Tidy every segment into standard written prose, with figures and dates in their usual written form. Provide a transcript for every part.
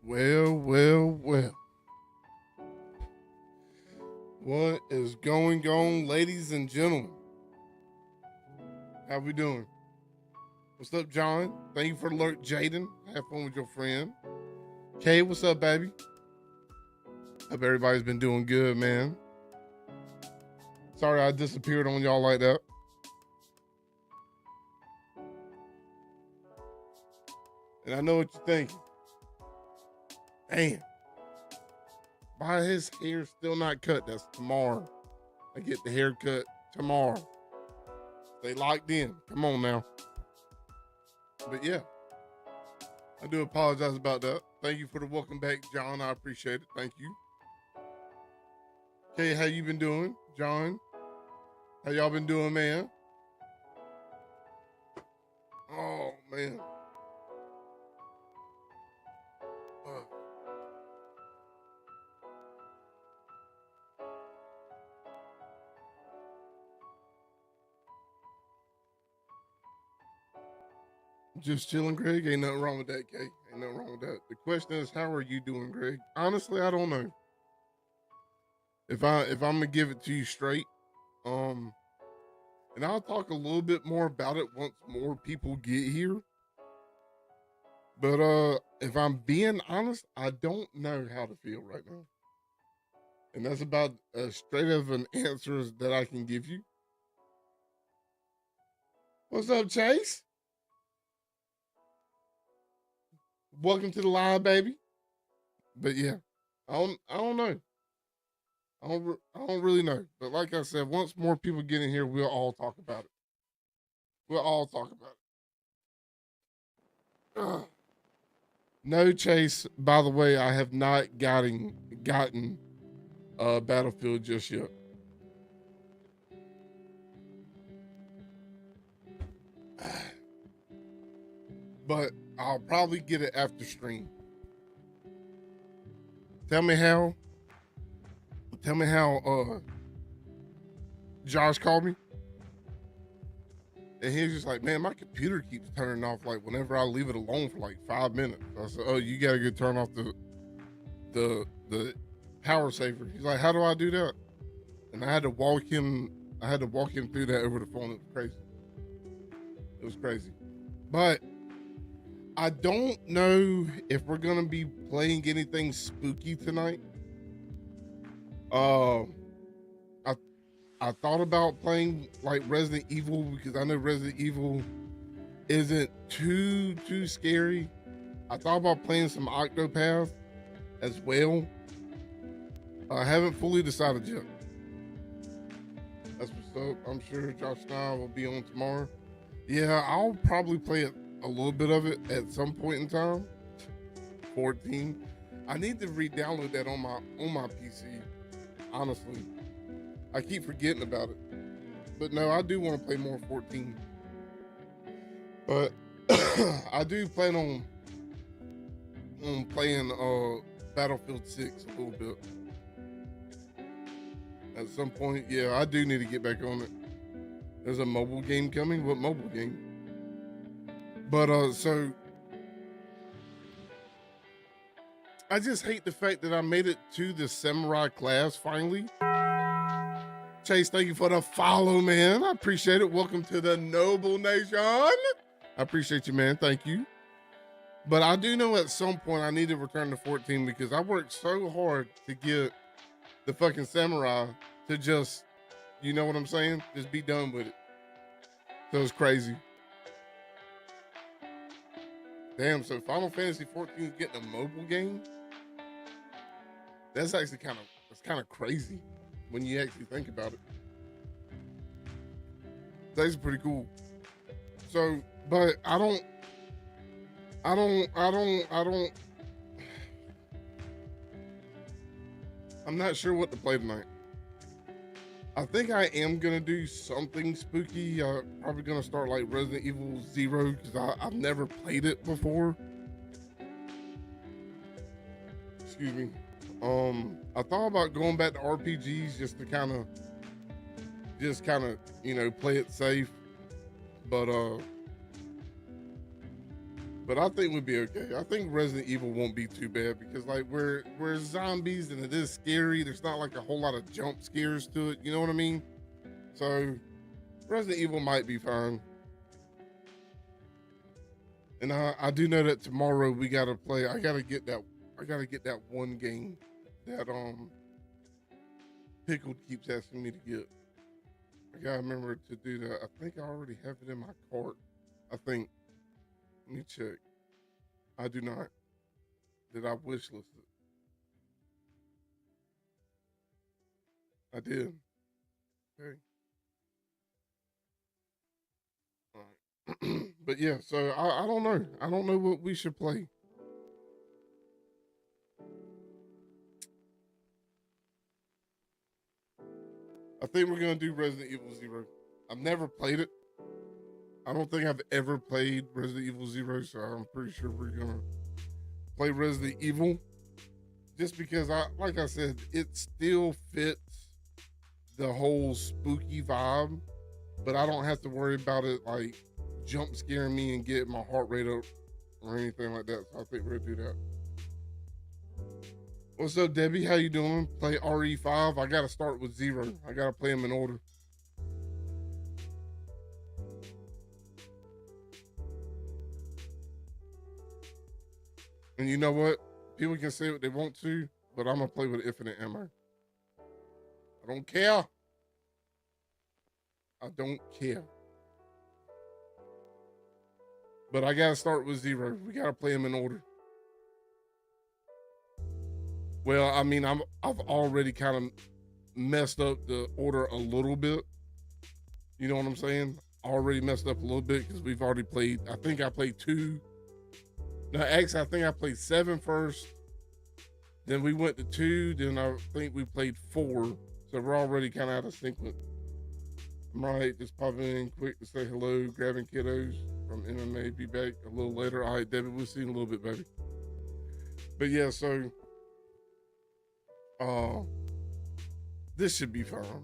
Well. What is going on, ladies and gentlemen? How we doing? What's up, John? Thank you for the alert, Jaden. Have fun with your friend. Kay, what's up, baby? Hope everybody's been doing good, man. Sorry I disappeared on y'all like that. And I know what you're thinking. Damn. Why his hair still not cut? That's tomorrow. I get the haircut tomorrow. Stay locked in. Come on now. But yeah, I do apologize about that. Thank you for the welcome back, John. I appreciate it. Thank you. Okay, how you been doing, John? How y'all been doing, man? Oh, man. Just chilling, Greg. Ain't nothing wrong with that, Kay. Ain't nothing wrong with that. The question is, how are you doing, Greg? Honestly, I don't know. If I'm gonna give it to you straight, and I'll talk a little bit more about it once more people get here. But if I'm being honest, I don't know how to feel right now. And that's about as straight of an answer as that I can give you. What's up, Chase? Welcome to the live, baby. But yeah, I don't know. I don't really know. But like I said, once more people get in here, we'll all talk about it. We'll all talk about it. Ugh. No, Chase. By the way, I have not gotten Battlefield just yet. But I'll probably get it after stream. Tell me how. Josh called me. And he was just like, man, my computer keeps turning off like whenever I leave it alone for like 5 minutes. I said, oh, you gotta go turn off the power saver. He's like, how do I do that? And I had to walk him through that over the phone. It was crazy. It was crazy. But I don't know if we're gonna be playing anything spooky tonight. I thought about playing like Resident Evil because I know Resident Evil isn't too scary. I thought about playing some Octopath as well. I haven't fully decided yet. That's what's up. I'm sure Josh and I will be on tomorrow. Yeah, I'll probably play it a little bit of it at some point in time. 14. I need to re-download that on my PC. Honestly, I keep forgetting about it. But no, I do want to play more 14. But I do plan on playing Battlefield 6 a little bit. At some point, yeah, I do need to get back on it. There's a mobile game coming. What mobile game? But so I just hate the fact that I made it to the samurai class finally. Chase, thank you for the follow, man. I appreciate it. Welcome to the Noble Nation. I appreciate you, man. Thank you. But I do know at some point I need to return to 14 because I worked so hard to get the fucking samurai to just, you know what I'm saying? Just be done with it. So it's crazy. Damn, so Final Fantasy 14 is getting a mobile game? That's actually kind of crazy when you actually think about it. That's pretty cool. So, but I'm not sure what to play tonight. I think I am gonna do something spooky. Probably gonna start like Resident Evil 0 because I've never played it before. Excuse me. I thought about going back to RPGs just to kind of, play it safe. But But I think we'll be okay. I think Resident Evil won't be too bad because like we're zombies and it is scary. There's not like a whole lot of jump scares to it. You know what I mean? So Resident Evil might be fine. And I do know that tomorrow we gotta play. I gotta get that one game that Pickle keeps asking me to get. I gotta remember to do that. I think I already have it in my cart. I think. Let me check. I do not. Did I wish list it? I did. Okay. All right. But yeah, so I don't know. I don't know what we should play. I think we're gonna do Resident Evil Zero. I've never played it. I don't think I've ever played Resident Evil Zero, so I'm pretty sure we're gonna play Resident Evil. Just because like I said, it still fits the whole spooky vibe, but I don't have to worry about it like jump scaring me and get my heart rate up or anything like that. So I think we're gonna do that. What's up, Debbie? How you doing? Play RE5. I gotta start with Zero. I gotta play them in order. And you know what? People can say what they want to, but I'm gonna play with infinite ammo. I don't care. I don't care. But I gotta start with Zero. We gotta play them in order. Well, I mean, I've already kind of messed up the order a little bit. You know what I'm saying? Already messed up a little bit because we've already played. I think I played 2. No, actually, I think I played 7 first. Then we went to 2. Then I think we played 4. So we're already kind of out of sequence. I'm right, just popping in quick to say hello, grabbing kiddos from MMA. Be back a little later. All right, Debbie, we'll see you in a little bit, baby. But yeah, so this should be fine.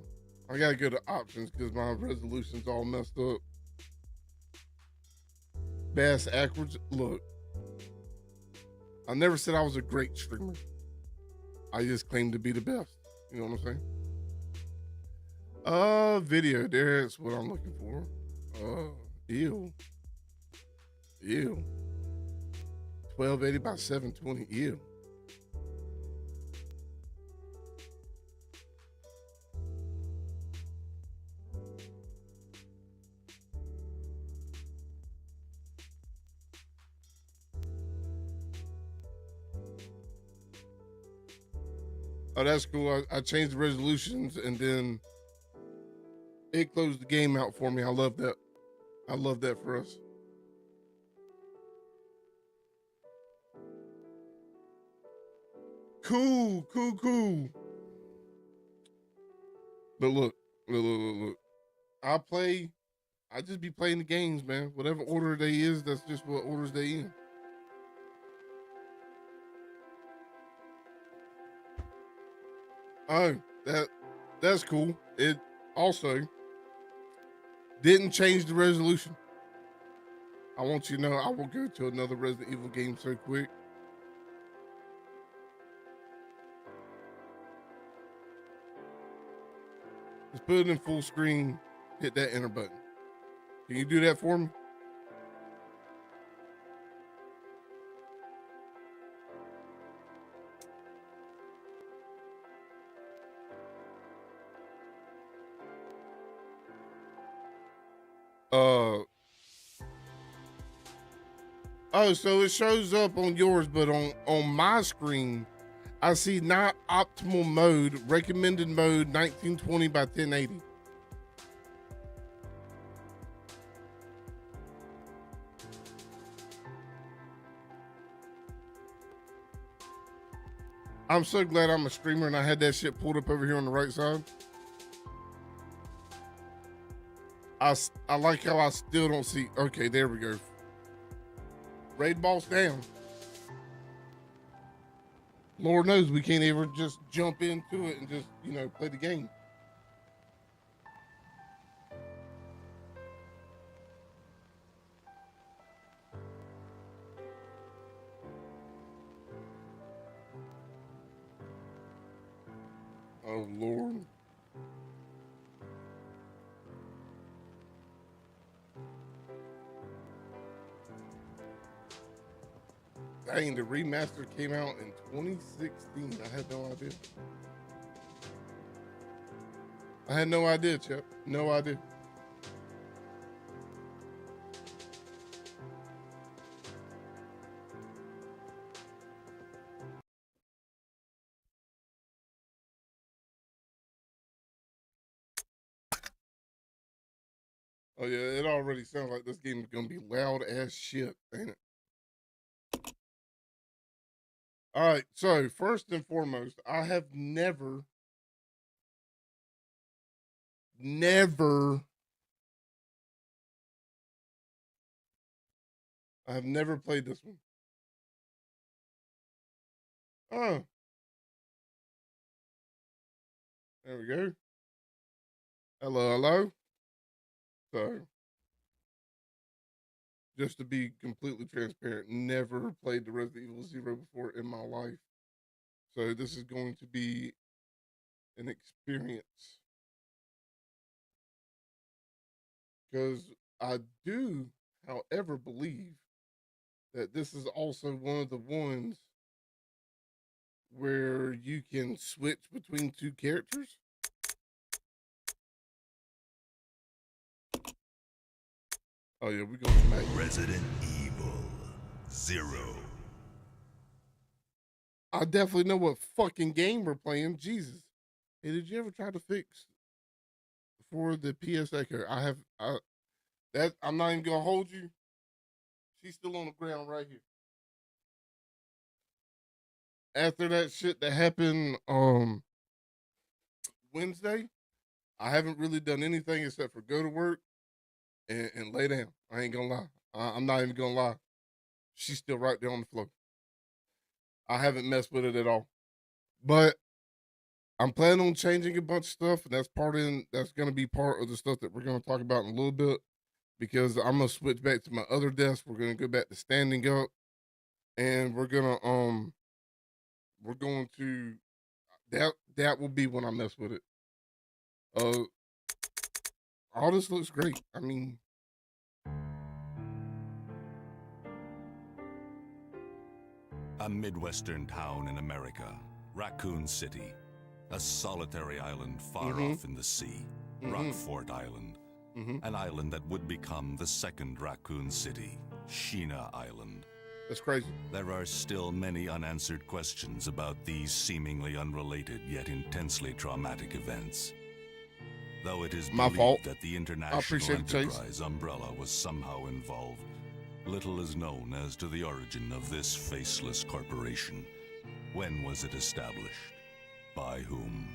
I gotta go to options because my resolution's all messed up. Bass Ackwards, look. I never said I was a great streamer. I just claimed to be the best. You know what I'm saying? Video. There's what I'm looking for. Ew. 1280 by 720. Ew. Oh, that's cool. I changed the resolutions and then it closed the game out for me. I love that. I love that for us. Cool. But look. I just be playing the games, man. Whatever order they is, that's just what orders they in. Oh, that's cool. It also didn't change the resolution. I want you to know I will go to another Resident Evil game so quick. Just put it in full screen, hit that enter button. Can you do that for me? Oh, so it shows up on yours, but on my screen, I see not optimal mode, recommended mode 1920 by 1080. I'm so glad I'm a streamer and I had that shit pulled up over here on the right side. I like how I still don't see. Okay, there we go. Raid boss down. Lord knows we can't ever just jump into it and just, play the game. Oh, Lord. Dang, the remaster came out in 2016. I had no idea. I had no idea, Chip. No idea. Oh yeah, it already sounds like this game is gonna be loud as shit, ain't it? All right, so first and foremost, I have never I have never played this one. Oh, there we go. Hello, hello. So, just to be completely transparent, never played the Resident Evil Zero before in my life. So this is going to be an experience. Because I do, however, believe that this is also one of the ones where you can switch between two characters. Oh yeah, we're going to make Resident Evil Zero. I definitely know what fucking game we're playing. Jesus. Hey, did you ever try to fix for the PS Echo? I'm not even gonna hold you. She's still on the ground right here. After that shit that happened Wednesday, I haven't really done anything except for go to work and lay down. I ain't gonna lie. I'm not even gonna lie. She's still right there on the floor. I haven't messed with it at all. But I'm planning on changing a bunch of stuff, and that's gonna be part of the stuff that we're gonna talk about in a little bit. Because I'm gonna switch back to my other desk. We're gonna go back to standing up, and we're going to that will be when I mess with it. All this looks great. I mean, A Midwestern town in America, Raccoon City, a solitary island far off in the sea, Rockfort Island, an island that would become the second Raccoon City, Sheena Island. that's crazy. There are still many unanswered questions about these seemingly unrelated yet intensely traumatic events. Though it is My believed fault. that the I International appreciate it, Chase. Enterprise umbrella was somehow involved, little is known as to the origin of this faceless corporation. When was it established? By whom?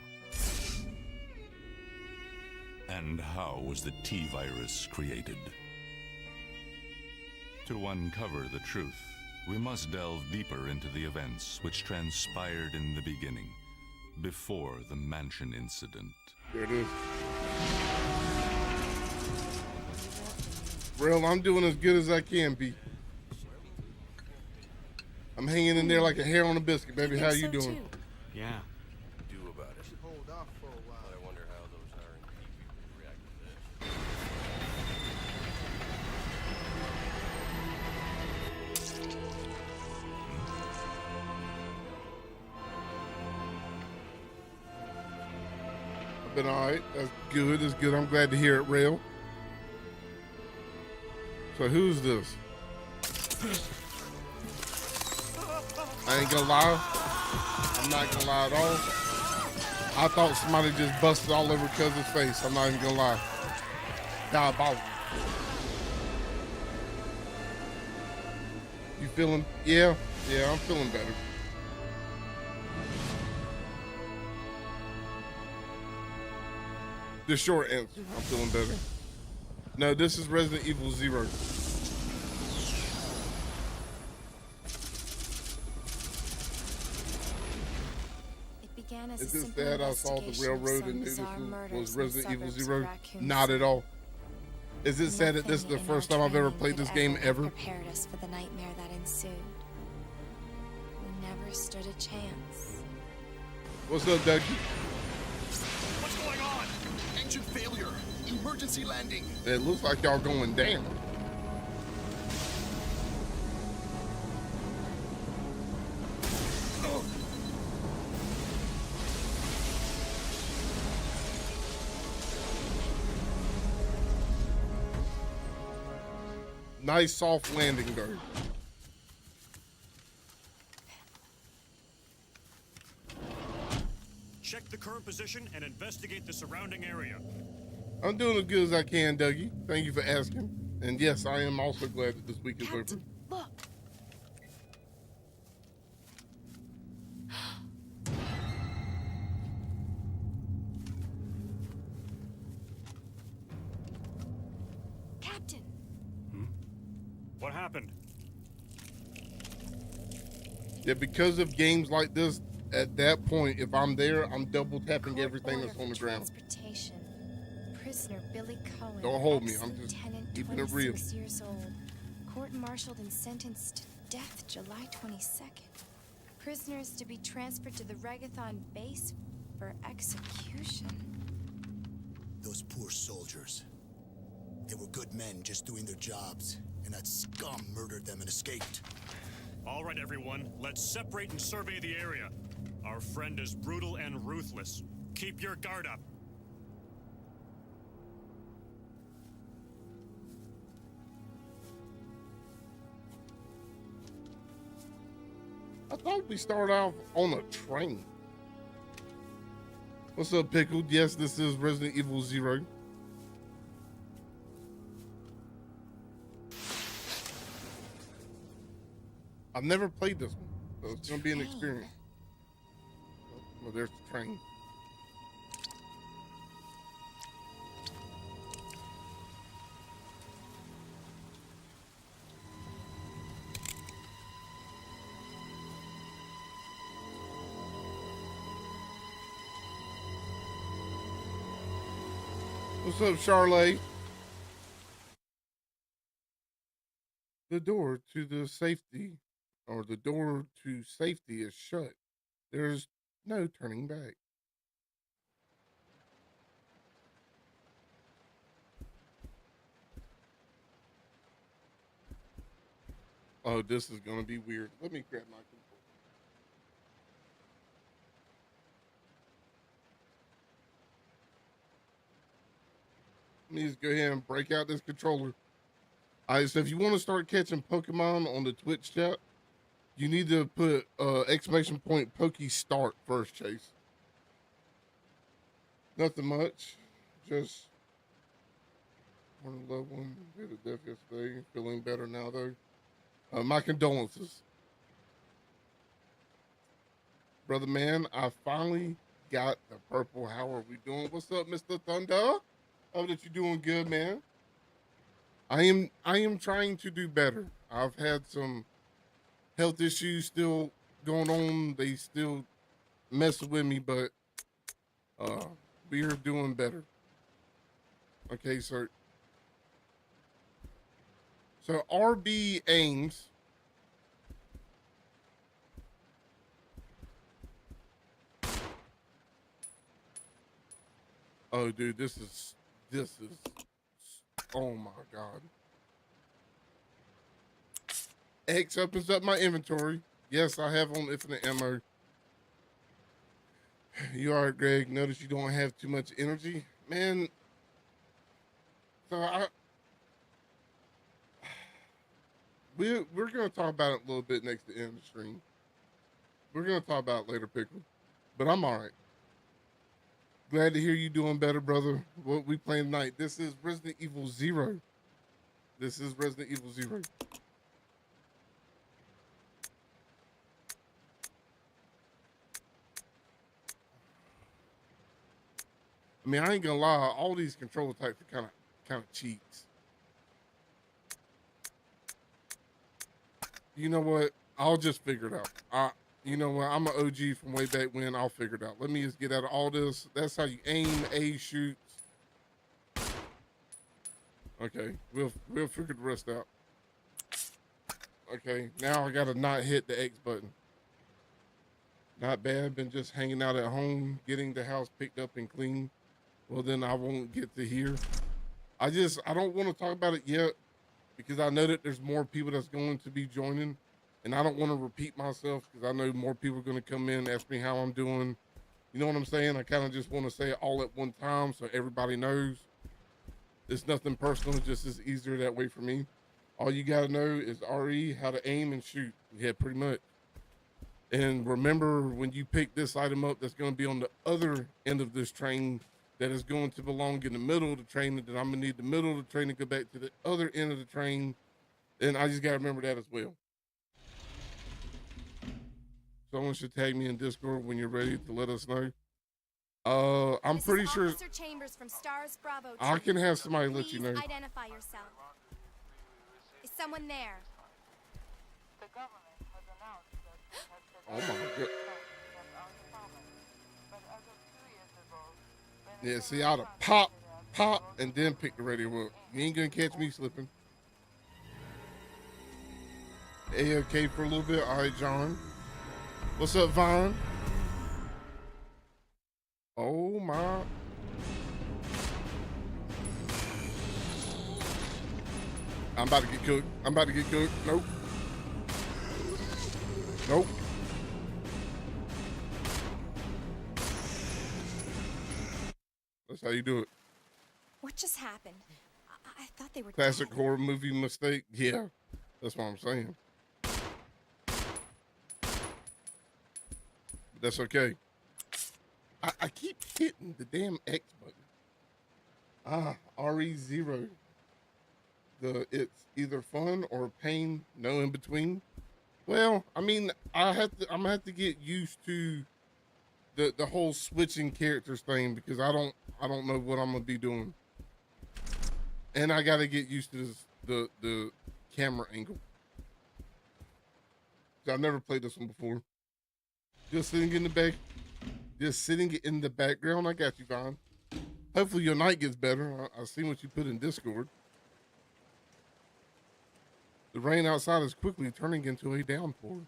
And how was the T-Virus created? To uncover the truth, we must delve deeper into the events which transpired in the beginning, before the mansion incident. There it is. Real, I'm doing as good as I can be. I'm hanging in there like a hair on a biscuit, baby. How you doing? Too. Yeah. Do about it. Hold off for a while. I wonder how those hiring people react to this. I've been all right. That's good. That's good. I'm glad to hear it, Rail. So who's this? I ain't gonna lie. I'm not gonna lie at all. I thought somebody just busted all over Cousin's face. I'm not even gonna lie. Diabolical. You feeling? Yeah, I'm feeling better. The short answer, I'm feeling better. No, this is Resident Evil Zero. Is this sad I saw the railroad and knew this was Resident Evil Zero? Not at all. Is it sad that this is the first time I've ever played this game ever? Prepared us for the nightmare that ensued. We never stood a chance. What's up, Dougie? Engine failure. Emergency landing. It looks like y'all going down. Nice soft landing though. Check the current position and investigate the surrounding area. I'm doing as good as I can, Dougie. Thank you for asking. And yes, I am also glad that this week is over. Captain, look. Captain. What happened? Yeah, because of games like this, at that point, if I'm there, I'm double tapping Court everything order that's on for the ground. Transportation. Prisoner Billy Cohen. Don't hold me, I'm just ex-lieutenant, keeping it real. 26 years old. Court-martialed and sentenced to death July 22nd. Prisoners to be transferred to the Regathon base for execution. Those poor soldiers. They were good men just doing their jobs, and that scum murdered them and escaped. All right, everyone, let's separate and survey the area. Our friend is brutal and ruthless. Keep your guard up. I thought we started off on a train. What's up, Pickled? Yes, this is Resident Evil 0. I've never played this one, so it's gonna be an Train. experience. Well, there's the train. What's up, Charlotte? The door to the safety, or the door to safety is shut. There's no turning back. Oh, this is gonna be weird. Let me grab my controller. Let me just go ahead and break out this controller. All right, so if you want to start catching Pokemon on the Twitch chat, you need to put exclamation point Poke Start first, Chase. Nothing much, just one loved one had a death yesterday. Feeling better now though. My condolences, brother man. I finally got the purple. How are we doing? What's up, Mr. Thunder? Hope that you're doing good, man. I am trying to do better. I've had some health issues still going on. They still mess with me, but we are doing better. Okay, sir. So RB Ames. Oh, dude, this is. Oh my God. X opens up my inventory. Yes, I have on infinite ammo. You all right, Greg? Notice you don't have too much energy, man. So we're gonna talk about it a little bit next to the end of the stream. We're gonna talk about it later, Pickle. But I'm all right. Glad to hear you doing better, brother. What we playing tonight? This is Resident Evil 0. This is Resident Evil 0. I mean, I ain't gonna lie. All these controller types are kind of cheats. You know what? I'll just figure it out. You know what? I'm an OG from way back when. I'll figure it out. Let me just get out of all this. That's how you aim, A shoots. Okay, we'll figure the rest out. Okay, now I gotta not hit the X button. Not bad. Been just hanging out at home, getting the house picked up and clean. well, then I won't get to hear. I don't want to talk about it yet because I know that there's more people that's going to be joining, and I don't want to repeat myself because I know more people are going to come in and ask me how I'm doing. You know what I'm saying? I kind of just want to say it all at one time so everybody knows. It's nothing personal, it's just it's easier that way for me. All you got to know is RE, how to aim and shoot. Yeah, pretty much. And remember, when you pick this item up that's going to be on the other end of this train that is going to belong in the middle of the train, that I'm going to need the middle of the train to go back to the other end of the train, then I just got to remember that as well. Someone should tag me in Discord when you're ready to let us know. I'm This pretty is sure Officer Chambers from Stars Bravo I team. can have somebody let you Please know. identify yourself. Is someone there? The government has announced that it has Oh my God. but as of 2 years ago, Yeah, see, I'd have pop, and then pick the radio up. You ain't gonna catch me slipping. A-okay for a little bit. All right, John. What's up, Vaughn? Oh my. I'm about to get cooked. I'm about to get cooked. Nope. Nope. That's how you do it. What just happened? I thought they were Classic dead. horror movie mistake. Yeah, that's what I'm saying. But that's okay. I keep hitting the damn X button. RE0. It's either fun or pain, no in between. Well, I mean, I'm gonna have to get used to the whole switching characters thing because I don't know what I'm gonna be doing. And I gotta get used to the camera angle. I've never played this one before. Just sitting in the background. I got you, Vaughn. Hopefully your night gets better. I seen what you put in Discord. The rain outside is quickly turning into a downpour.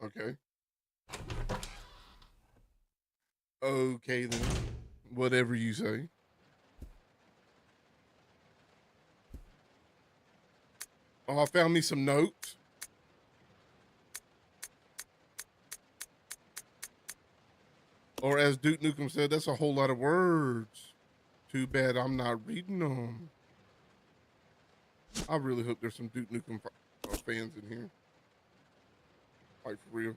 Okay. Okay then. Whatever you say. Oh, I found me some notes. Or as Duke Nukem said, that's a whole lot of words. Too bad I'm not reading them. I really hope there's some Duke Nukem fans in here. Like, for real.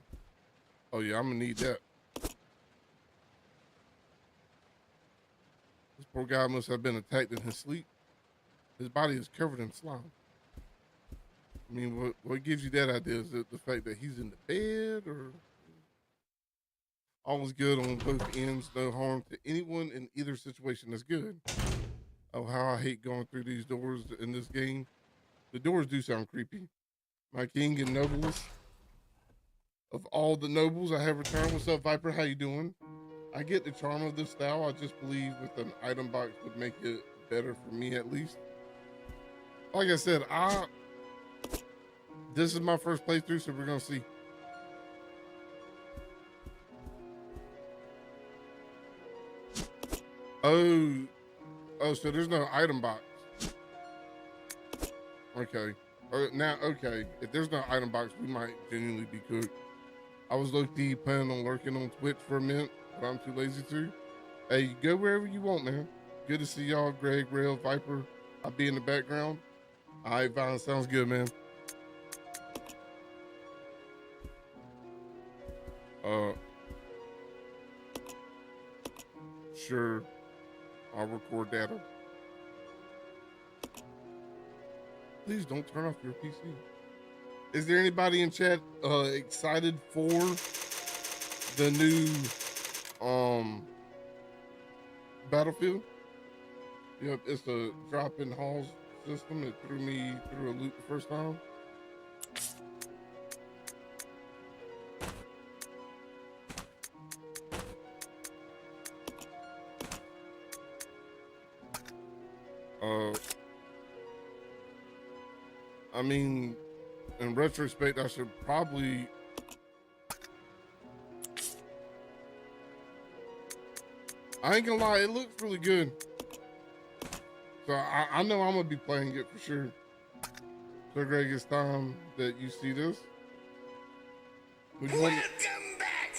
Oh, yeah, I'm gonna need that. This poor guy must have been attacked in his sleep. His body is covered in slime. I mean, what gives you that idea? Is it the fact that he's in the bed, or all is good on both ends, no harm to anyone in either situation? That's good. Oh, how I hate going through these doors in this game. The doors do sound creepy. My king and noblest of all the nobles, I have returned. What's up, Viper? How you doing? I get the charm of this style. I just believe with an item box would make it better for me, at least. Like I said, this is my first playthrough, so we're gonna see. Oh, so there's no item box. Okay. Now, okay. If there's no item box, we might genuinely be cooked. I was low-key planning on lurking on Twitch for a minute, but I'm too lazy to. Hey, go wherever you want, man. Good to see y'all, Greg, Rail, Viper. I'll be in the background. All right, Vaughn, sounds good, man. Sure. I'll record data. Please don't turn off your PC. Is there anybody in chat excited for the new Battlefield? Yep, it's a drop-in halls system. It threw me through a loop the first time. I mean, in retrospect, I should probably I ain't gonna lie, it looks really good. So I know I'm gonna be playing it for sure. So Greg, it's time that you see this. Welcome back,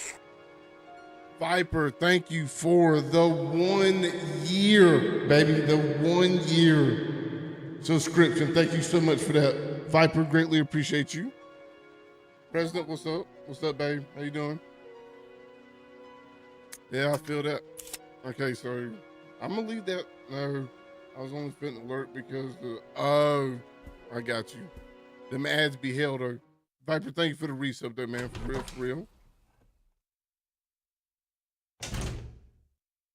Viper. Thank you for the 1 year, baby. The 1 year subscription. Thank you so much for that, Viper. Greatly appreciate you. President, what's up? What's up, babe? How you doing? Yeah, I feel that. Okay, so I'm gonna leave that. No, I was only fitting alert because oh, I got you. Them ads be held though. Viper, thank you for the resub there, man. For real, for real.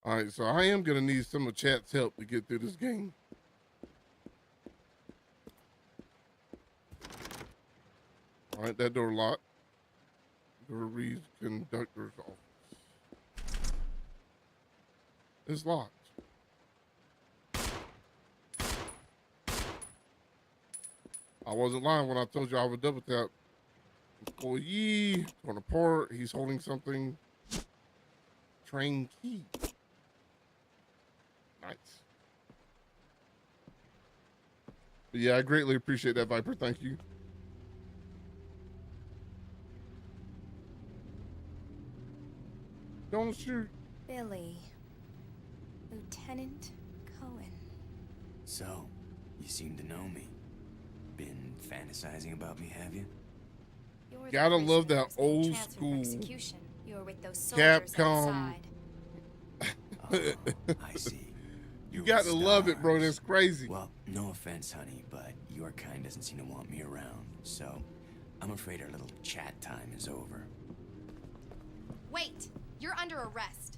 All right, so I am gonna need some of chat's help to get through this game. All right, that door locked. Door reads conductor's office. It's locked. I wasn't lying when I told you I would double tap. Employee torn apart. He's holding something. Train key. Nice. But yeah, I greatly appreciate that, Viper. Thank you. Don't shoot. Billy. Lieutenant Cohen. So, you seem to know me. Been fantasizing about me, have you? You're the Gotta love prisoner that who's being old transferred for school execution. You were with those soldiers Capcom. outside. Oh, I see. You You're got with to love it, bro. stars. That's crazy. Well, no offense, honey, but your kind doesn't seem to want me around. So, I'm afraid our little chat time is over. Wait! You're under arrest.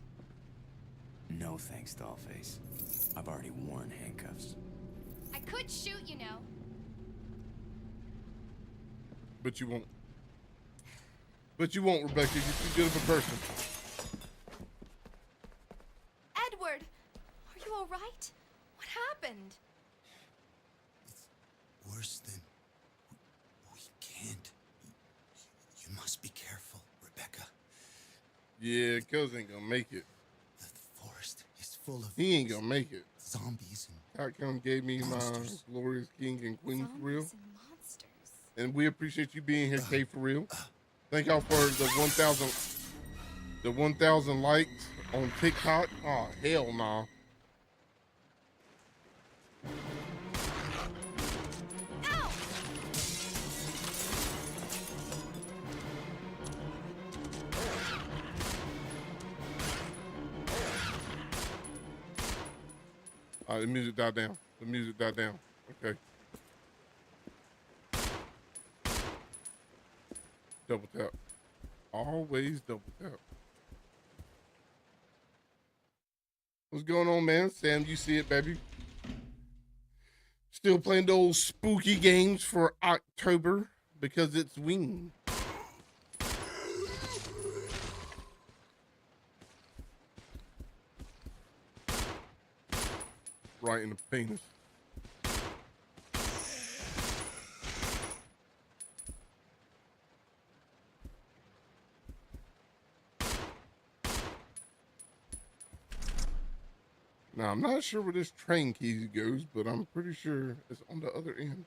No thanks, Dollface. I've already worn handcuffs. I could shoot, you know. But you won't. But you won't, Rebecca. You're too good of a person. Edward! Are you alright? What happened? It's worse than... We can't. You must be careful, Rebecca. Yeah, cuz ain't gonna make it. The forest is full of... He ain't gonna make it. Zombies and... Outcome gave me my Monsters. glorious king and queen for real. Zombies and monsters. And we appreciate you being here, Kay, for real. Thank y'all for the 1,000 likes on TikTok. Oh, hell nah. Ow! All right, the music died down. The music died down. Okay. Double tap. Always double tap. What's going on, man? Sam, you see it, baby. Still playing those spooky games for October because it's Wing. Right in the penis. Now, I'm not sure where this train key goes, but I'm pretty sure it's on the other end.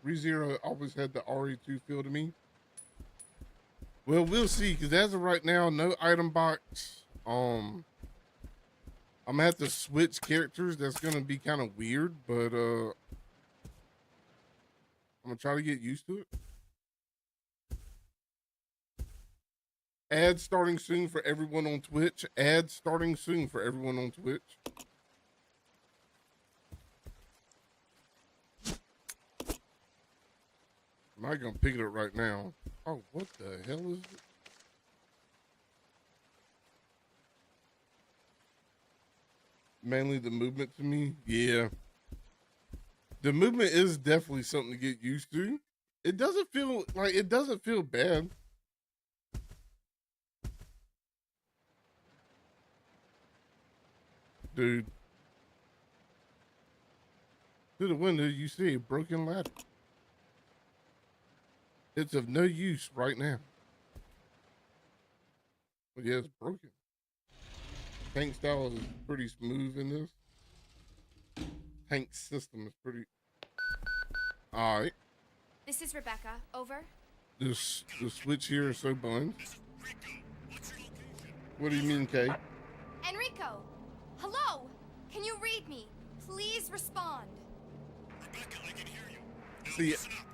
ReZero always had the RE2 feel to me. Well, we'll see, because as of right now, no item box. I'm gonna have to switch characters. That's gonna be kind of weird, but I'm gonna try to get used to it. Ads starting soon for everyone on Twitch. Ads starting soon for everyone on Twitch. I'm not gonna pick it up right now. Oh, what the hell is it? Mainly the movement to me. Yeah. The movement is definitely something to get used to. It doesn't feel bad. Dude. Through the window, you see a broken ladder. It's of no use right now. But yeah, it's broken. tank style is pretty smooth in this. Tank system is pretty. All right. This is Rebecca. Over. The switch here is so buns. What do you mean, Kay? Enrico! Hello! Can you read me? Please respond. Rebecca, I can hear you. Now See, listen up.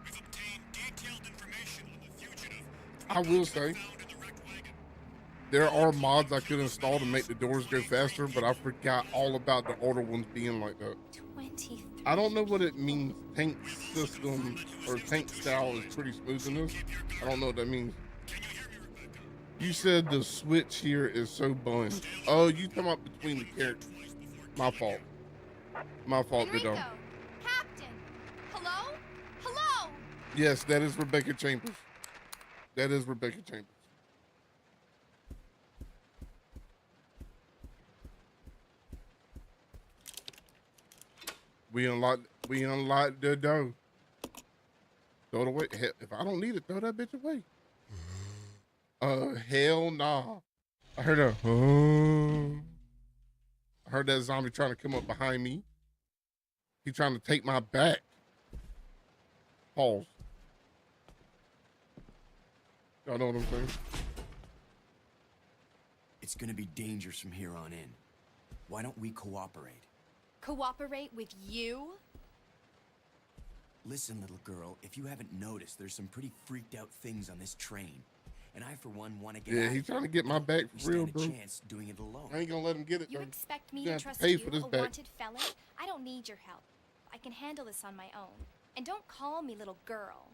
We've obtained detailed information on the fugitive. I will say, Found in the wrecked wagon. there are mods I could install to make the doors go faster, but I forgot all about the older ones being like that. 23. I don't know what it means. Tank system or tank style is pretty smooth in this. I don't know what that means. You said the switch here is so buns. Oh, you come up between the characters. My fault. My fault, big Enrico! dog. Captain! Hello? Hello? Yes, that is Rebecca Chambers. That is Rebecca Chambers. We unlocked the door. Throw it away. If I don't need it, throw that bitch away. Hell nah. I heard a I heard that zombie trying to come up behind me. He trying to take my back. Pause. Y'all know what I'm saying? It's gonna be dangerous from here on in. Why don't we cooperate? Cooperate with you? Listen, little girl, if you haven't noticed, there's some pretty freaked out things on this train. And I, for one, want to get Yeah, out he's of trying to here. get my back We for real, stand bro. a chance doing it alone. I ain't gonna let him get it, You though. expect me You to have to trust pay you, for this a back. wanted felon? I don't need your help. I can handle this on my own. And don't call me little girl.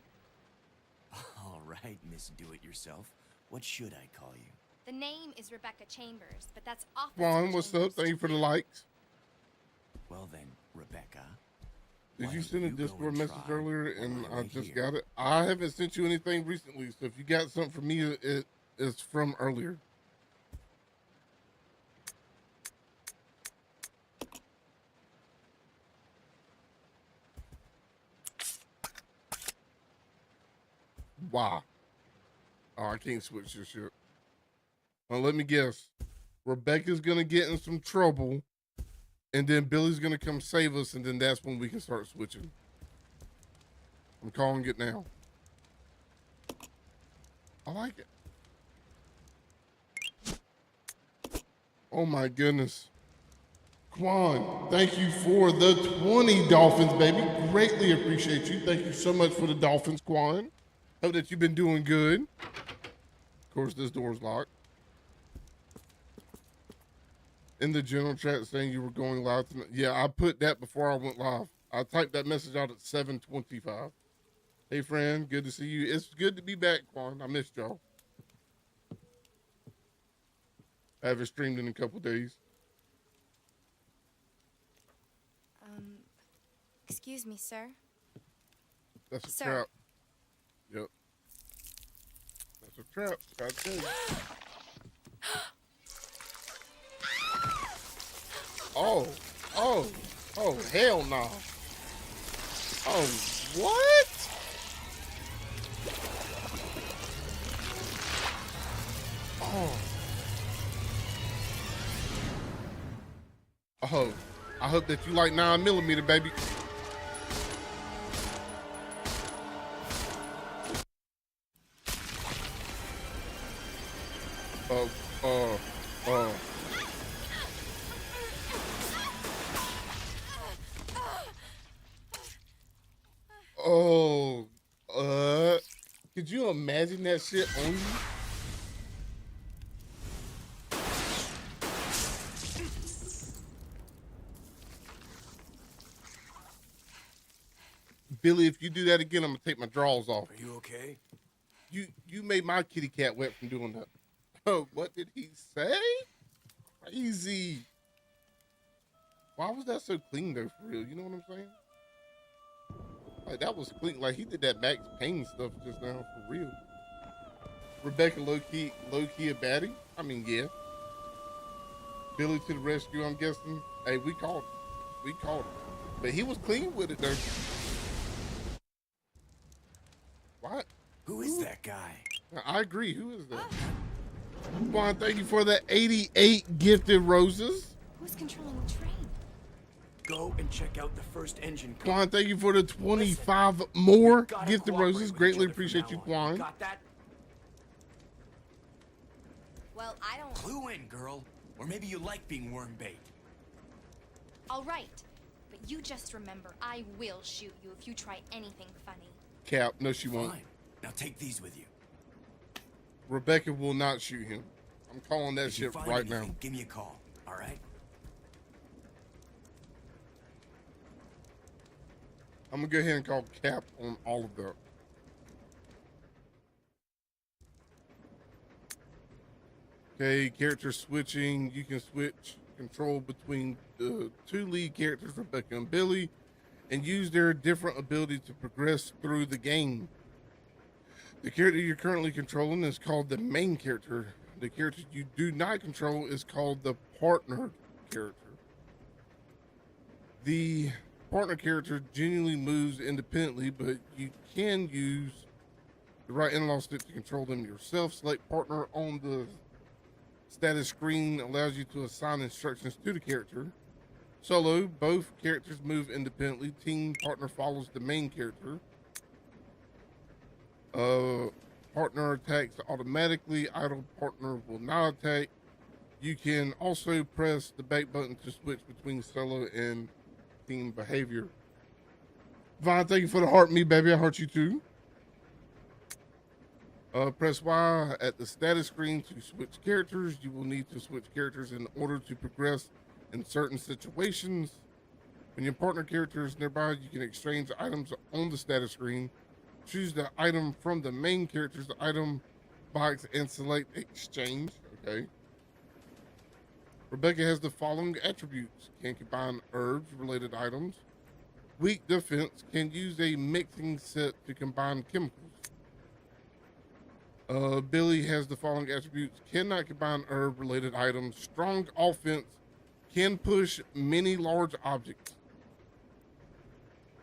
All right, Miss Do-It-Yourself. What should I call you? The name is Rebecca Chambers, but that's Officer Juan, what's up? Chambers Thank to you for the me. likes. Well then, Rebecca. Did why you don't send a go Discord and message try earlier while and I'm I right just here? got it? I haven't sent you anything recently, so if you got something from me, it is from earlier. Wow. Oh, I can't switch this shit. Now, let me guess. Rebecca's gonna get in some trouble, and then Billy's gonna come save us, and then that's when we can start switching. I'm calling it now. I like it. Oh my goodness. Quan, thank you for the 20 Dolphins, baby. Greatly appreciate you. Thank you so much for the Dolphins, Quan. Hope that you've been doing good. Of course, this door's locked. In the general chat saying you were going live tonight. Yeah, I put that before I went live. I typed that message out at 7:25. Hey, friend, good to see you. It's good to be back, Quan. I missed y'all. I haven't streamed in a couple days. Excuse me, sir. That's a Sir. trap. Yep. That's a trap. Gotta tell you. Oh, hell no. Oh, what? Oh, I hope that you like 9mm, baby. Oh, could you imagine that shit on you? Billy, if you do that again, I'm gonna take my drawers off. Are you okay? You made my kitty cat wet from doing that. Oh, what did he say? Crazy. Why was that so clean though, for real? You know what I'm saying? Like that was clean. Like he did that Max Payne stuff just now for real. Rebecca low key a baddie. I mean, yeah. Billy to the rescue. I'm guessing. Hey, we called him. But he was clean with it though. What? Who is that guy? I agree. Who is that? Juan, thank you for the 88 gifted roses. Who's controlling the train? Go and check out the first engine. Quan, thank you for the 25 more Gotta gifted cooperate roses. with each Greatly other from appreciate now you, on. Quan. Got that? Well, I don't. Clue in, girl. Or maybe you like being worm bait. All right. But you just remember, I will shoot you if you try anything funny. Cap, no, she won't. Fine. Now take these with you. Rebecca will not shoot him. I'm calling that If you shit find right anything, now. give me a call. All right? I'm gonna go ahead and call Cap on all of that. Okay, character switching. You can switch control between the two lead characters, Rebecca and Billy, and use their different ability to progress through the game. The character you're currently controlling is called the main character. The character you do not control is called the partner character. The partner character genuinely moves independently, but you can use the right analog stick to control them yourself. Select partner on the status screen allows you to assign instructions to the character. Solo, both characters move independently. Team partner follows the main character. Partner attacks automatically. Idle partner will not attack. You can also press the back button to switch between solo and team behavior. Vaughn, thank you for the heart me, baby. I heart you too. Press Y at the status screen to switch characters. You will need to switch characters in order to progress in certain situations. When your partner character is nearby, you can exchange items on the status screen. Choose the item from the main character's item box and select exchange. Okay. Rebecca has the following attributes: can combine herbs related items. Weak defense, can use a mixing set to combine chemicals. Billy has the following attributes: cannot combine herb related items. Strong offense, can push many large objects.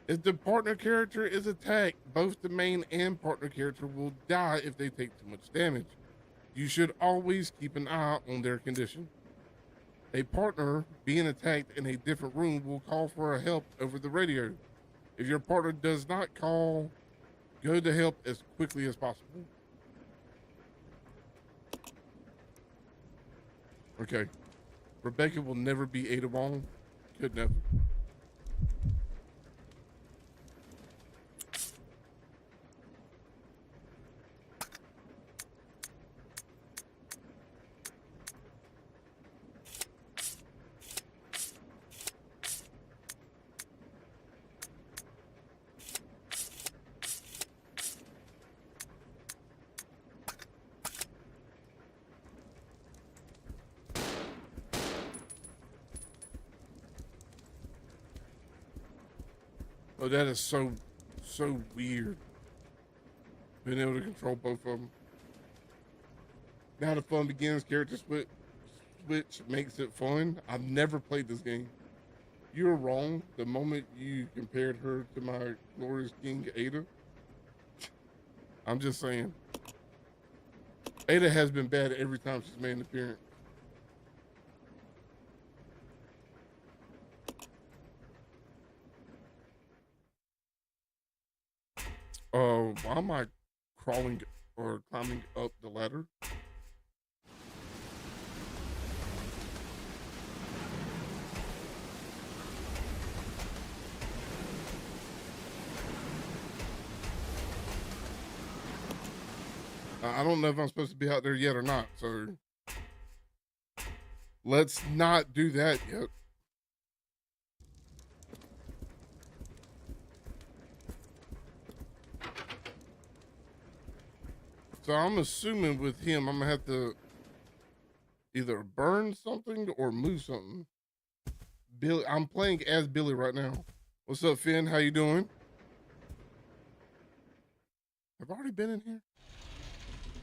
If the partner character is attacked, both the main and partner character will die if they take too much damage. You should always keep an eye on their condition. A partner being attacked in a different room will call for help over the radio. If your partner does not call, go to help as quickly as possible. Okay. Rebecca will never be Ada Wong. Could never. Oh, that is so weird. Being able to control both of them. Now the fun begins. Character switch makes it fun. I've never played this game. You're wrong. The moment you compared her to my glorious King Ada. I'm just saying. Ada has been bad every time she's made an appearance. Why am I crawling or climbing up the ladder? I don't know if I'm supposed to be out there yet or not, so let's not do that yet. So I'm assuming with him, I'm gonna have to either burn something or move something. Billy, I'm playing as Billy right now. What's up, Finn? How you doing? Have I already been in here?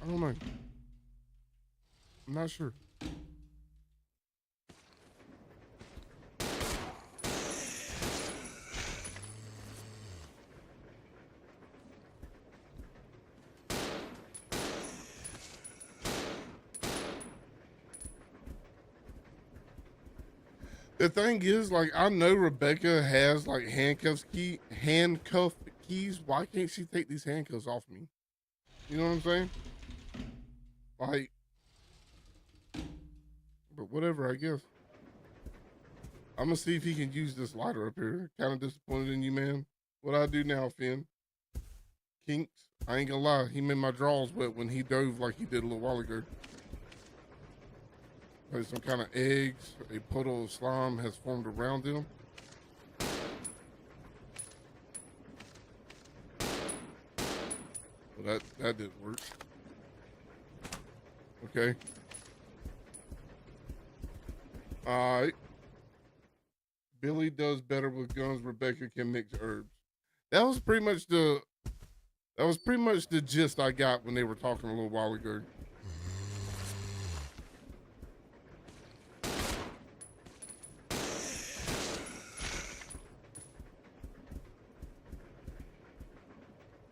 I don't know. I'm not sure. The thing is, like, I know Rebecca has like handcuff keys. Why can't she take these handcuffs off me? You know what I'm saying? Like, but whatever, I guess. I'm gonna see if he can use this lighter up here. Kind of disappointed in you, man. What I do now, Finn? Kinks. I ain't gonna lie, he made my drawers wet when he dove like he did a little while ago. Like some kind of eggs, a puddle of slime has formed around them. Well, that didn't work. Okay. All right. Billy does better with guns. Rebecca can mix herbs. That was pretty much the gist I got when they were talking a little while ago.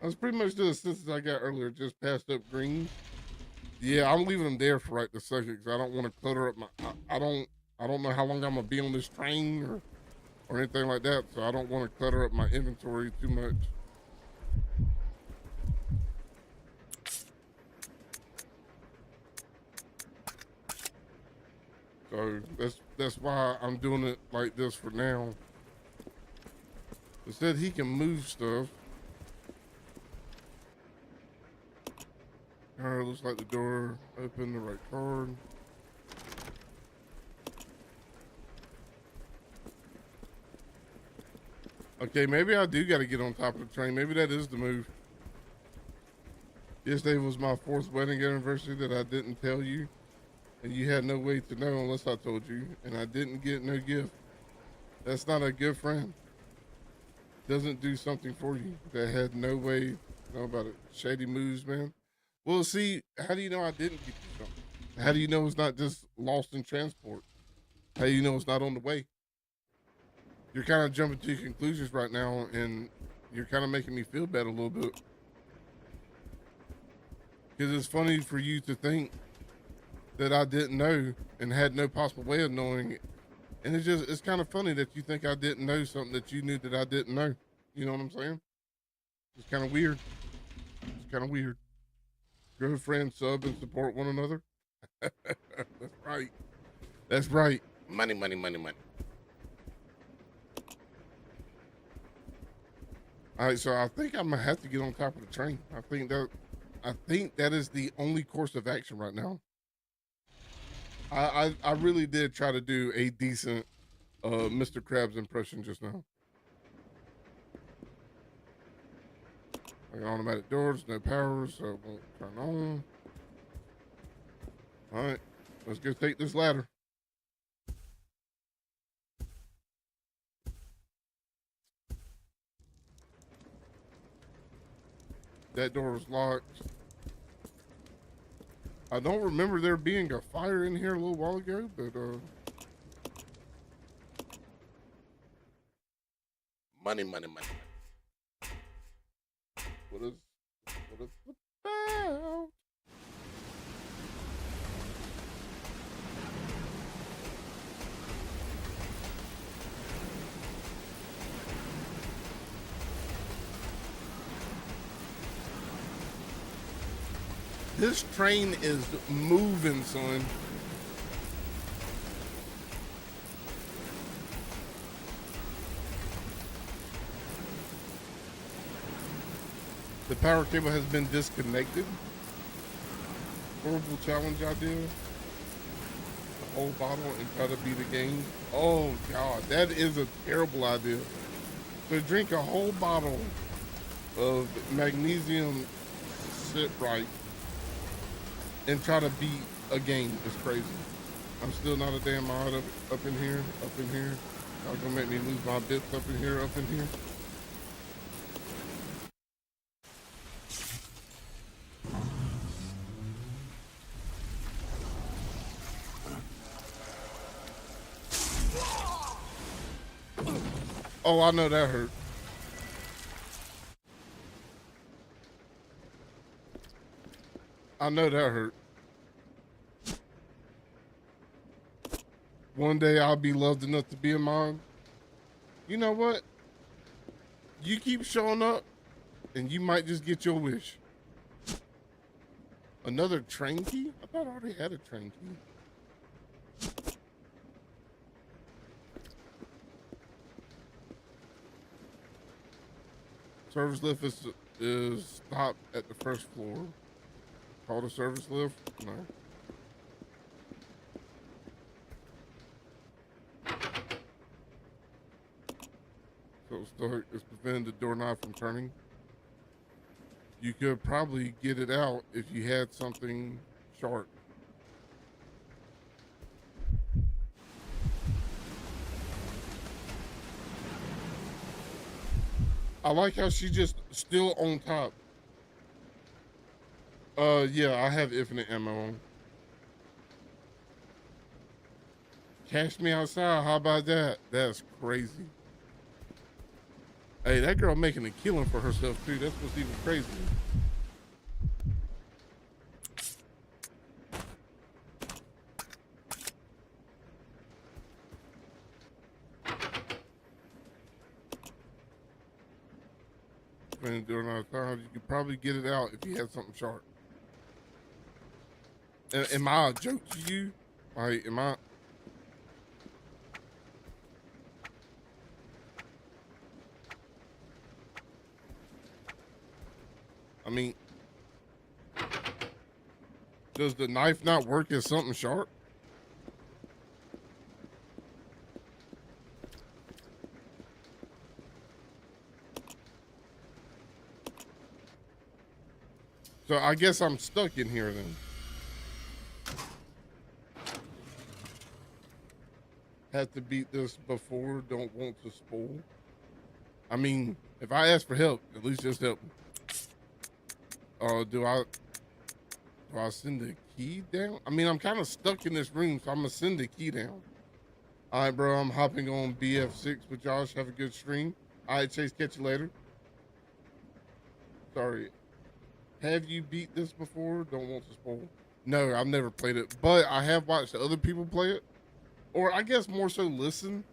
That's pretty much the assistance I got earlier, just passed up greens. Yeah, I'm leaving them there for right this second because I don't want to clutter up my. I don't know how long I'm gonna be on this train or anything like that, so I don't want to clutter up my inventory too much. So that's why I'm doing it like this for now. It said he can move stuff. All right, looks like the door opened, the right card. Okay, maybe I do got to get on top of the train. Maybe that is the move. Yesterday was my 4th wedding anniversary that I didn't tell you, and you had no way to know unless I told you, and I didn't get no gift. That's not a good friend. Doesn't do something for you that had no way to know about it. Shady moves, man. Well, see, how do you know I didn't get you something? How do you know it's not just lost in transport? How do you know it's not on the way? You're kind of jumping to conclusions right now, and you're kind of making me feel bad a little bit. Because it's funny for you to think that I didn't know and had no possible way of knowing it. And it's kind of funny that you think I didn't know something that you knew that I didn't know. You know what I'm saying? It's kind of weird. It's kind of weird. Good friends sub and support one another. That's right. That's right. Money, money, money, money. All right, so I think I'm gonna have to get on top of the train. I think that is the only course of action right now. I really did try to do a decent Mr. Krabs impression just now. Like automatic doors, no power, so it won't turn on. All right, let's go take this ladder. That door was locked. I don't remember there being a fire in here a little while ago, but money, money, money. What is the about? This train is moving, son. The power cable has been disconnected. Horrible challenge idea. A whole bottle and try to beat the game. Oh God, that is a terrible idea. So drink a whole bottle of magnesium citrate and try to beat a game is crazy. I'm still not a damn mod up in here. Y'all gonna make me lose my bits up in here. Oh, I know that hurt. One day I'll be loved enough to be a mom. You know what? You keep showing up and you might just get your wish. Another train key? I thought I already had a train key. Service lift is stopped at the first floor. Call the service lift? No. So it's preventing the doorknob from turning. You could probably get it out if you had something sharp. I like how she just still on top. Yeah, I have infinite ammo on. Cash me outside, how about that? That's crazy. Hey, that girl making a killing for herself too. That's what's even crazier. During our time, you could probably get it out if you had something sharp. Am I a joke to you? Like, am I? I mean, does the knife not work as something sharp? So I guess I'm stuck in here then. Had to beat this before, don't want to spoil. I mean, if I ask for help, at least just help me. Do I send the key down? I mean, I'm kind of stuck in this room, so I'm gonna send the key down. All right, bro, I'm hopping on BF6 with Josh. Have a good stream. All right, Chase, catch you later. Sorry. Have you beat this before? Don't want to spoil. No, I've never played it, but I have watched other people play it. Or I guess more so listen.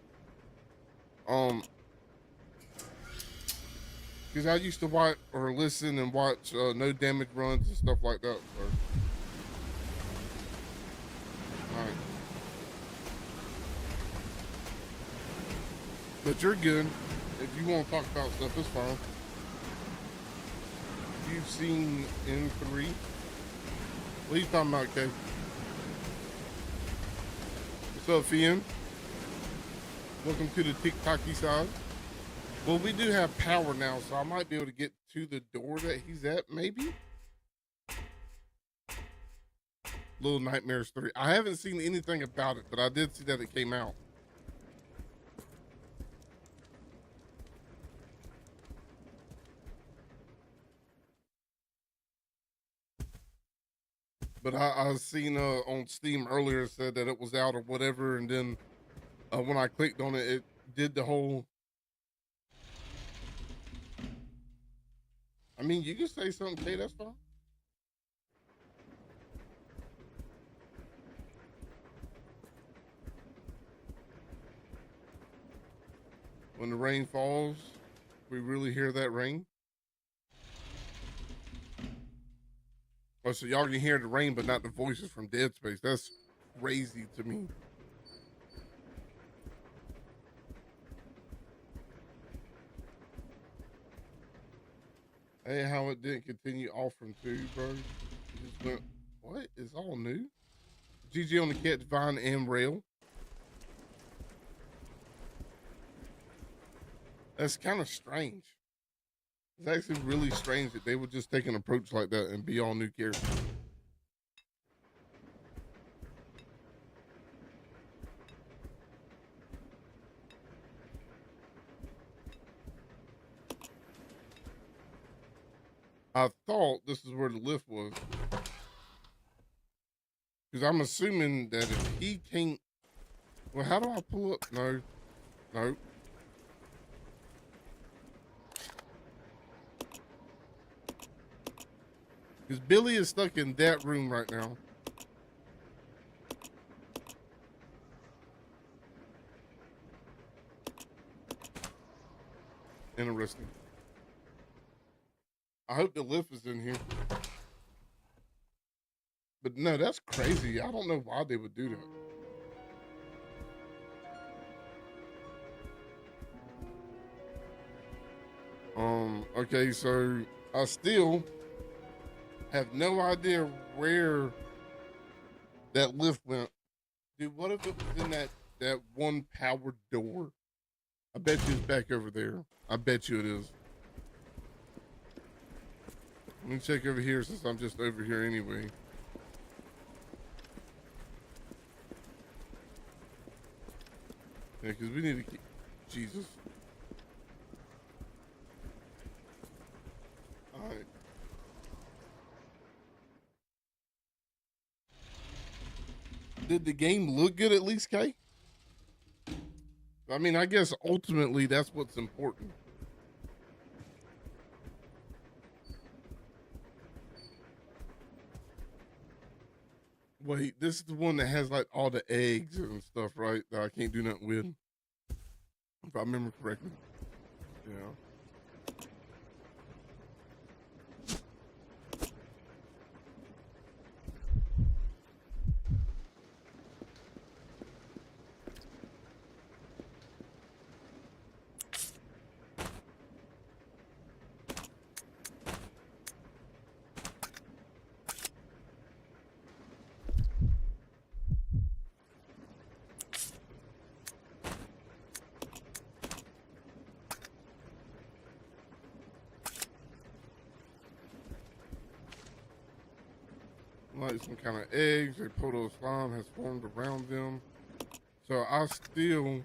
Because I used to watch or listen and watch no damage runs and stuff like that. So. All right. But you're good. If you want to talk about stuff, it's fine. You've seen N3. What are you talking about, Kay? What's up, Fian? Welcome to the TikToky side. Well, we do have power now, so I might be able to get to the door that he's at, maybe? Little Nightmares 3. I haven't seen anything about it, but I did see that it came out. But I seen on Steam earlier, it said that it was out or whatever, and then when I clicked on it, it did the whole... I mean, you can say something, Kay, that's fine. When the rain falls, we really hear that rain. Oh, so y'all can hear the rain, but not the voices from Dead Space. That's crazy to me. Hey, how it didn't continue off from 2, bro. It just went, what? It's all new? GG on the Cat Divine and Rail. That's kind of strange. It's actually really strange that they would just take an approach like that and be all new characters. I thought this is where the lift was. Because I'm assuming that if he can't... Well, how do I pull up? No. No. Because Billy is stuck in that room right now. Interesting. I hope the lift is in here. But no, that's crazy. I don't know why they would do that. Okay, so I still have no idea where that lift went. Dude, what if it was in that one powered door? I bet you it's back over there. I bet you it is. Let me check over here since I'm just over here anyway. Yeah, because we need to keep... Jesus. Alright. Did the game look good at least, Kay? I mean, I guess ultimately that's what's important. Wait, this is the one that has like all the eggs and stuff, right? That I can't do nothing with. If I remember correctly. Yeah. Like some kind of eggs, a proto slime has formed around them. So I still,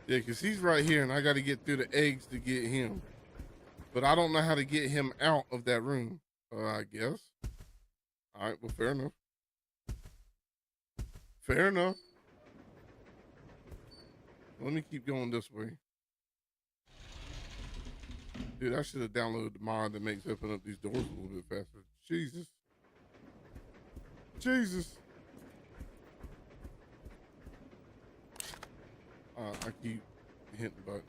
yeah, because he's right here and I got to get through the eggs to get him. But I don't know how to get him out of that room, I guess. All right, well, fair enough. Fair enough. Let me keep going this way. Dude, I should have downloaded the mod that makes opening up these doors a little bit faster. Jesus. Jesus. I keep hitting the button.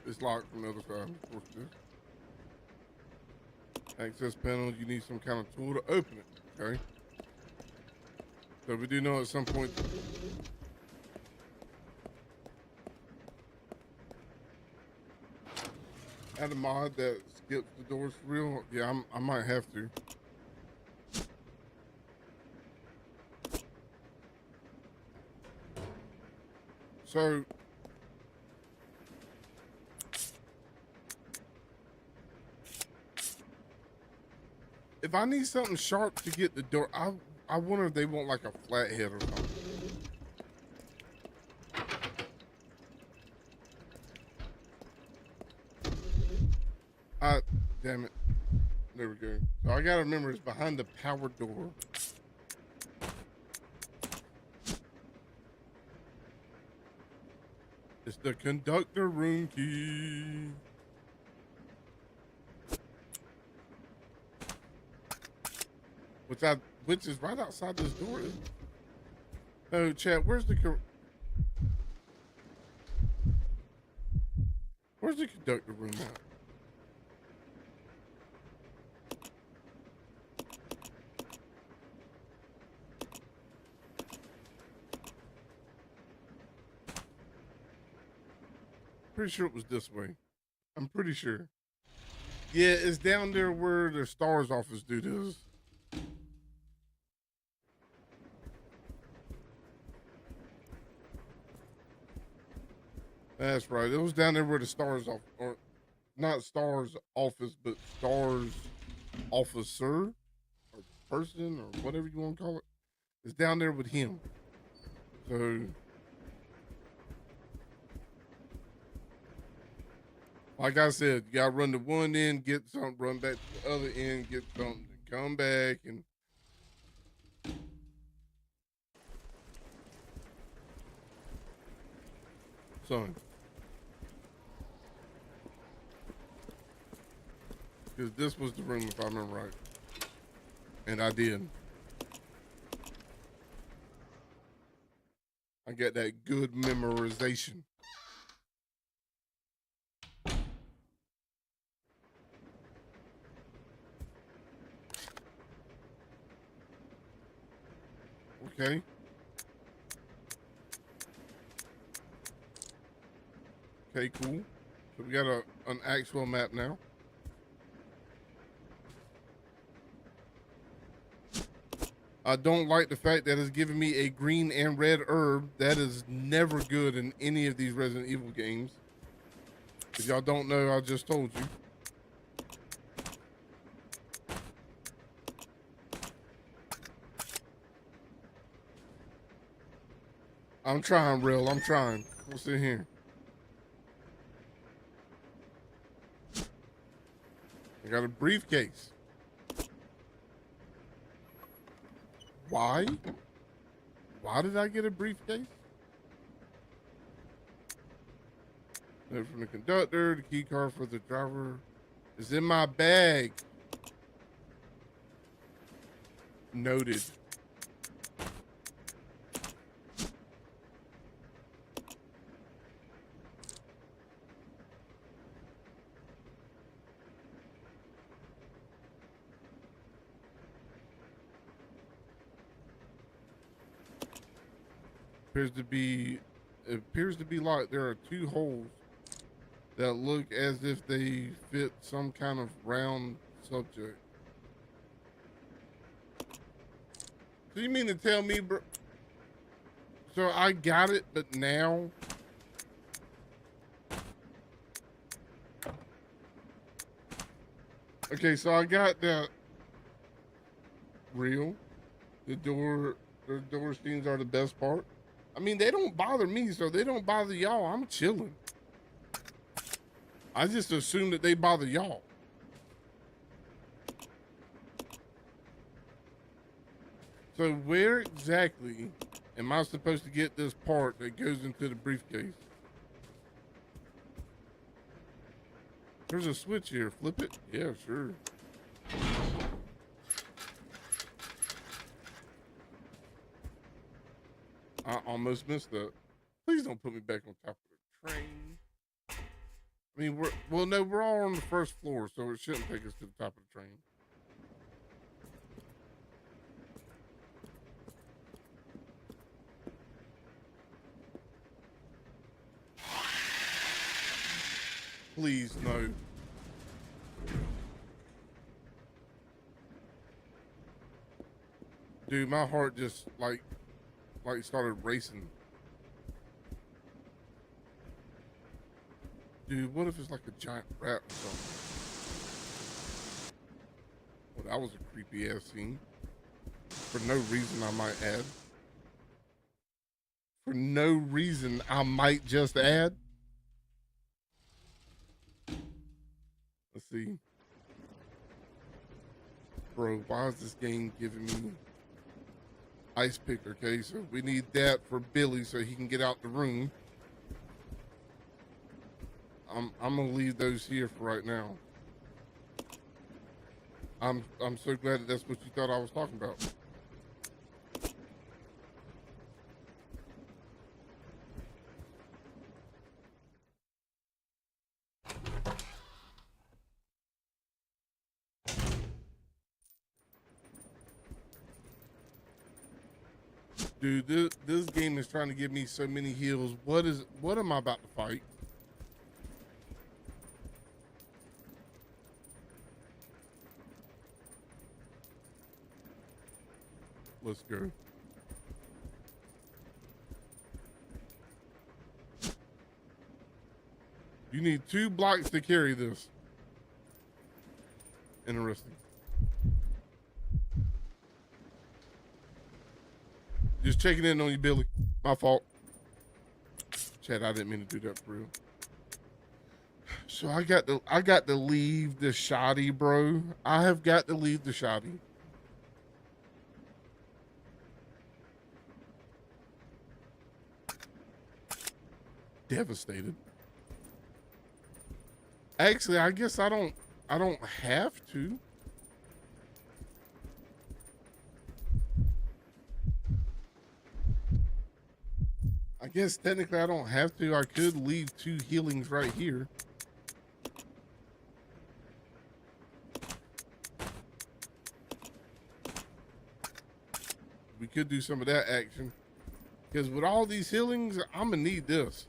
It's locked from the other side, of course it is. Access panel, you need some kind of tool to open it, okay? So we do know at some point... Add a mod that skips the doors for real? Yeah, I might have to. So... if I need something sharp to get the door, I wonder if they want like a flathead or something. Damn it. There we go. So I gotta remember it's behind the power door. It's the conductor room key. Which is right outside this door. Oh, chat, where's the conductor room at? Pretty sure it was this way. I'm pretty sure. Yeah, it's down there where the STARS office dude is. That's right. It was down there where the STARS off, or not STARS office, but STARS officer or person or whatever you want to call it. It's down there with him. So Like I said, you gotta run to one end, get something, run back to the other end, get something, come back, and son. Because this was the room, if I remember right. And I did. I got that good memorization. Okay. Okay, cool. So we got an actual map now. I don't like the fact that it's giving me a green and red herb. That is never good in any of these Resident Evil games. If y'all don't know, I just told you. I'm trying, real. I'm trying. What's in here? I got a briefcase. Why? Why did I get a briefcase? Note from the conductor, the key card for the driver is in my bag. Noted. It appears to be like there are two holes that look as if they fit some kind of round subject. So you mean to tell me, bro? So I got it, but now? Okay, so I got that real. The door scenes are the best part. I mean, they don't bother me, so they don't bother y'all. I'm chilling. I just assume that they bother y'all. So where exactly am I supposed to get this part that goes into the briefcase? There's a switch here. Flip it? Yeah, sure. I almost missed that. Please don't put me back on top of the train. I mean, we're all on the first floor, so it shouldn't take us to the top of the train. Please, no. Dude, my heart just like started racing. Dude, what if it's like a giant rat or something? Well, that was a creepy ass scene. For no reason, I might add. For no reason, I might just add. Let's see. Bro, why is this game giving me ice pick? Okay, so we need that for Billy so he can get out the room. I'm gonna leave those here for right now. I'm so glad that that's what you thought I was talking about. Dude, this game is trying to give me so many heals. What am I about to fight? Let's go. You need 2 blocks to carry this. Interesting. Just checking in on you, Billy. My fault. Chad, I didn't mean to do that for real. So I got to leave the shoddy, bro. I have got to leave the shoddy. Devastated. Actually, I guess I don't have to. I guess technically I don't have to. I could leave 2 healings right here. We could do some of that action. Because with all these healings, I'm gonna need this.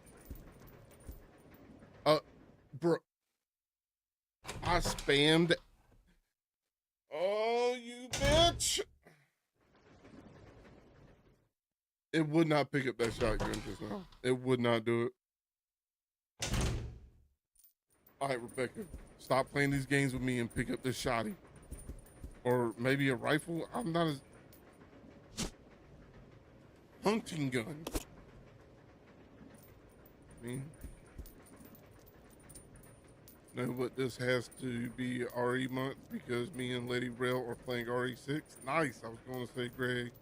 Bro. I spammed. Oh, you bitch. It would not pick up that shotgun just now. It would not do it. All right, Rebecca, stop playing these games with me and pick up this shotty. Or maybe a rifle. I'm not as... Hunting gun. Know what this has to be RE month because me and Lady Rail are playing RE6. Nice. I was going to say, Greg,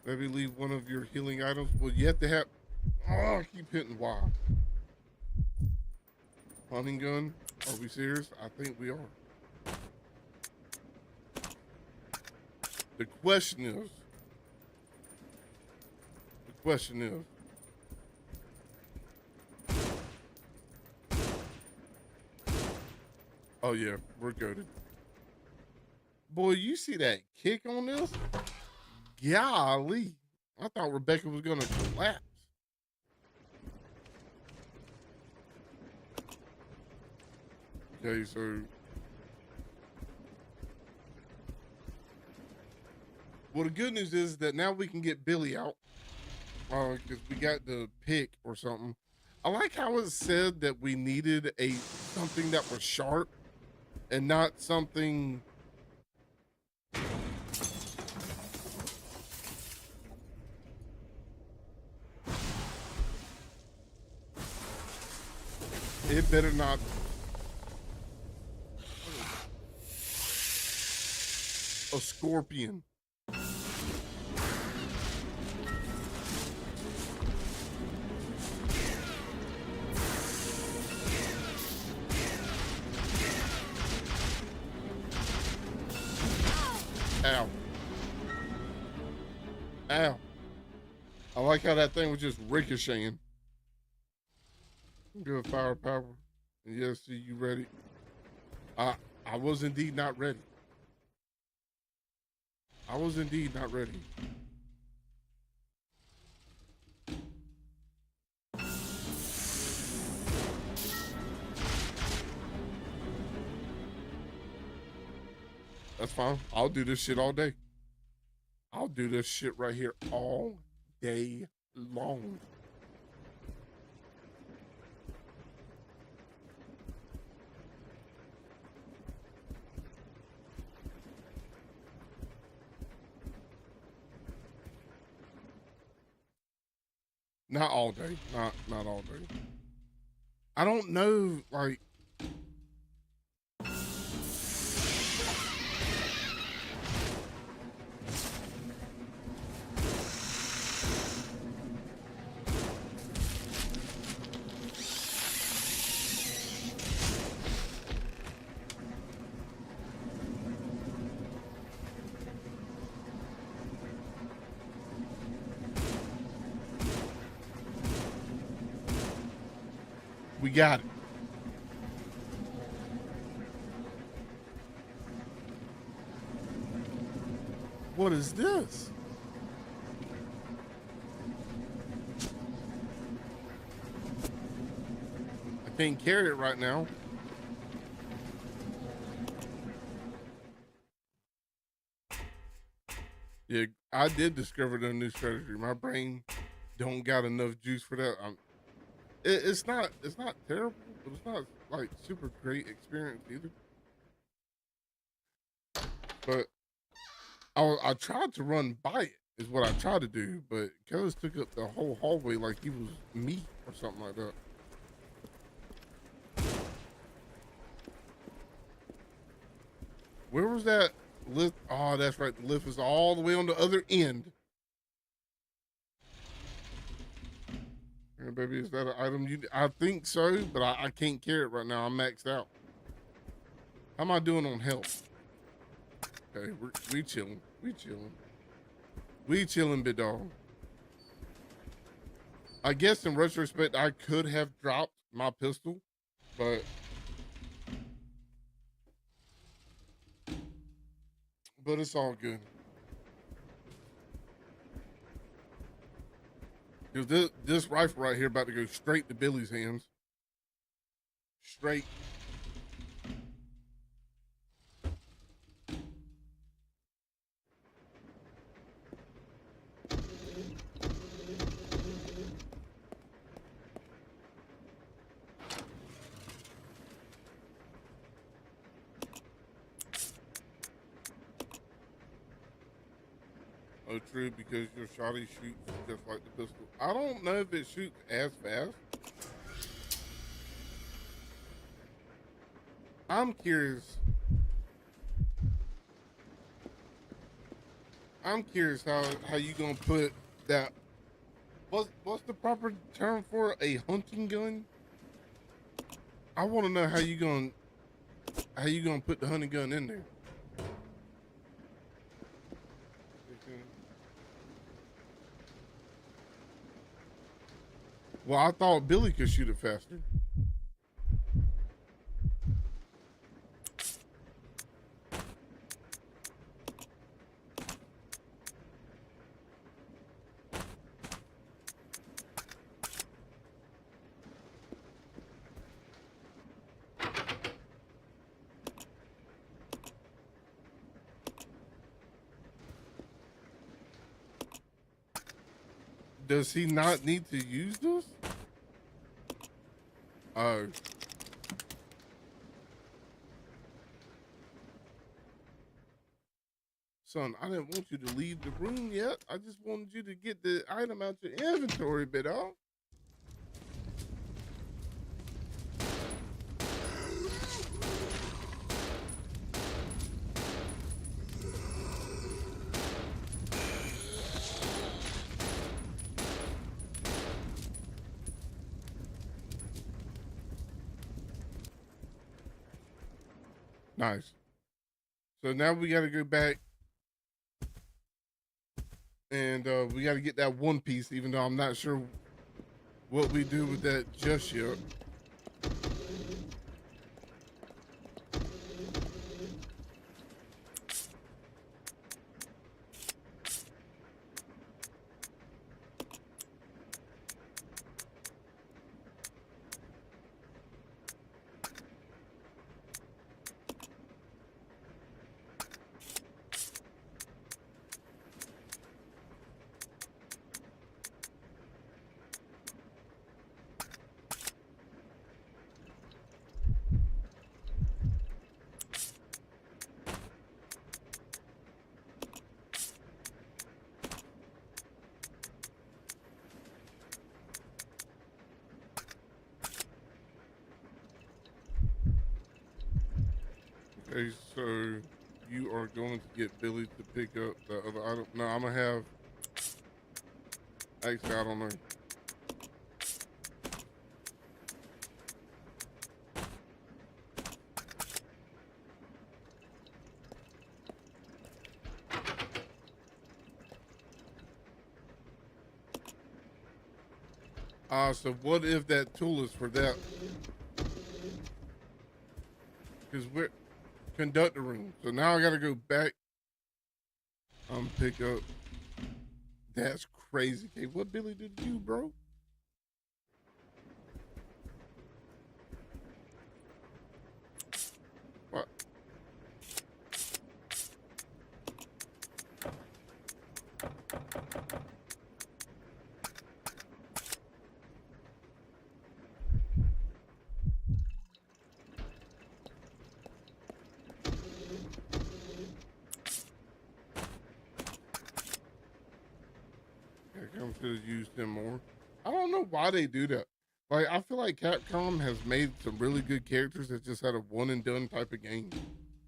maybe leave one of your healing items. Well, you have to have... Oh, I keep hitting Y. Hunting gun? Are we serious? I think we are. The question is... Oh yeah, we're goated. Boy, you see that kick on this? Golly. I thought Rebecca was gonna collapse. Okay, so well, the good news is that now we can get Billy out. Because we got the pick or something. I like how it said that we needed something that was sharp and not something. It better not. A scorpion. Ow. Ow. I like how that thing was just ricocheting. Good firepower. Yes, see you ready. I was indeed not ready. I was indeed not ready. That's fine. I'll do this shit all day. I'll do this shit right here all day long. Not all day. Not all day. I don't know, like. We got it. What is this? I can't carry it right now. Yeah, I did discover the new strategy. My brain don't got enough juice for that. It's not terrible, but it's not like super great experience either. But I tried to run by it is what I tried to do, but Kellis took up the whole hallway like he was me or something like that. was that lift? Oh, that's right. The lift is all the way on the other end. Hey, baby, is that an item you? I think so, but I can't carry it right now. I'm maxed out. How am I doing on health? Okay, we chilling. We chilling. We chilling, big dog. I guess in retrospect, I could have dropped my pistol, but it's all good. Because this rifle right here about to go straight to Billy's hands. Straight. Oh, true, because your shotty shoots just like the pistol. I don't know if it shoots as fast. I'm curious. I'm curious how you gonna put that. What's the proper term for a hunting gun? I want to know how you gonna put the hunting gun in there. Well, I thought Billy could shoot it faster. Does he not need to use this? Oh. Son, I didn't want you to leave the room yet. I just wanted you to get the item out your inventory, bit off. Nice. So now we got to go back and we got to get that one piece, even though I'm not sure what we do with that just yet. Okay, so you are going to get Billy to pick up the other item. No, I'm gonna have. Actually, I don't know. So what if that tool is for that? Because we're conductor room. So now I gotta go back. Pick up. That's crazy. Okay, what Billy did to you, bro? What? I should have used him more. I don't know why they do that. Like, I feel like Capcom has made some really good characters that just had a one and done type of game.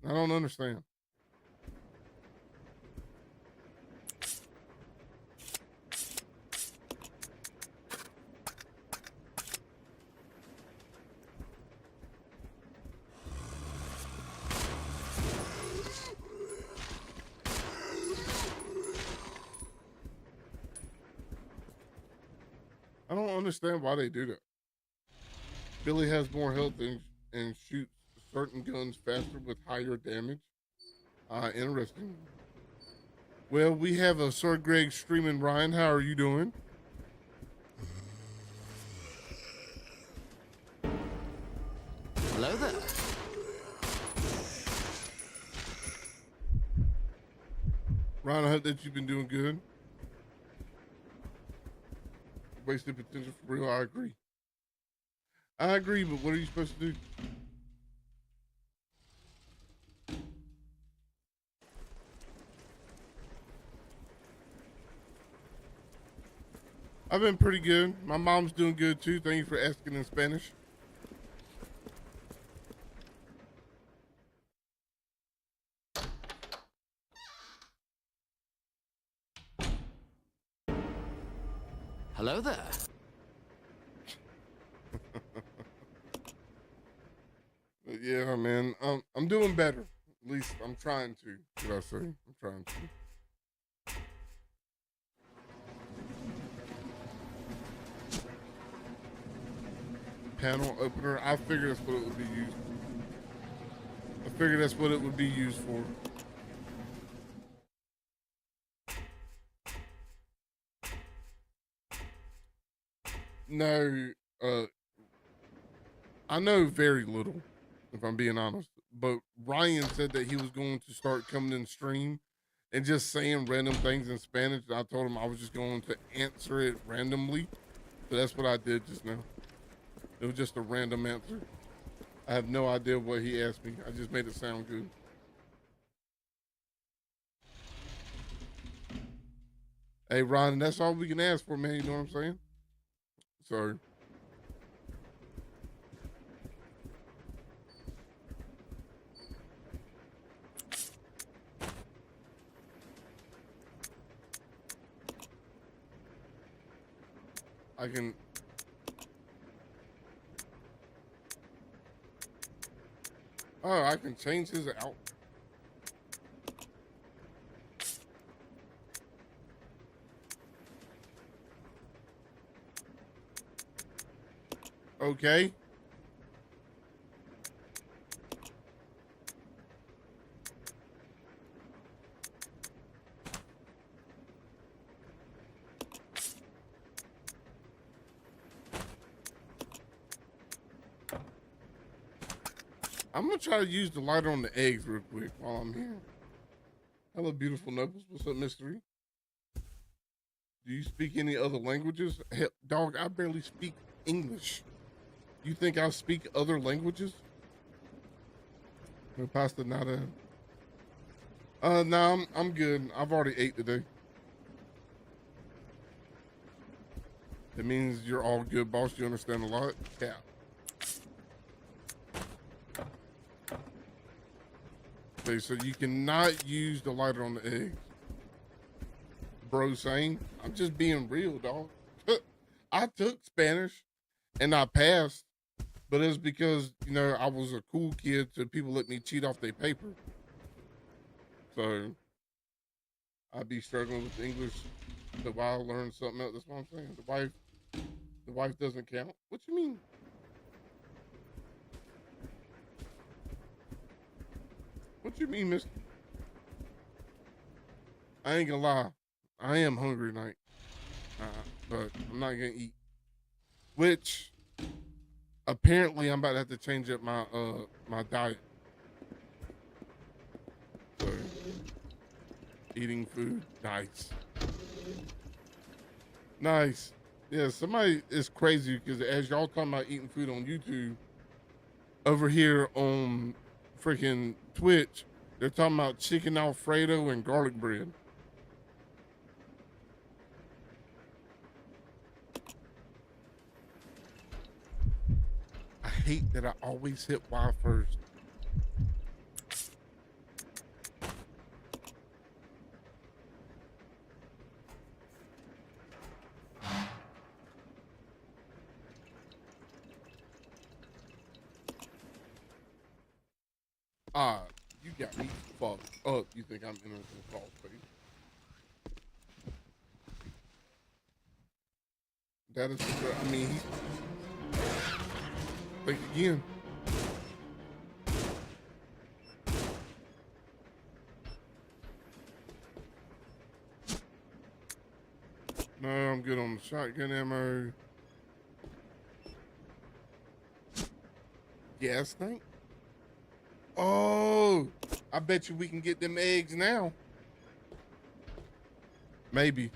I don't understand. I don't understand why they do that. Billy has more health and shoots certain guns faster with higher damage. Interesting. Well, we have a Sir Greg streaming. Ryan, how are you doing? Hello there. Ryan, I hope that you've been doing good. Wasted potential for real. I agree. I agree, but what are you supposed to do? I've been pretty good. My mom's doing good too. Thank you for asking in Spanish. Hello there. But yeah, man, I'm doing better. At least I'm trying to. Should I say? I'm trying to. Panel opener. I figured that's what it would be used. I figured that's what it would be used for. No, I know very little, if I'm being honest. But Ryan said that he was going to start coming in stream and just saying random things in Spanish. And I told him I was just going to answer it randomly. So that's what I did just now. It was just a random answer. I have no idea what he asked me. I just made it sound good. Hey, Ron, that's all we can ask for, man. You know what I'm saying? So. I can. Oh, I can change his out. Okay. I'm gonna try to use the lighter on the eggs real quick while I'm here. Hello, beautiful nobles. What's up, mystery? Do you speak any other languages? Hell, dog, I barely speak English. You think I speak other languages? No pasta, nada. No, I'm good. I've already ate today. That means you're all good, boss. You understand a lot? Yeah. Okay, so you cannot use the lighter on the eggs. Bro saying, I'm just being real, dog. I took Spanish and I passed, but it's because, you know, I was a cool kid, so people let me cheat off their paper. So I'd be struggling with English till I learned something else. That's what I'm saying. The wife doesn't count. What you mean? What you mean, mister? I ain't gonna lie. I am hungry tonight. But I'm not gonna eat. Which, apparently I'm about to have to change up my my diet. So, eating food. Nice. Nice. Yeah, somebody is crazy because as y'all talking about eating food on YouTube, over here on freaking Twitch, they're talking about chicken Alfredo and garlic bread. I hate that I always hit Y first. You got me fucked up. You think I'm entering the false space? That is, I mean, think again. No, I'm good on the shotgun ammo. Gas tank? Oh, I bet you we can get them eggs now. Maybe.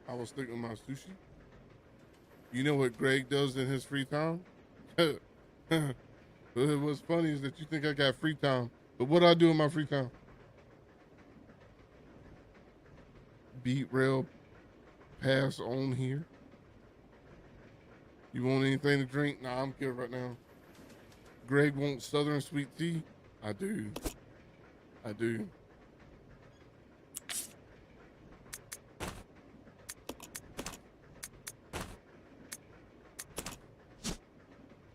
I was thinking about sushi. You know what Greg does in his free time? What's funny is that you think I got free time, but what I do in my free time? Beat rail, pass on here. You want anything to drink? Nah, I'm good right now. Greg wants Southern sweet tea? I do. I do.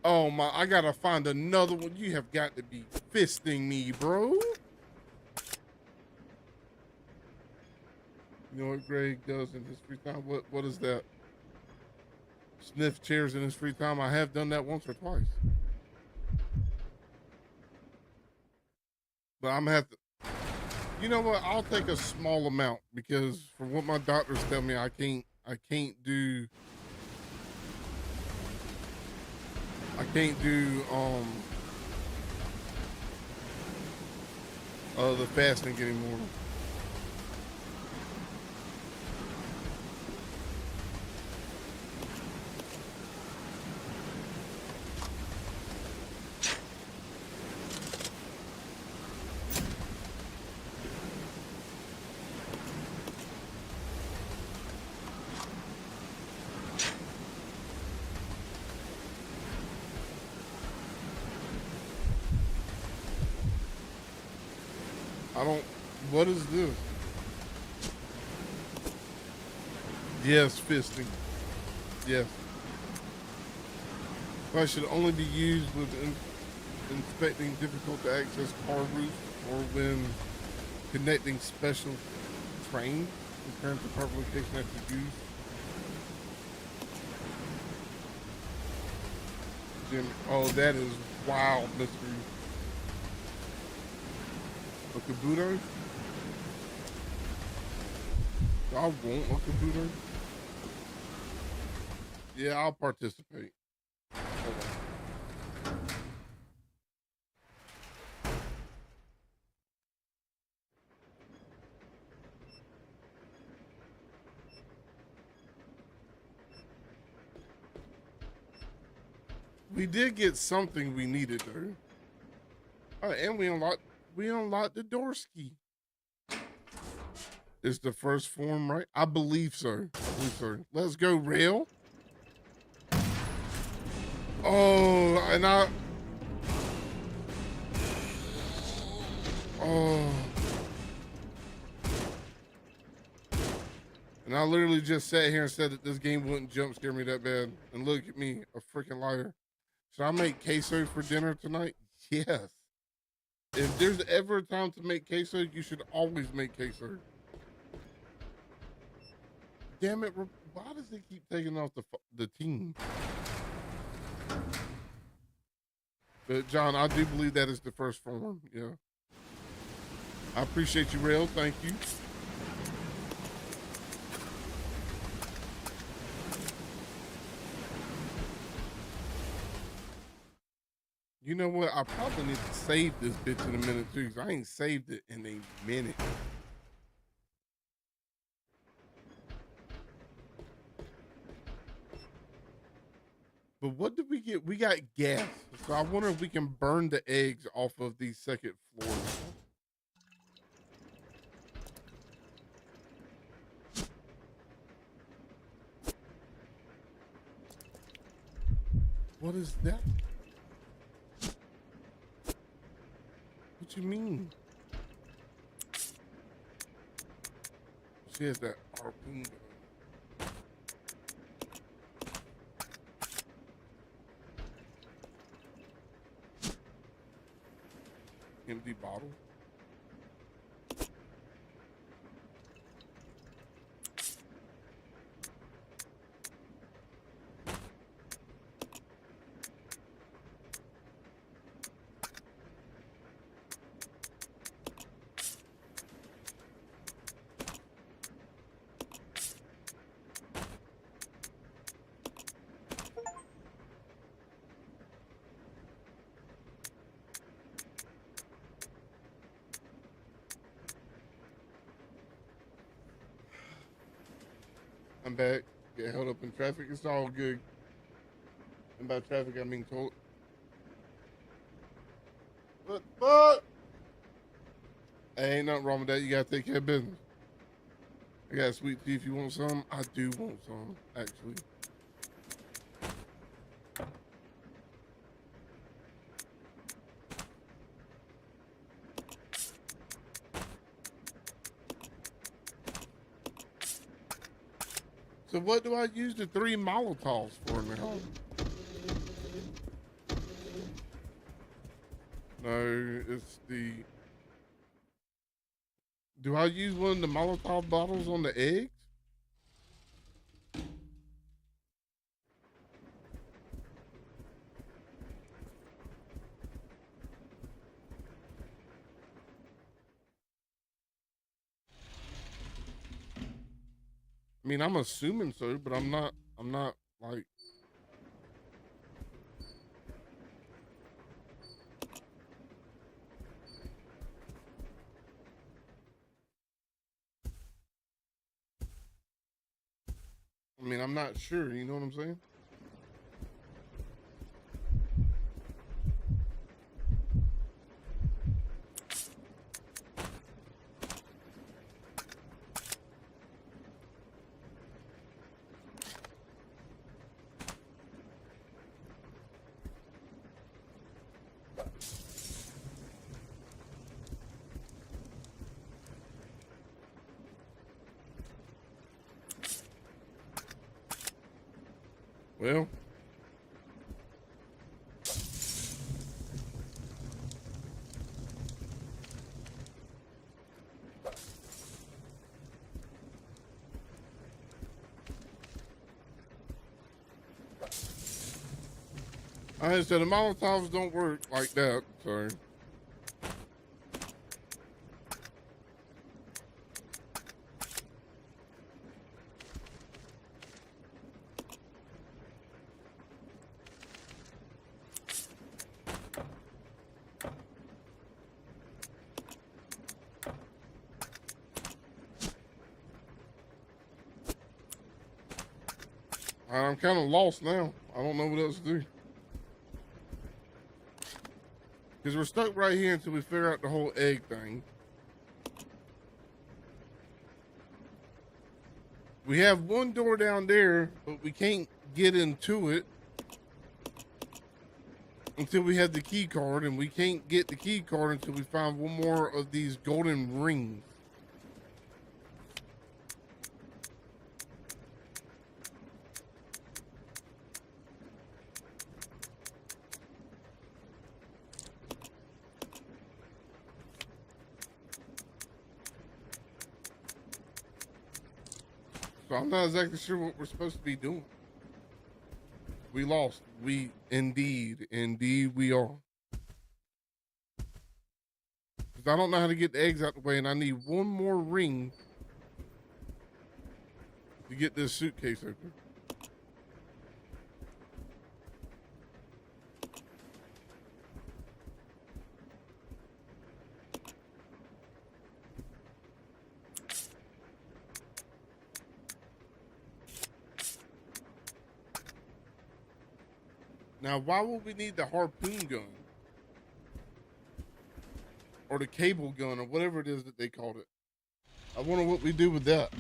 Oh my, I gotta find another one. You have got to be fisting me, bro. You know what Greg does in his free time? What is that? Sniff chairs in his free time. I have done that once or twice. But I'm gonna have to, you know what? I'll take a small amount because from what my doctors tell me, I can't do the fasting anymore. What is this? Yes, fisting. Yes. I should only be used with inspecting difficult to access car routes or when connecting special trains in terms of proper location after use. Jim, oh, that is wild mystery. A Kabuto? I want a Kabuto. Yeah, I'll participate. We did get something we needed though. Oh, and we unlocked the door ski. It's the first form, right? I believe so. Let's go, rail. Oh, and I literally just sat here and said that this game wouldn't jump scare me that bad. And look at me, a freaking liar. Should I make queso for dinner tonight? Yes. If there's ever a time to make queso, you should always make queso. Damn it, why does it keep taking off the team? But John, I do believe that is the first form, yeah. I appreciate you, Rail, thank you. You know what, I probably need to save this bitch in a minute too, because I ain't saved it in a minute. But what did we get? We got gas. So I wonder if we can burn the eggs off of these second floors. What is that? What you mean? She has that harpoon. Empty bottle. I'm back. Get held up in traffic. It's all good. And by traffic, I mean told. What the fuck? Hey, ain't nothing wrong with that. You gotta take care of business. I got sweet tea if you want some. I do want some, actually. So what do I use the 3 Molotovs for now? No, it's the... Do I use one of the Molotov bottles on the eggs? I mean, I'm assuming so, but I'm not like... I mean, I'm not sure, you know what I'm saying? Well, I said the Molotovs don't work like that, so. I'm kind of lost now. I don't know what else to do. Because we're stuck right here until we figure out the whole egg thing. We have one door down there, but we can't get into it until we have the key card, and we can't get the key card until we find one more of these golden rings. So I'm not exactly sure what we're supposed to be doing. We lost. We indeed we are. Because I don't know how to get the eggs out the way, and I need one more ring to get this suitcase open. Now, why would we need the harpoon gun? Or the cable gun, or whatever it is that they called it. I wonder what we do with that.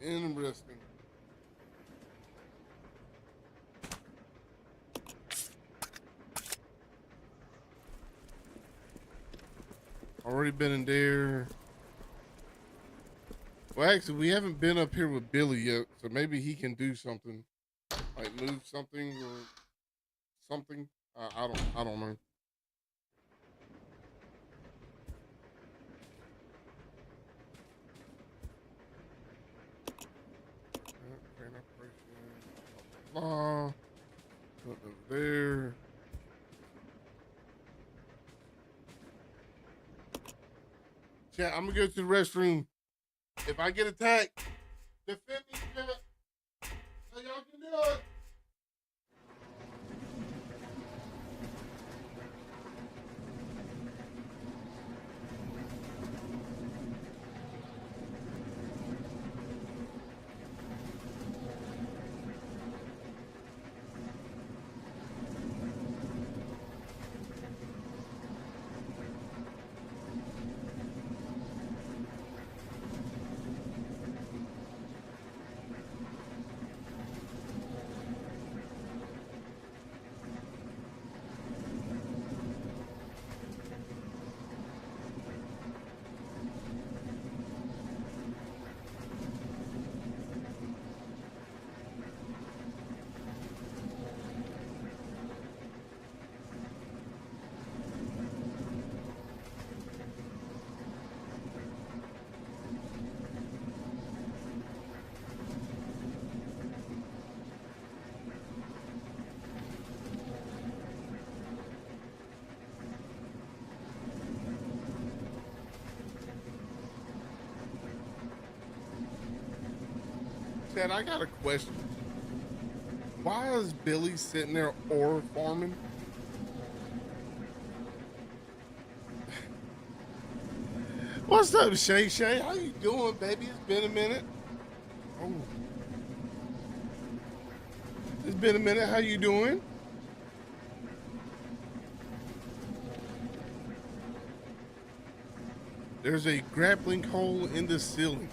Interesting. Already been in there. Well, actually, we haven't been up here with Billy yet, so maybe he can do something, like move something or something. I don't know. Train operation. Blah, blah, blah. Nothing over there. Chat, I'm gonna go to the restroom. If I get attacked, defend me, chat. So y'all can do it. Chad, I got a question. Why is Billy sitting there ore farming? What's up, Shay Shay? How you doing, baby? It's been a minute. Oh. It's been a minute. How you doing? There's a grappling hole in the ceiling.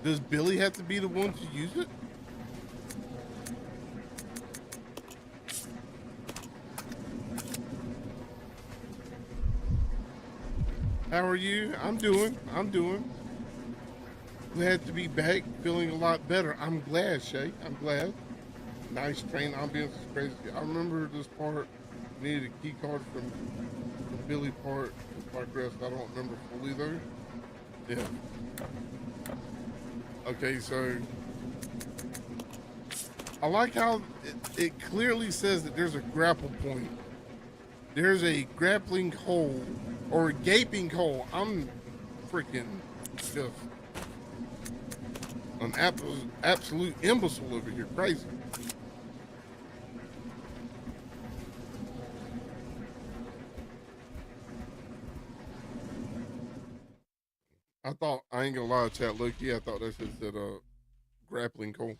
Does Billy have to be the one to use it? How are you? I'm doing. Glad to be back. Feeling a lot better. I'm glad, Shay. I'm glad. Nice train ambience is crazy. I remember this part needed a key card from Billy part of Progress. I don't remember fully though. Yeah. Okay, so I like how it clearly says that there's a grapple point. There's a grappling hole or a gaping hole. I'm freaking just an absolute imbecile over here. Crazy. I thought, I ain't gonna lie, chat, Loki, I thought that shit said grappling hole.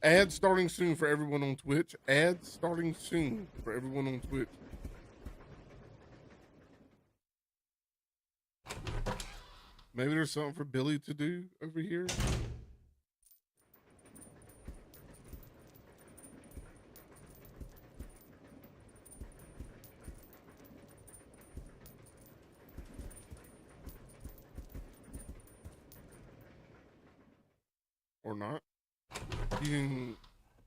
Ads starting soon for everyone on Twitch. Ads starting soon for everyone on Twitch. Maybe there's something for Billy to do over here. Or not. You can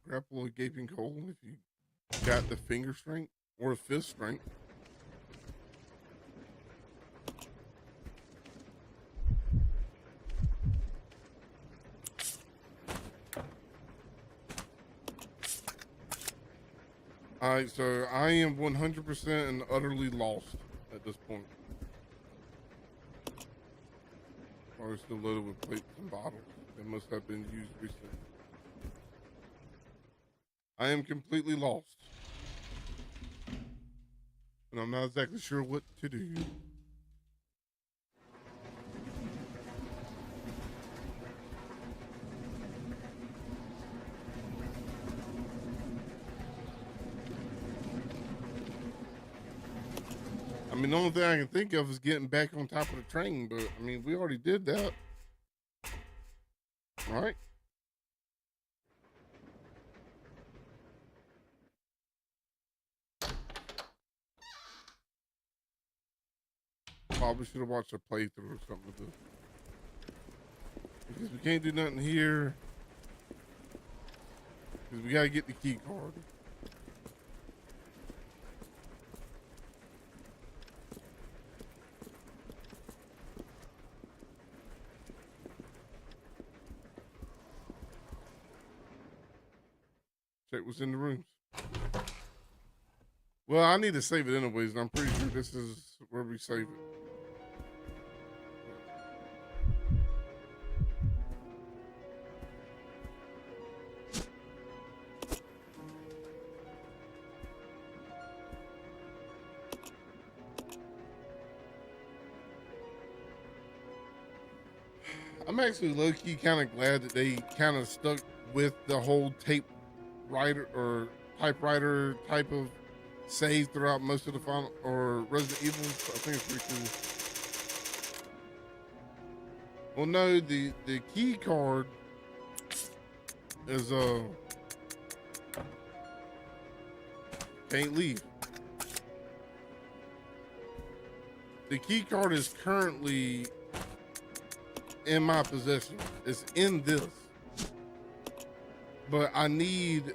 grapple a gaping hole if you got the finger strength or fist strength. Alright, so I am 100% and utterly lost at this point. Probably still loaded with plates and bottles. They must have been used recently. I am completely lost. And I'm not exactly sure what to do. mean, the only thing I can think of is getting back on top of the train, but I mean, we already did that. All right. Probably should have watched a playthrough or something with this. Because we can't do nothing here. Because we gotta get the key card. Check what's in the rooms. Well, I need to save it anyways, and I'm pretty sure this is where we save it. I'm actually low-key kind of glad that they kind of stuck with the whole tape writer or typewriter type of save throughout most of the final or Resident Evil. I think it's pretty cool. Well, no, the key card is can't leave. The key card is currently in my possession. It's in this, but I need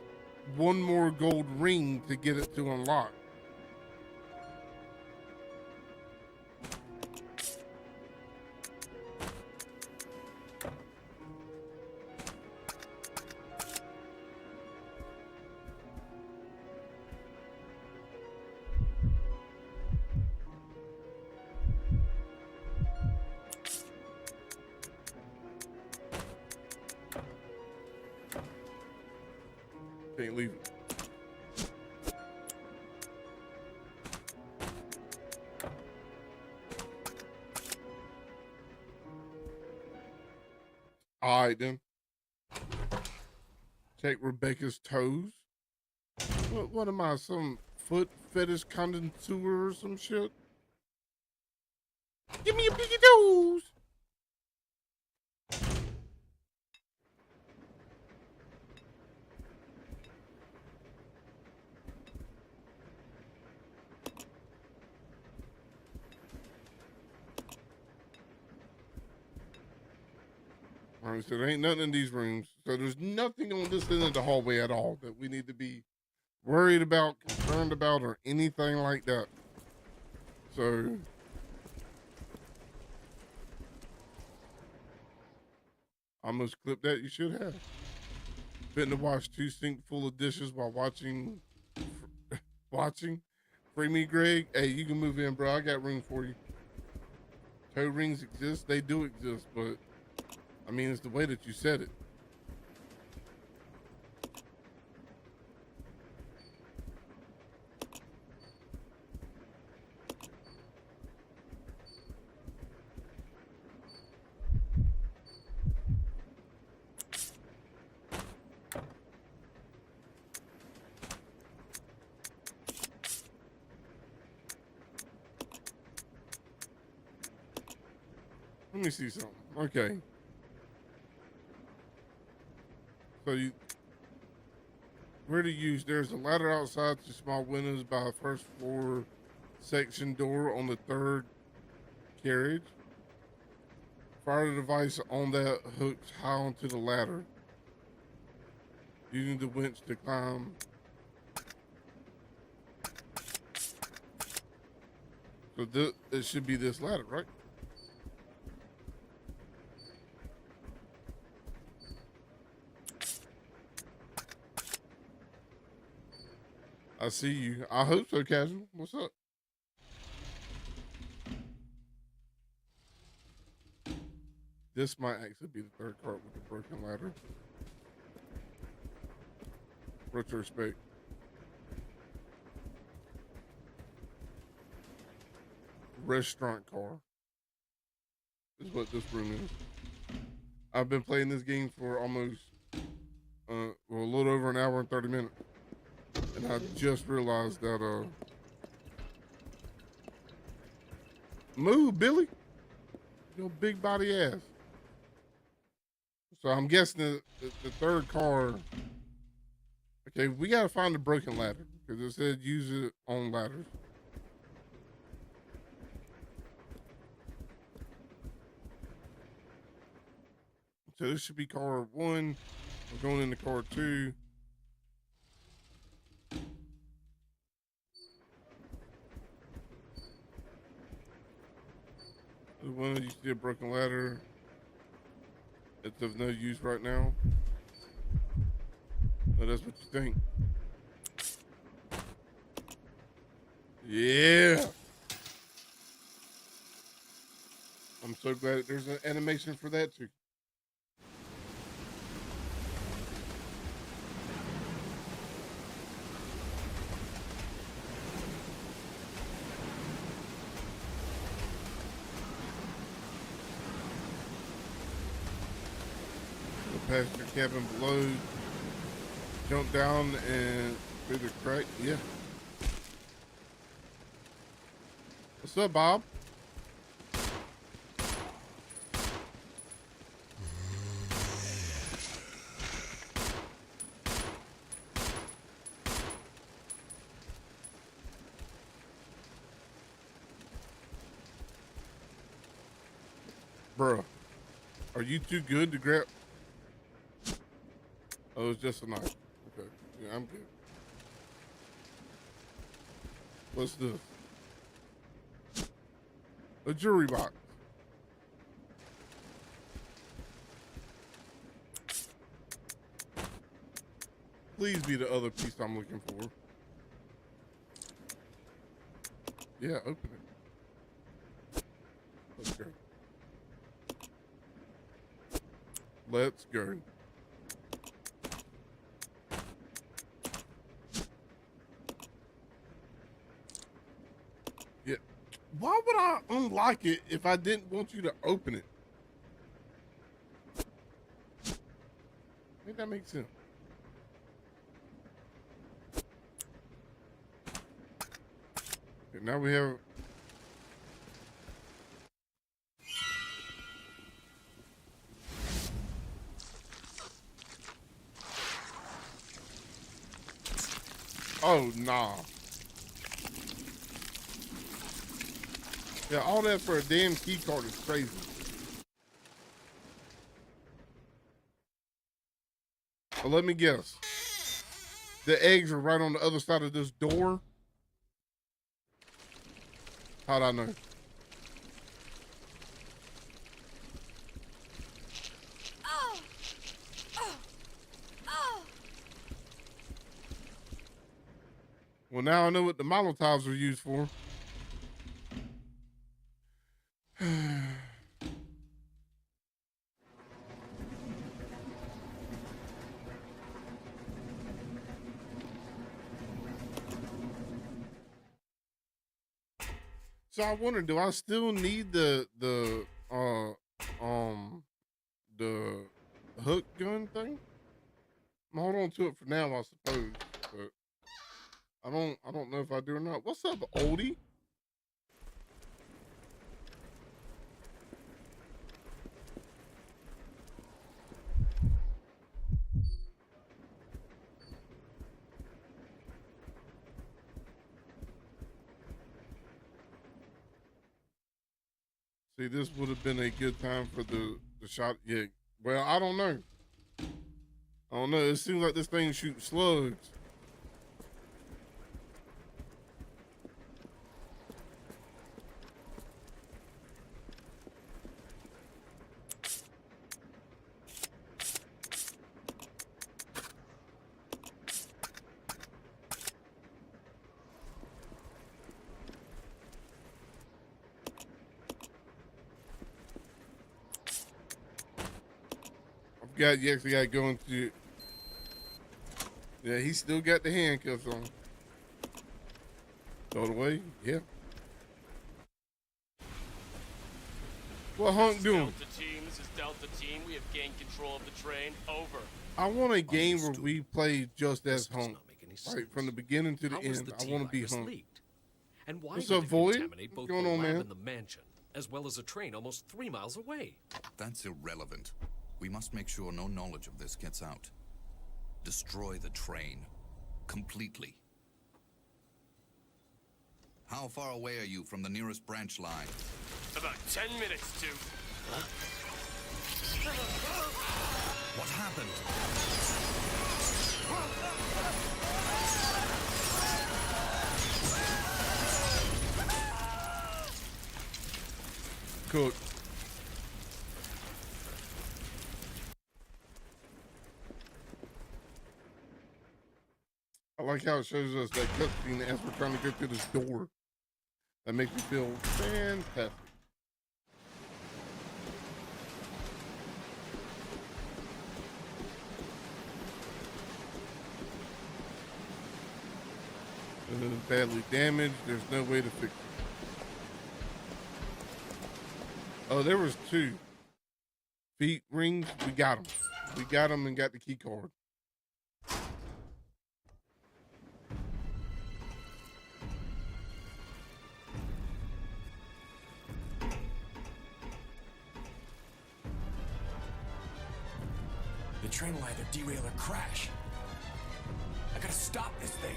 one more gold ring to get it to unlock. Can't leave it. All right, then. Check Rebecca's toes. What am I, some foot fetish connoisseur or some shit? Give me a piggy toes. All right, so there ain't nothing in these rooms. So there's nothing on this end of the hallway at all that we need to be worried about, concerned about, or anything like that. So I almost clipped that. You should have. Fitting to wash 2 sinks full of dishes while watching. Free me, Greg. Hey, you can move in, bro. I got room for you. Toe rings exist. They do exist, but I mean, it's the way that you said it. Let me see something. Okay. So where to use? There's a ladder outside to small windows by a first floor section door on the 3rd carriage. Fire the device on that hooked high onto the ladder. Using the winch to climb. So it should be this ladder, right? I see you. I hope so, Casual. What's up? This might actually be the 3rd cart with the broken ladder. Retrospect. Restaurant car is what this room is. I've been playing this game for almost, a little over an hour and 30 minutes. And I just realized that Move, Billy. Your big body ass. So I'm guessing the third car. Okay, we gotta find the broken ladder because it said use it on ladders. So this should be car 1. We're going into car 2. The one that you see a broken ladder. It's of no use right now. Oh, that's what you think. Yeah. I'm so glad there's an animation for that too. Passenger cabin below, jump down and through the crack. Yeah. What's up, Bob? Bruh, are you too good to grab? Oh, it's just a knife. Okay. Yeah, I'm good. What's this? A jewelry box. Please be the other piece I'm looking for. Yeah, open it. Let's go. Let's go. Why would I unlock it if I didn't want you to open it? I think that makes sense. Okay, now we have... Oh, nah. Yeah, all that for a damn key card is crazy. Well, let me guess. The eggs are right on the other side of this door. How'd I know? Oh! Oh! Oh! Well, now I know what the Molotovs are used for. So I wonder, do I still need the hook gun thing? I'm hold on to it for now, I suppose, but I don't know if I do or not. What's up, oldie? See, this would have been a good time for the shot. Yeah. Well, I don't know. I don't know. It seems like this thing shoots slugs. You actually got to go into. Yeah, he still got the handcuffs on. Throw it away. Yeah. What Hunk doing? Delta team, this is Delta team. We have gained control of the train. Over. I want a game where we play just as This does Hunk. not make any sense. Right, from the beginning to the How was end. the I want to be T-virus Hunk. leaked? And why What's did up, it Void? contaminate both What's going the on, lab man? and the mansion? as well as a train almost 3 miles away. That's irrelevant. We must make sure no knowledge of this gets out. Destroy the train. Completely. How far away are you from the nearest branch line? About 10 minutes to... What happened? Cook. I like how it shows us that cutscene as we're trying to go through this door. That makes me feel fantastic. Badly damaged. There's no way to fix it. Oh, there was 2 feet rings. We got them. We got them and got the key card. The train will either derail or crash. I gotta stop this thing.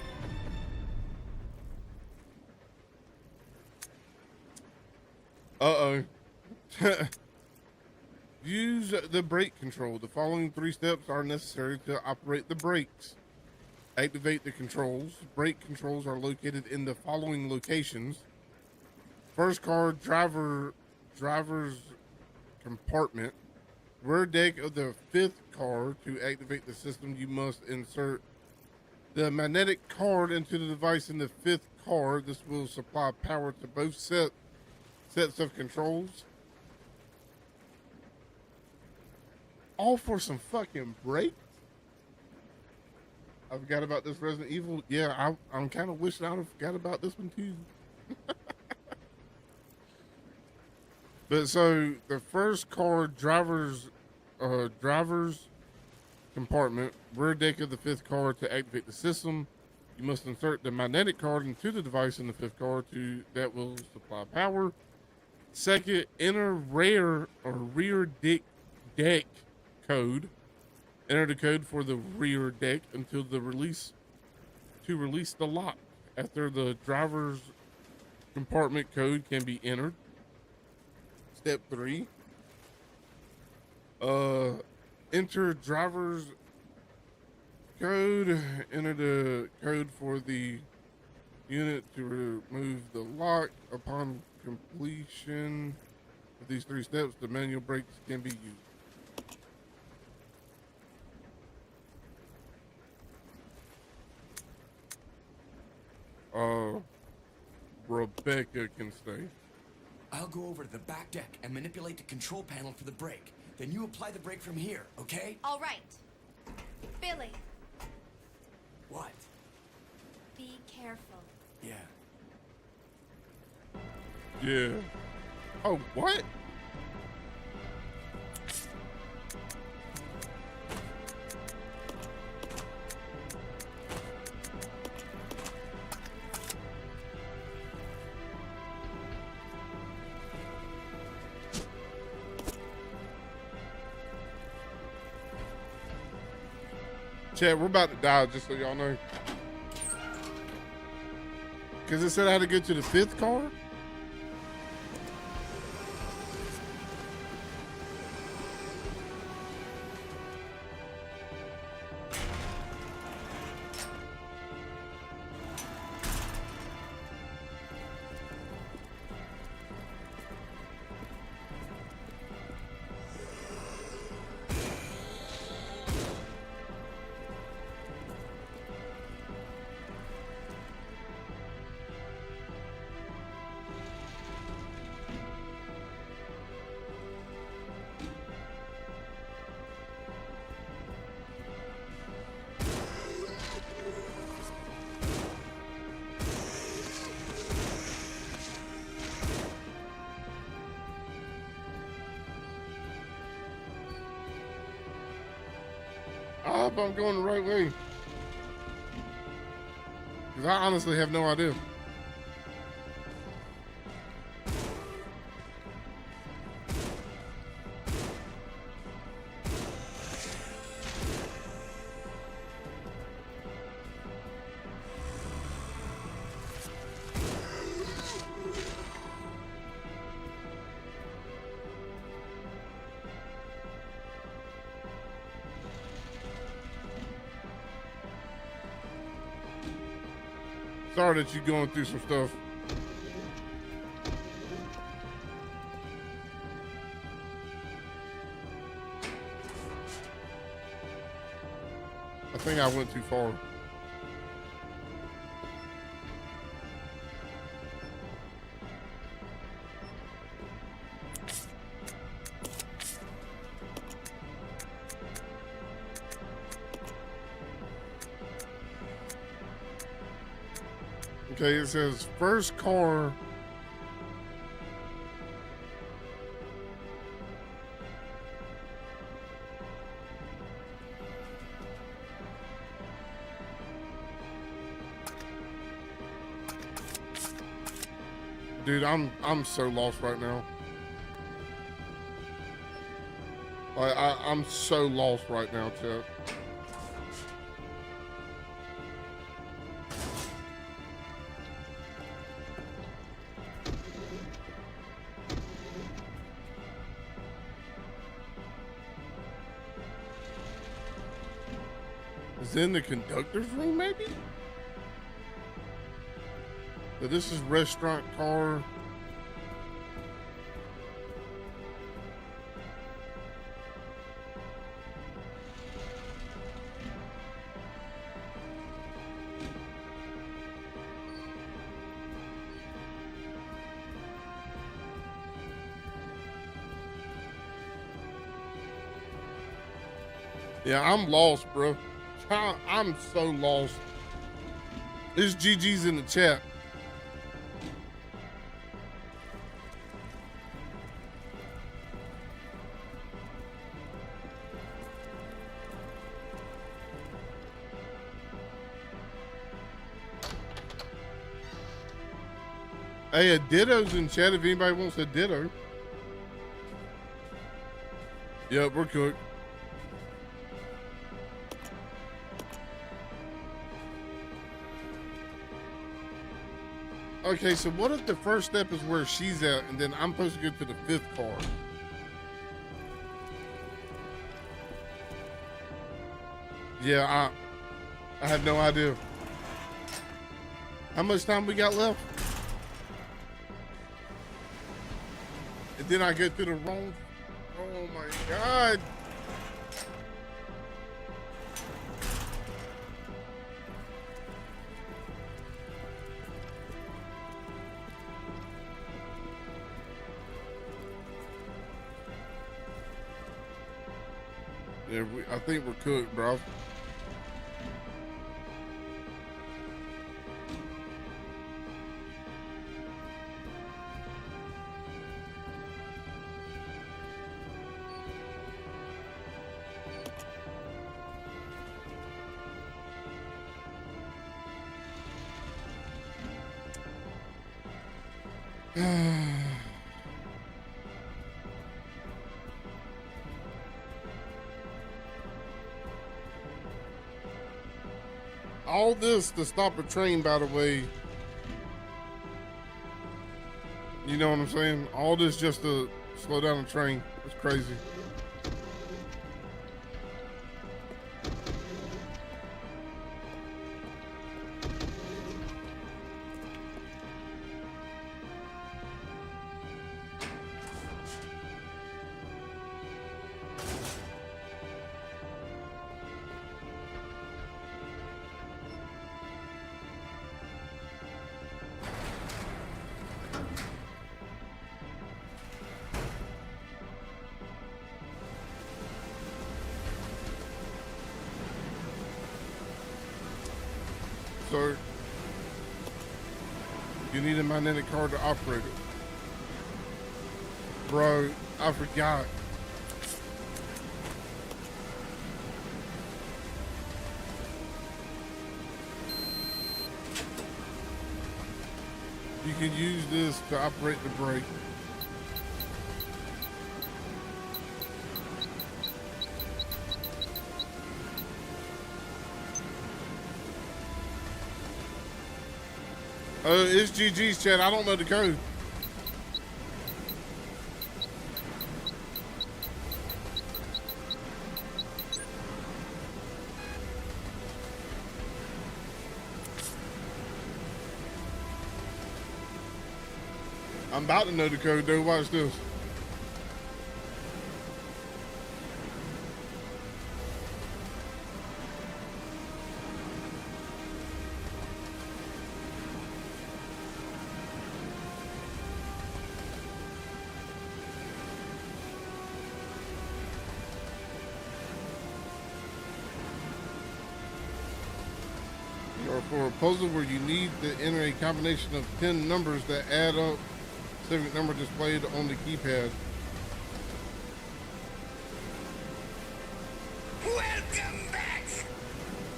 Uh-oh. Use the brake control. The following 3 steps are necessary to operate the brakes. Activate the controls. Brake controls are located in the following locations. First car, driver's compartment. Rear deck of the 5th car. To activate the system, you must insert the magnetic card into the device in the 5th car. This will supply power to both sets of controls. All for some fucking brakes. I forgot about this Resident Evil. Yeah, I'm kind of wishing I'd have forgot about this one too. But so the first car, driver's compartment, rear deck of the 5th car. To activate the system, you must insert the magnetic card into the device in the 5th car that will supply power. Second, enter rear deck code. Enter the code for the rear deck until the release the lock. After the driver's compartment code can be entered. Step 3. Enter driver's code. Enter the code for the unit to remove the lock. Upon completion of these 3 steps, the manual brakes can be used. Rebecca can stay. I'll go over to the back deck and manipulate the control panel for the brake. Then you apply the brake from here, okay? All right. Billy, What? be careful. Yeah. Yeah. Oh, what? Chat, we're about to die, just so y'all know. Because it said I had to go to the 5th car? I hope I'm going the right way. Because I honestly have no idea. Sorry that you're going through some stuff. I think I went too far. Okay, it says first car. Dude, I'm so lost right now. I'm so lost right now, chat. Is in the conductor's room, maybe? So this is restaurant car. Yeah, I'm lost, bro. I'm so lost. This GG's in the chat. Hey, a ditto's in chat if anybody wants a ditto. Yep, we're cooked. Okay, so what if the first step is where she's at and then I'm supposed to go to the fifth car? Yeah, I have no idea. How much time we got left? And then I go to the wrong. Oh my God. Yeah, I think we're cooked, bro. All this to stop a train, by the way. You know what I'm saying? All this just to slow down a train. It's crazy. So, you need a magnetic card to operate it. Bro, I forgot. You can use this to operate the brake. It's GG's chat. I don't know the code. I'm about to know the code though. Watch this. Or for a puzzle where you need to enter a combination of 10 numbers that add up specific number displayed on the keypad. Welcome back.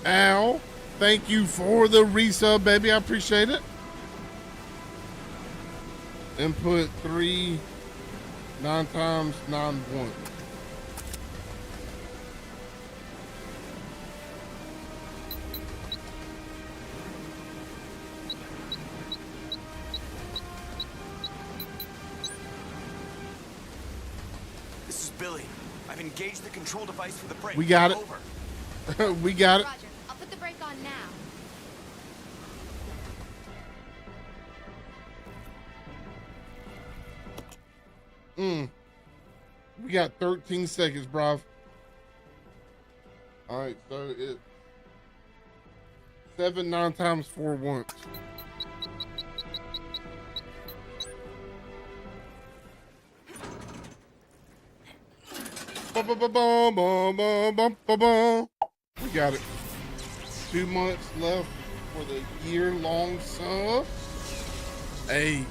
Al, thank you for the resub, baby. I appreciate it. Input 3, 9 times 9 points. This is Billy. I've engaged the control device for the brake. We got it. Over. We got it. Roger. I'll put the brake on now. We got 13 seconds, bruv. All right, so it's 7 9 times 4 once. Bum, bum, bum, bum, bum, bum, bum, bum, bum. We got it. 2 months left for the year-long sub. Hey,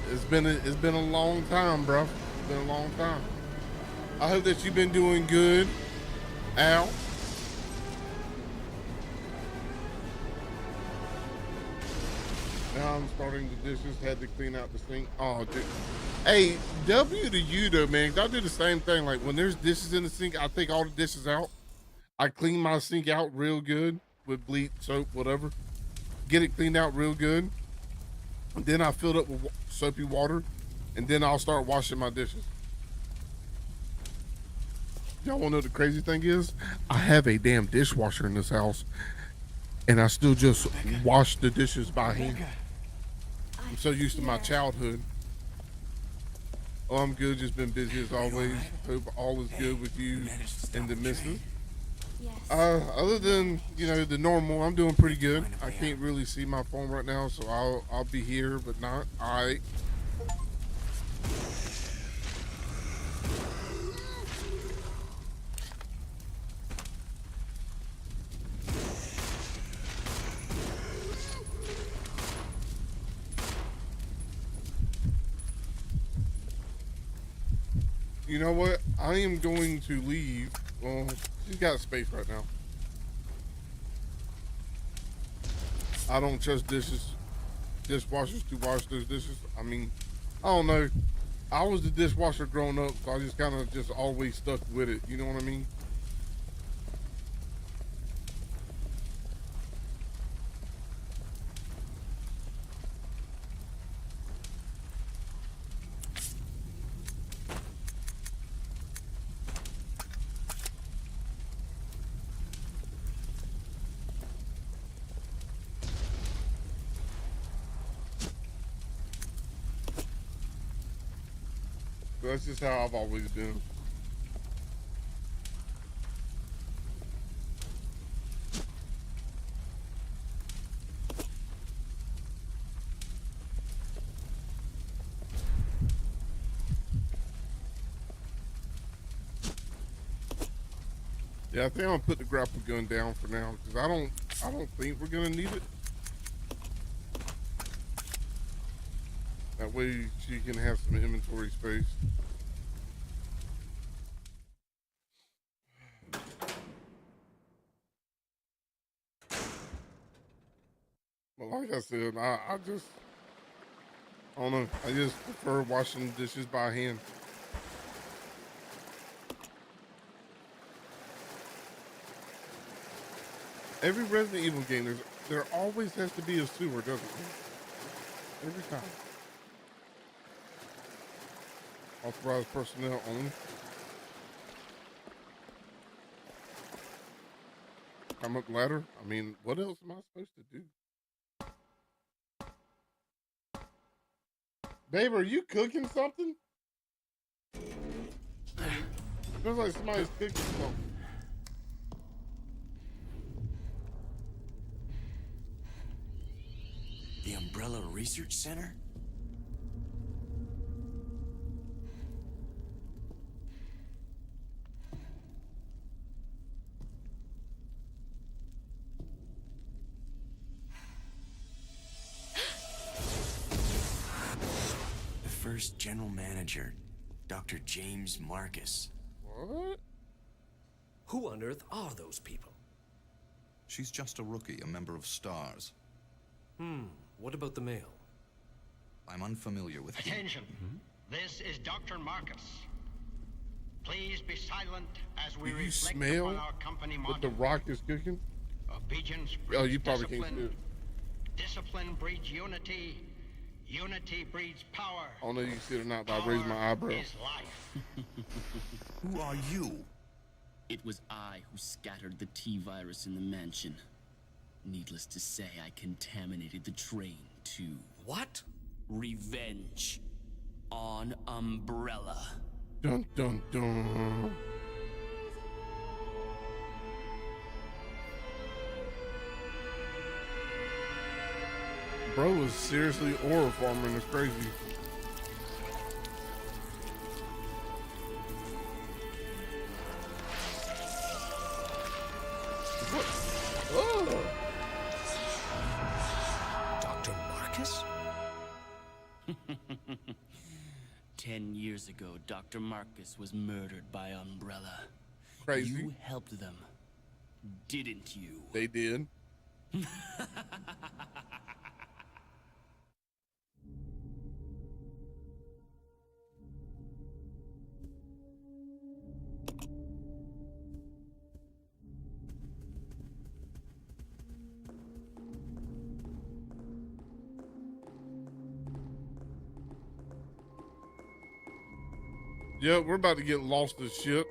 it's been a long time, bro. It's been a long time. I hope that you've been doing good, Al. Now I'm starting the dishes. Had to clean out the sink. Oh, dude. Hey, W to you though, man. I do the same thing. Like when there's dishes in the sink, I take all the dishes out. I clean my sink out real good with bleach, soap, whatever. Get it cleaned out real good. And then I fill it up with soapy water, and then I'll start washing my dishes. Y'all wanna know what the crazy thing is? I have a damn dishwasher in this house, and I still just wash the dishes by hand. I'm so used to my childhood. Oh, I'm good. Just been busy as always. Hope all is good with you and the missus. Yes. Other than, you know, the normal, I'm doing pretty good. I can't really see my phone right now, so I'll be here, but not. All right. You know what? I am going to leave. Well, she's got space right now. I don't trust dishwashers to wash those dishes. I mean, I don't know. I was the dishwasher growing up, so I just kind of just always stuck with it. You know what I mean? That's just how I've always been. Yeah, I think I'm gonna put the grapple gun down for now because I don't think we're gonna need it. That way she can have some inventory space. But like I said, I don't know. I just prefer washing dishes by hand. Every Resident Evil game, there always has to be a sewer, doesn't there? Every time. Authorized personnel only. Climb up ladder? I mean, what else am I supposed to do? Babe, are you cooking something? Feels like somebody's cooking something. The Umbrella Research Center? The first general manager, Dr. James Marcus. What? Who on earth are those people? She's just a rookie, a member of STARS. What about the male? I'm unfamiliar with him. Attention. This is Dr. Marcus. Please be silent as we Do you reflect smell upon our company what motto. the Rock is cooking? Obedience Oh, breeds you probably discipline. can't do it. Discipline breeds unity. Unity breeds power. I don't know if you can see it or not, but I raised my eyebrow. Is life. Who are you? It was I who scattered the T-virus in the mansion. Needless to say, I contaminated the train, too. What? Revenge. On Umbrella. Dun, dun, dun. Bro was seriously ore farming. It's crazy. What? Oh. Dr. Marcus? 10 years ago, Dr. Marcus was murdered by Umbrella. Crazy. You helped them, didn't you? They did. Yeah, we're about to get lost as shit.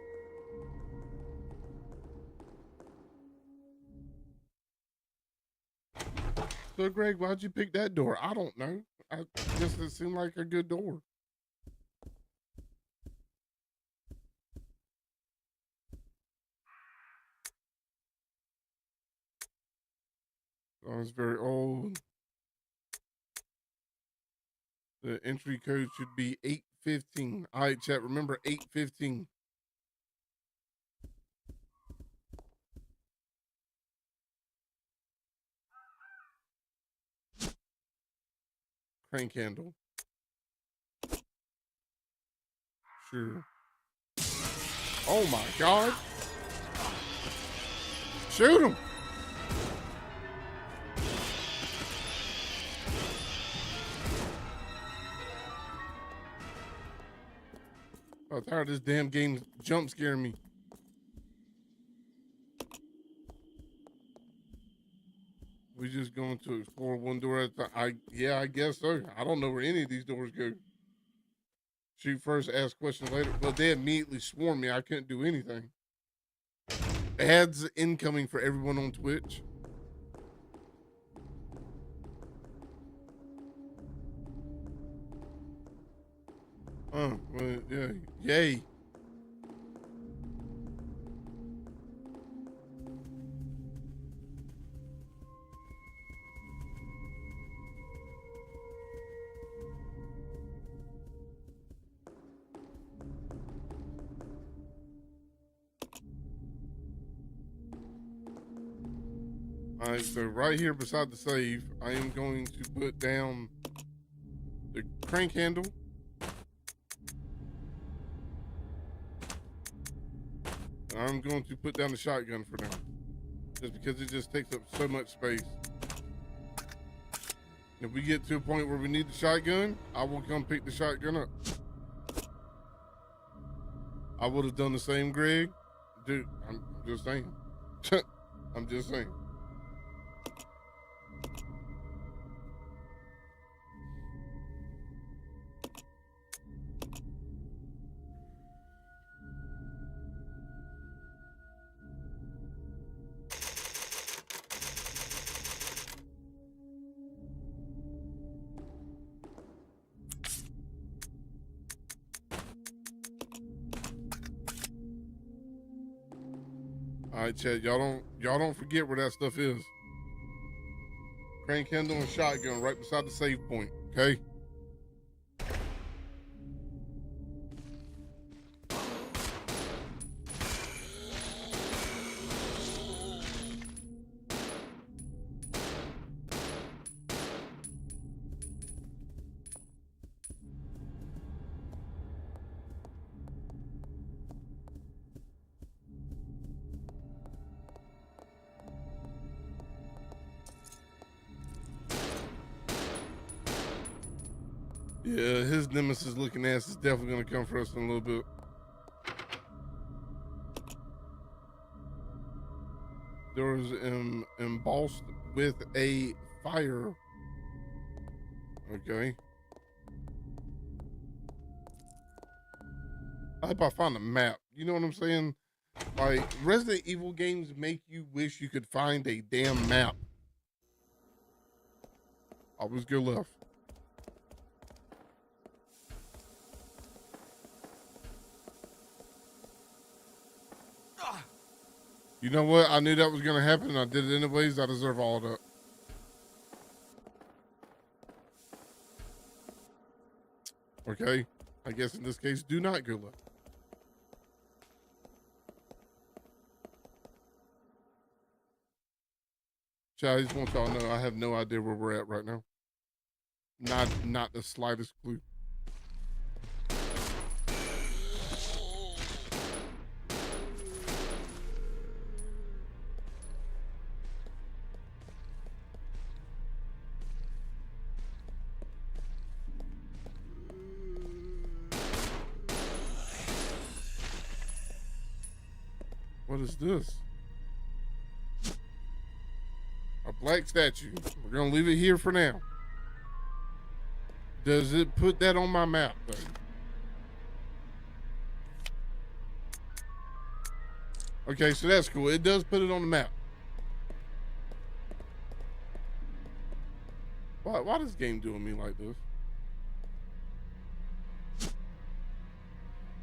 So, Greg, why'd you pick that door? I don't know. I guess it seemed like a good door. Oh, it's very old. The entry code should be 815. All right, chat, remember 815. Crank handle. Sure. Oh my God. Shoot him. I'm tired of this damn game jump scaring me. We just going to explore one door at a time. Yeah, I guess so. I don't know where any of these doors go. Shoot first, ask questions later. Well, they immediately swarmed me. I couldn't do anything. Ads incoming for everyone on Twitch. Oh, well, yeah. Yay. All right, so right here beside the save, I am going to put down the crank handle. I'm going to put down the shotgun for now, just because it just takes up so much space. If we get to a point where we need the shotgun, I will come pick the shotgun up. I would have done the same, Greg. Dude, I'm just saying. I'm just saying. All right, Chad. Y'all don't forget where that stuff is. Crane Kendall and shotgun right beside the save point. Okay. Yeah, his nemesis looking ass is definitely gonna come for us in a little bit. Doors embossed with a fire. Okay. I hope I found a map. You know what I'm saying? Like, Resident Evil games make you wish you could find a damn map. Always go left. You know what? I knew that was going to happen, and I did it anyways. I deserve all of that. Okay. I guess in this case, do not go left. Child, I just want y'all to know I have no idea where we're at right now. Not the slightest clue. What is this? A black statue. We're gonna leave it here for now. Does it put that on my map though? Okay, so that's cool. It does put it on the map. Why does this game doing me like this?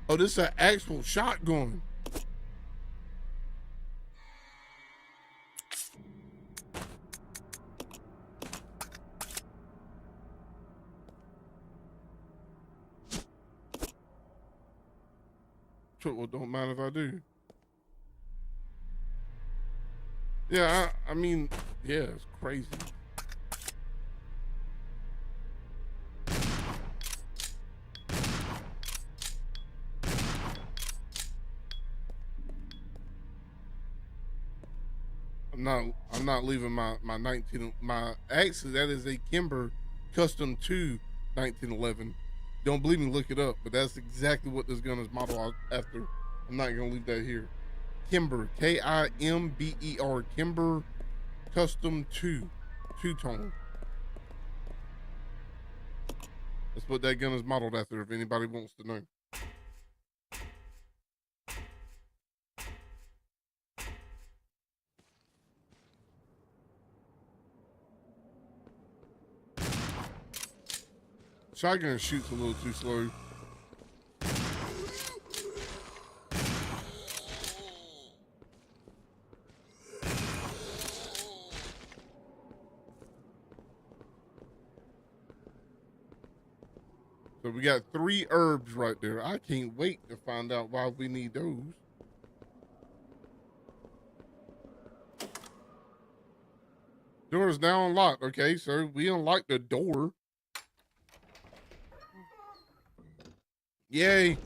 Oh, this is an actual shotgun. Well, don't mind if I do. Yeah, I mean, yeah, it's crazy. I'm not leaving my actually that is a Kimber Custom 2 1911. Don't believe me, look it up, but that's exactly what this gun is modeled after. I'm not gonna leave that here. Kimber, Kimber, Kimber Custom 2, two-tone. That's what that gun is modeled after, if anybody wants to know. Shotgun shoots a little too slow. So we got 3 herbs right there. I can't wait to find out why we need those. Door is now unlocked. Okay, so we unlocked the door. Yay.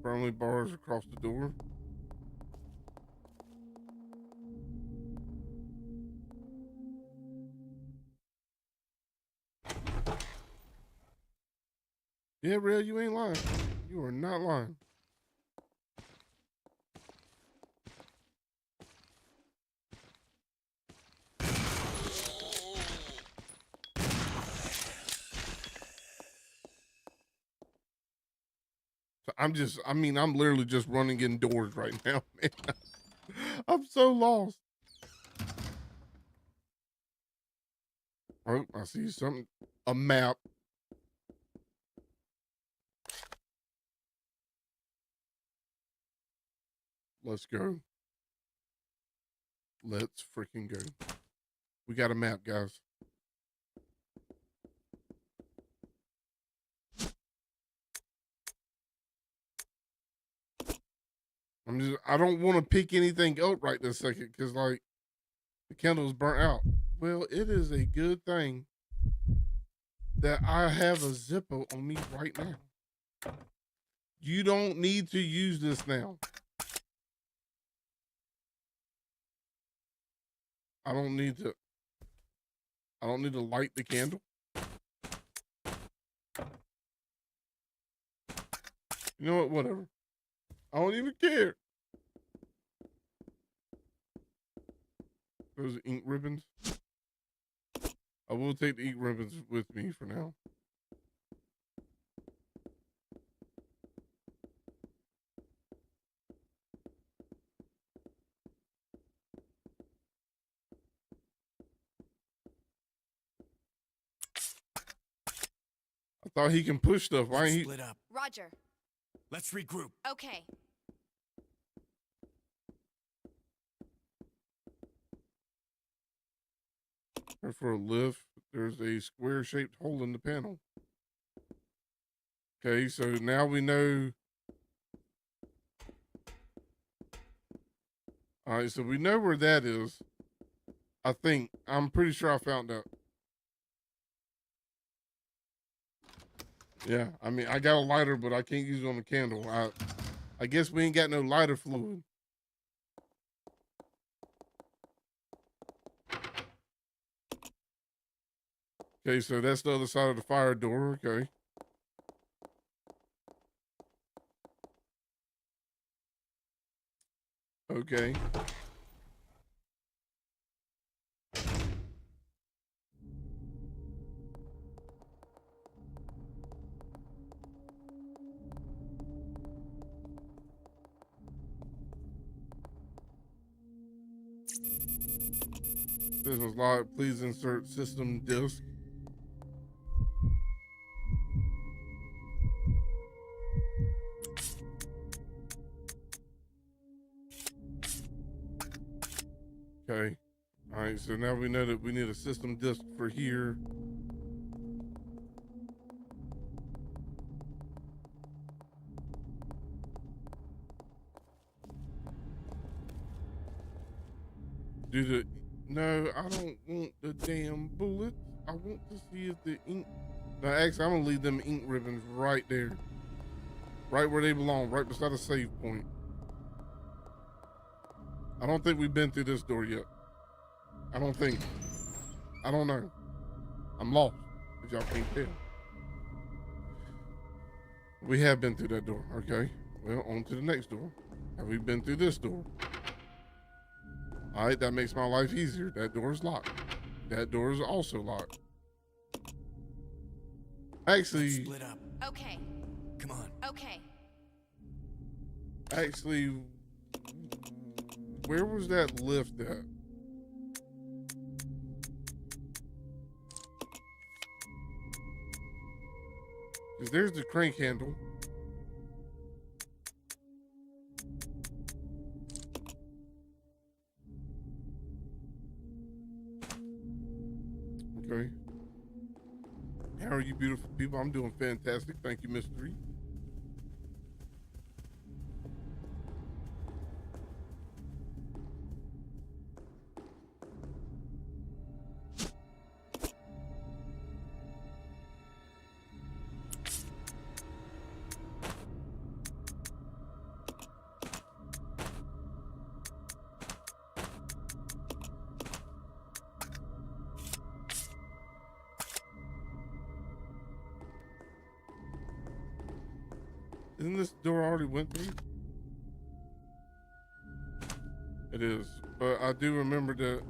Firmly bars across the door. Yeah, real, you ain't lying. You are not lying. I'm literally just running indoors right now, man. I'm so lost. Oh, I see something. A map. Let's go. Let's freaking go. We got a map, guys. I don't want to pick anything up right this second because, like, the candle's burnt out. Well, it is a good thing that I have a Zippo on me right now. You don't need to use this now. I don't need to light the candle. You know what? Whatever. I don't even care. Those ink ribbons. I will take the ink ribbons with me for now. I thought he can push stuff. Why ain't he? Split up. Roger. Let's regroup. Okay. For a lift, there's a square-shaped hole in the panel. Okay, so now we know. All right, so we know where that is. I think. I'm pretty sure I found out. Yeah, I mean, I got a lighter, but I can't use it on the candle. I guess we ain't got no lighter fluid. Okay, so that's the other side of the fire door. Okay. Okay. This was locked. Please insert system disk. Okay. All right. So now we know that we need a system disk for here. No, I don't want the damn bullets. I want to see if the ink. No, actually, I'm gonna leave them ink ribbons right there, right where they belong, right beside the save point. I don't think we've been through this door yet. I don't think. I don't know. I'm lost, if y'all can't tell. We have been through that door. Okay. Well, on to the next door. Have we been through this door? All right, that makes my life easier. That door is locked. That door is also locked. Actually, split up. Okay. Come on. Okay. Actually, where was that lift at? Because there's the crank handle. Okay. How are you beautiful people? I'm doing fantastic. Thank you, Mystery. Isn't this door already went through? It is, but I do remember that.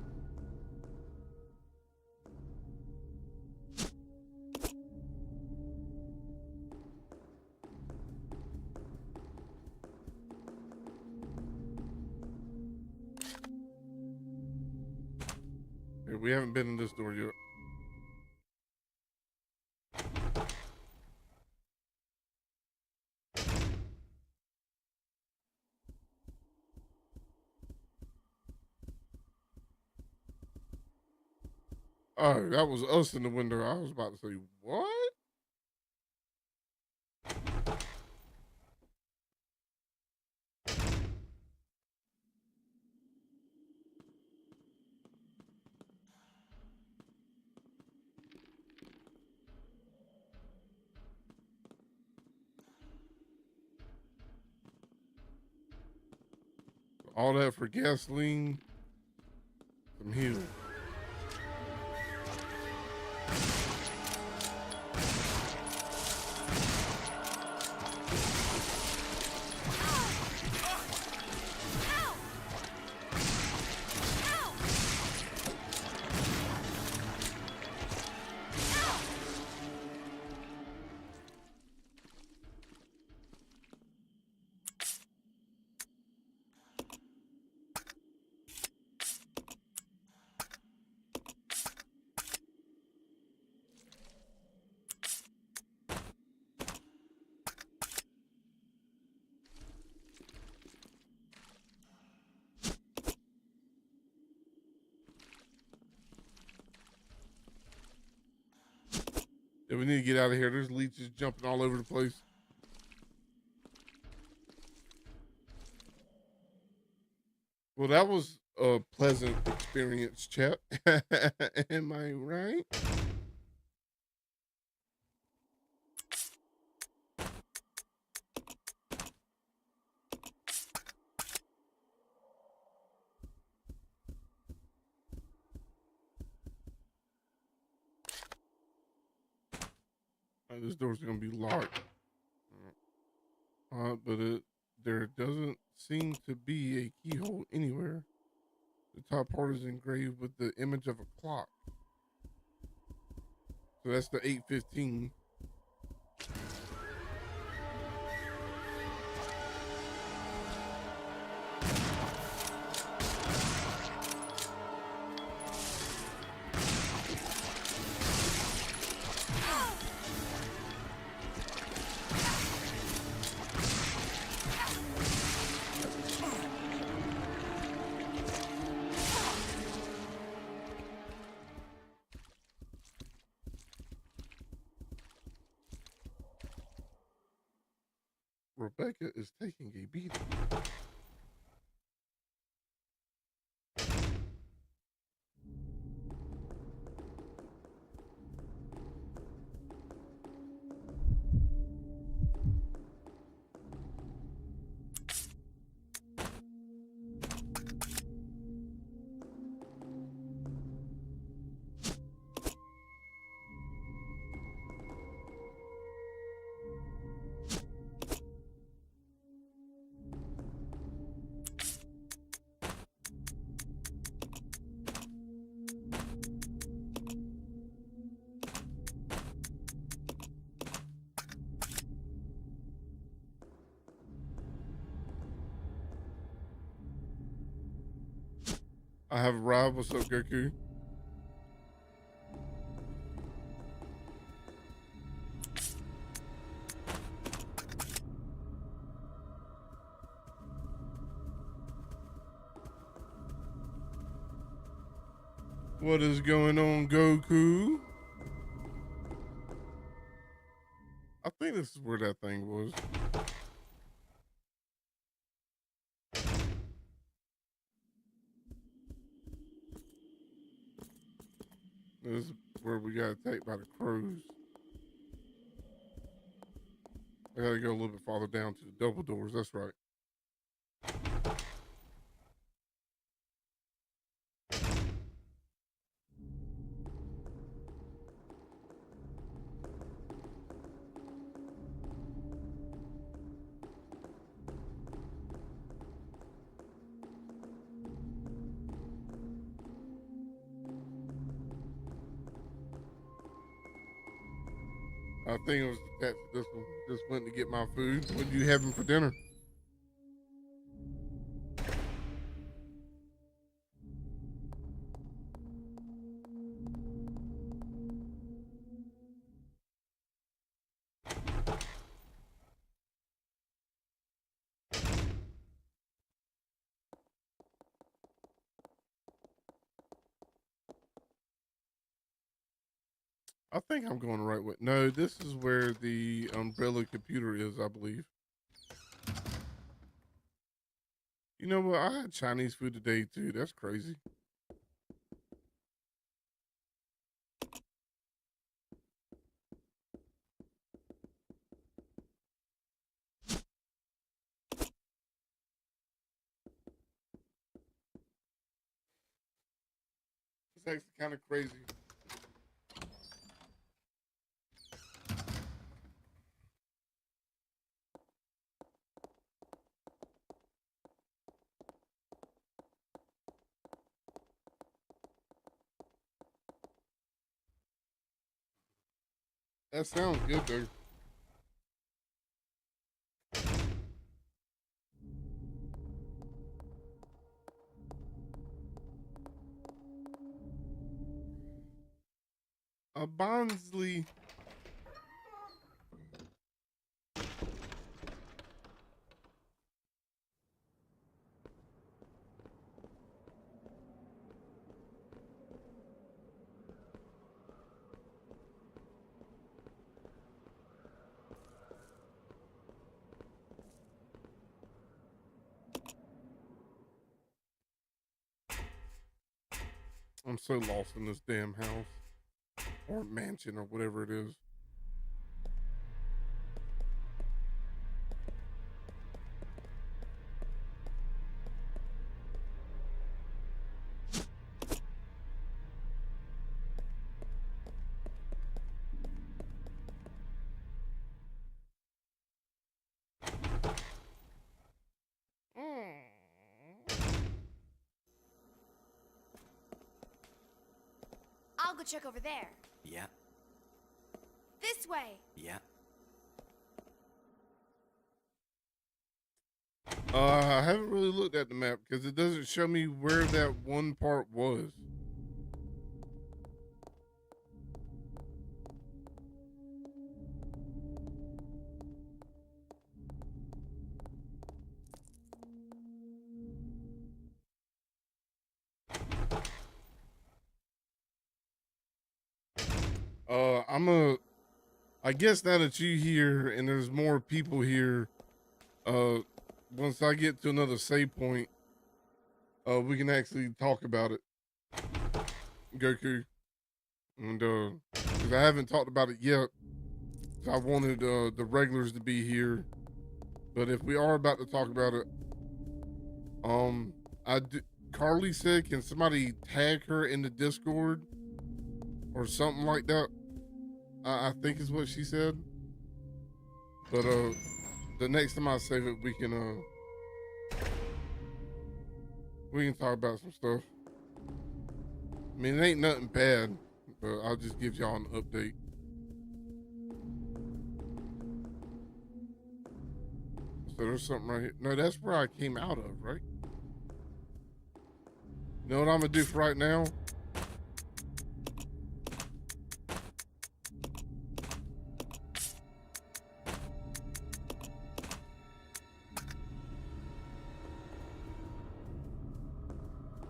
Hey, we haven't been in this door yet. Oh, that was us in the window. I was about to say, what? All that for gasoline, some heels. Yeah, we need to get out of here. There's leeches jumping all over the place. Well, that was a pleasant experience, chat. Am I right? This door's gonna be locked. But there doesn't seem to be a keyhole anywhere. The top part is engraved with the image of a clock. So that's the 8:15. Rebecca is taking a beating. I have arrived. What's up, Goku? What is going on, Goku? I think this is where that thing was. This is where we got attacked by the crows. I gotta go a little bit farther down to the double doors. That's right. I think it was that this one. Just went to get my food. What are you having for dinner? I think I'm going the right way. No, this is where the Umbrella computer is, I believe. You know what? I had Chinese food today too. That's crazy. It's actually kind of crazy. That sounds good though. Bonsley. I'm so lost in this damn house or mansion or whatever it is. I'll go check over there. Yeah, This way. yeah. I haven't really looked at the map because it doesn't show me where that one part was. I guess now that you here and there's more people here, once I get to another save point, we can actually talk about it, Goku. And, cause I haven't talked about it yet. I wanted, the regulars to be here. But if we are about to talk about it, Carly said, can somebody tag her in the Discord or something like that? I think is what she said. But the next time I save it, we can talk about some stuff. I mean, it ain't nothing bad, but I'll just give y'all an update. So there's something right here. No, that's where I came out of, right? You know what I'm gonna do for right now?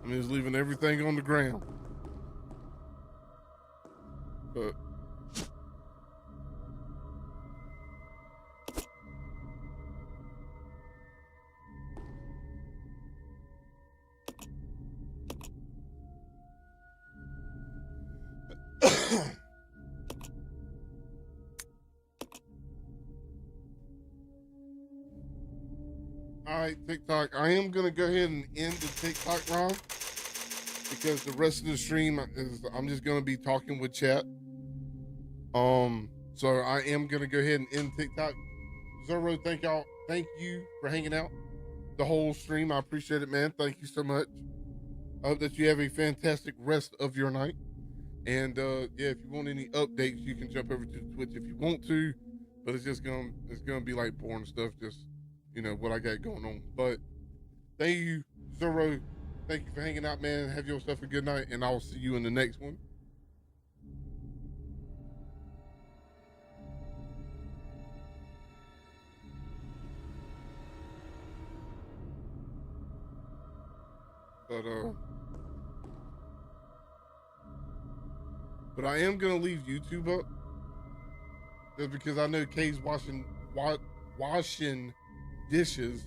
I'm just leaving everything on the ground. But all right, TikTok. I am gonna go ahead and end the TikTok round because the rest of the stream is I'm just gonna be talking with chat. So I am gonna go ahead and end TikTok. Zoro, thank you for hanging out the whole stream. I appreciate it, man. Thank you so much. I hope that you have a fantastic rest of your night. And yeah, if you want any updates, you can jump over to Twitch if you want to. But it's gonna be like boring stuff, just what I got going on. But thank you, Zoro. Thank you for hanging out, man. Have yourself a good night, and I'll see you in the next one. But But I am gonna leave YouTube up just because I know Kay's washing dishes,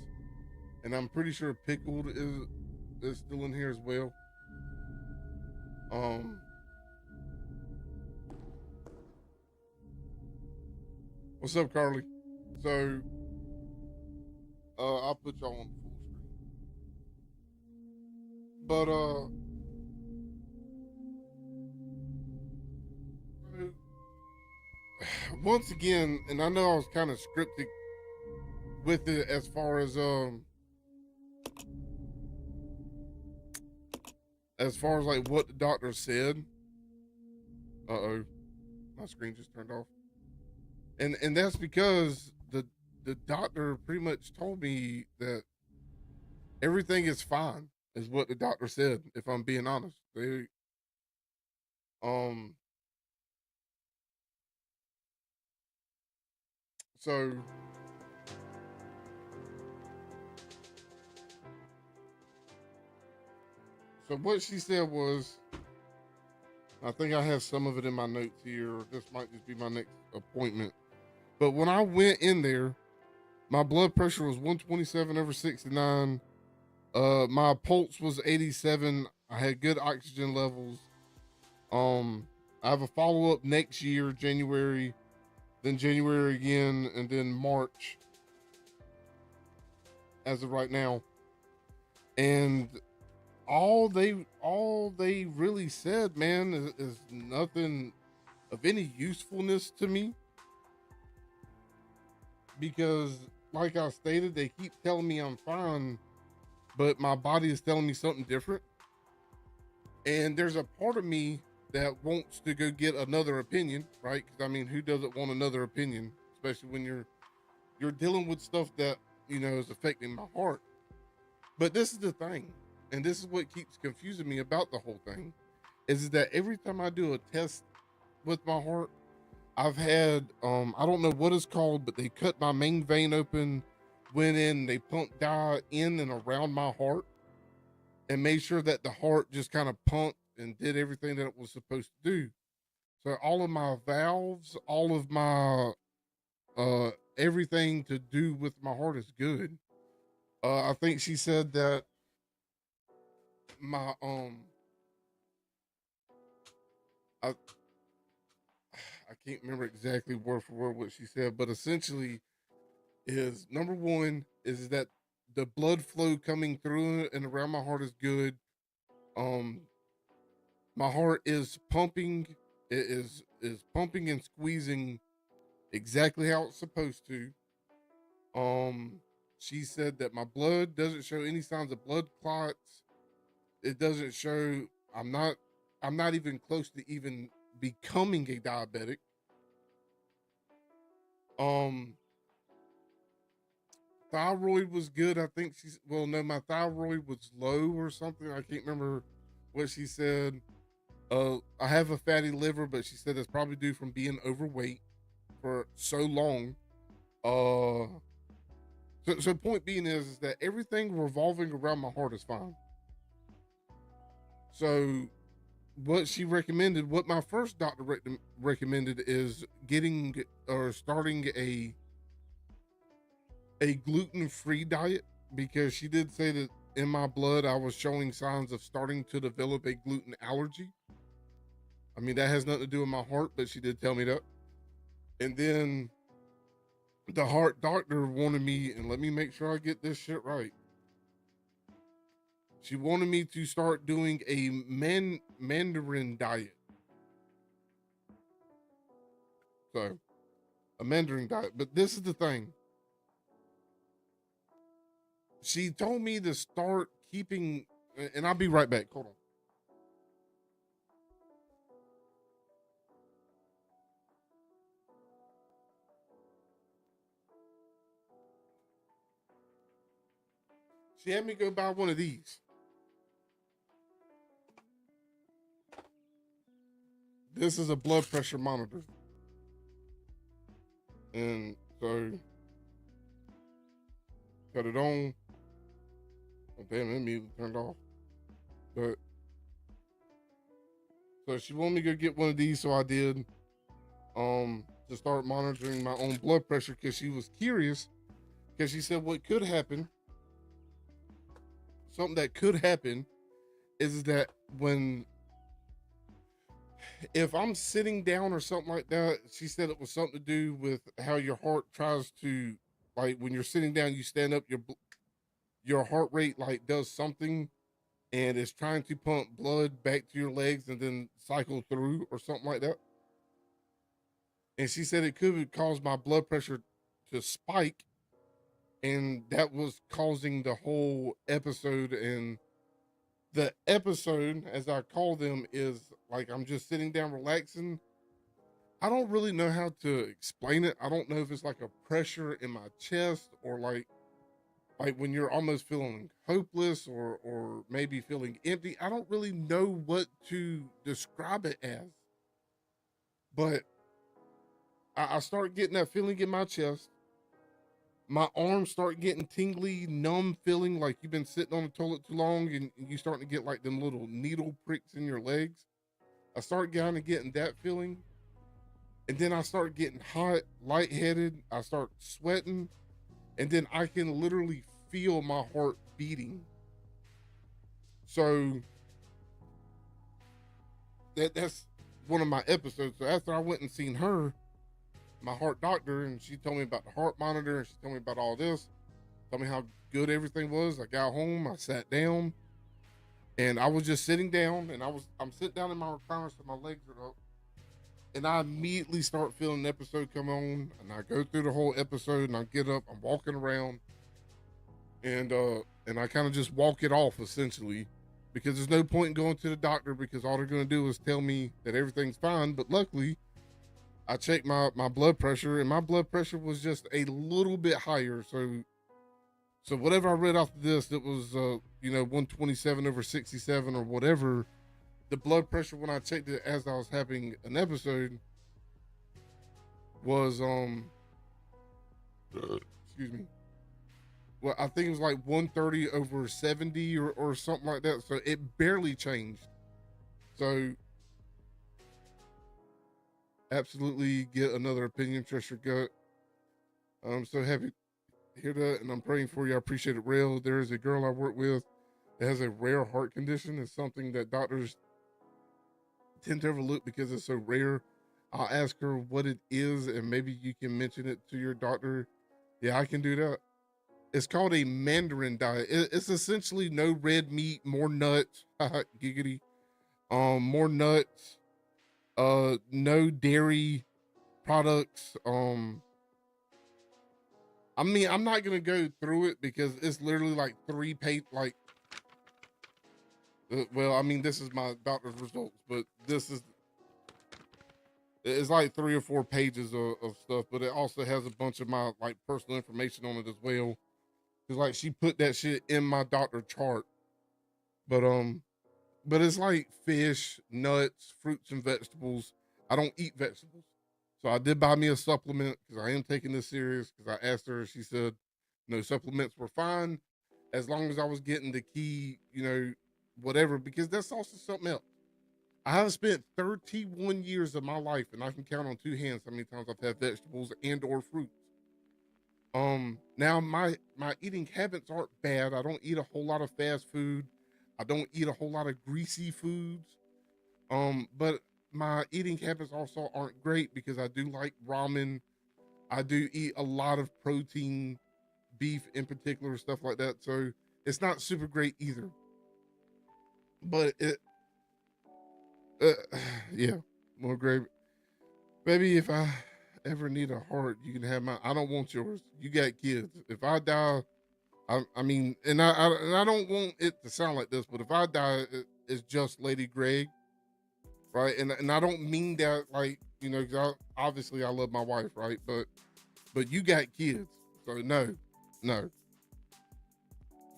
and I'm pretty sure Pickled is still in here as well. What's up, Carly? So, I'll put y'all on full screen. But, once again, and I know I was kind of scripted with it as far as like what the doctor said. Uh-oh, my screen just turned off. And that's because the doctor pretty much told me that everything is fine, is what the doctor said, if I'm being honest. They so what she said was, I think I have some of it in my notes here, or this might just be my next appointment. But when I went in there, my blood pressure was 127/69. My pulse was 87. I had good oxygen levels. I have a follow-up next year, January, then January again, and then March as of right now. And all they really said, man, is nothing of any usefulness to me. Because, like I stated, they keep telling me I'm fine, but my body is telling me something different. And there's a part of me that wants to go get another opinion, right? Because, I mean, who doesn't want another opinion, especially when you're dealing with stuff that, you know, is affecting my heart. But this is the thing, and this is what keeps confusing me about the whole thing, is that every time I do a test with my heart, I've had, I don't know what it's called, but they cut my main vein open, went in, they pumped dye in and around my heart, and made sure that the heart just kind of pumped and did everything that it was supposed to do. So all of my valves, all of my, everything to do with my heart is good. I think she said that my, I can't remember exactly word for word what she said, but essentially is, number one is that the blood flow coming through and around my heart is good. My heart is pumping. It is pumping and squeezing exactly how it's supposed to. She said that my blood doesn't show any signs of blood clots. It doesn't show, I'm not even close to even becoming a diabetic. Thyroid was good. I think my thyroid was low or something. I can't remember what she said. I have a fatty liver, but she said that's probably due from being overweight for so long. So point being is that everything revolving around my heart is fine. So what she recommended, what my first doctor recommended, is getting or starting a gluten-free diet, because she did say that in my blood I was showing signs of starting to develop a gluten allergy. I mean, that has nothing to do with my heart, but she did tell me that. And then the heart doctor wanted me, and let me make sure I get this shit right. She wanted me to start doing a Mandarin diet. So, a Mandarin diet. But this is the thing. She told me to start keeping, and I'll be right back. Hold on. She had me go buy one of these. This is a blood pressure monitor. And so, cut it on. Oh, damn, it immediately turned off. But, So she wanted me to go get one of these, so I did. To start monitoring my own blood pressure because she was curious. Because she said what could happen, something that could happen, is that if I'm sitting down or something like that, she said it was something to do with how your heart tries to, like, when you're sitting down, you stand up, your heart rate like does something, and it's trying to pump blood back to your legs and then cycle through or something like that. And she said it could cause my blood pressure to spike, and that was causing the whole episode. And the episode, as I call them, is like I'm just sitting down relaxing. I don't really know how to explain it. I don't know if it's like a pressure in my chest or like when you're almost feeling hopeless or maybe feeling empty. I don't really know what to describe it as. But I start getting that feeling in my chest. My arms start getting tingly, numb feeling like you've been sitting on the toilet too long and you starting to get like them little needle pricks in your legs. I start kind of getting that feeling. And then I start getting hot, lightheaded. I start sweating. And then I can literally feel my heart beating. So that's one of my episodes. So after I went and seen her, my heart doctor, and she told me about the heart monitor, and she told me about all this, told me how good everything was. I got home, I sat down, and I was just sitting down, and I'm sitting down in my recliner, so my legs are up, and I immediately start feeling the episode come on, and I go through the whole episode, and I get up, I'm walking around, and I kind of just walk it off, essentially, because there's no point in going to the doctor, because all they're going to do is tell me that everything's fine. But luckily, I checked my blood pressure, and my blood pressure was just a little bit higher. So whatever I read off of this, it was, 127/67 or whatever. The blood pressure when I checked it as I was having an episode was, excuse me. Well, I think it was like 130/70 or something like that. So it barely changed. So absolutely get another opinion, trust your gut. I'm so happy to hear that, and I'm praying for you. I appreciate it, real. There is a girl I work with that has a rare heart condition. It's something that doctors tend to overlook because it's so rare. I'll ask her what it is, and maybe you can mention it to your doctor. Yeah, I can do that. It's called a Mandarin diet. It's essentially no red meat, more nuts, giggity, more nuts, no dairy products. I mean, I'm not gonna go through it because it's literally like 3 page, like, well, I mean, this is my doctor's results, but it's like 3 or 4 pages of stuff, but it also has a bunch of my like personal information on it as well. Cause like she put that shit in my doctor chart, but it's like fish, nuts, fruits, and vegetables. I don't eat vegetables. So I did buy me a supplement because I am taking this serious. Because I asked her, she said, no, supplements were fine as long as I was getting the key, whatever. Because that's also something else. I have spent 31 years of my life, and I can count on 2 hands how many times I've had vegetables and or fruits. Now my eating habits aren't bad. I don't eat a whole lot of fast food. I don't eat a whole lot of greasy foods. But my eating habits also aren't great because I do like ramen. I do eat a lot of protein, beef in particular, stuff like that. So it's not super great either. But yeah, more great. Maybe if I ever need a heart, you can have mine. I don't want yours. You got kids. If I die, I mean, and I don't want it to sound like this, but if I die, it's just Lady Greg, right? And I don't mean that like, 'cause obviously I love my wife, right? But you got kids, so no.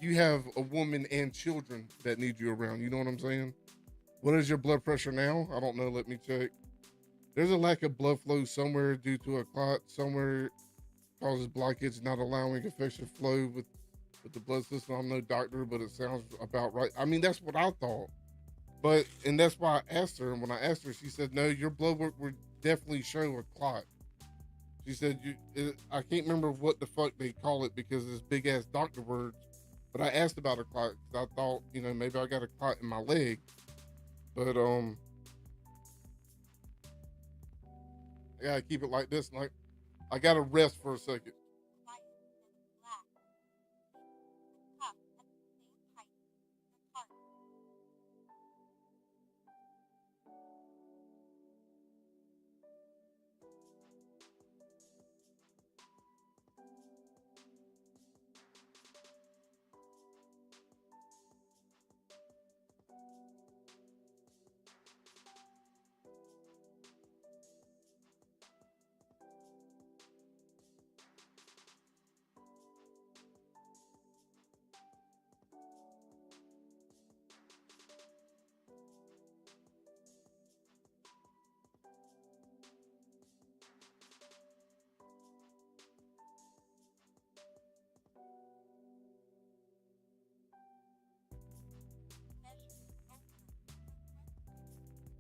You have a woman and children that need you around. You know what I'm saying? What is your blood pressure now? I don't know. Let me check. There's a lack of blood flow somewhere due to a clot. Somewhere causes blockage, not allowing effective flow with the blood system. I'm no doctor, but it sounds about right. I mean, that's what I thought. But, and that's why I asked her. And when I asked her, she said, no, your blood work would definitely show a clot. She said, I can't remember what the fuck they call it because it's big ass doctor words. But I asked about a clot because I thought, you know, maybe I got a clot in my leg. But, I gotta keep it like this. Like, I gotta rest for a second.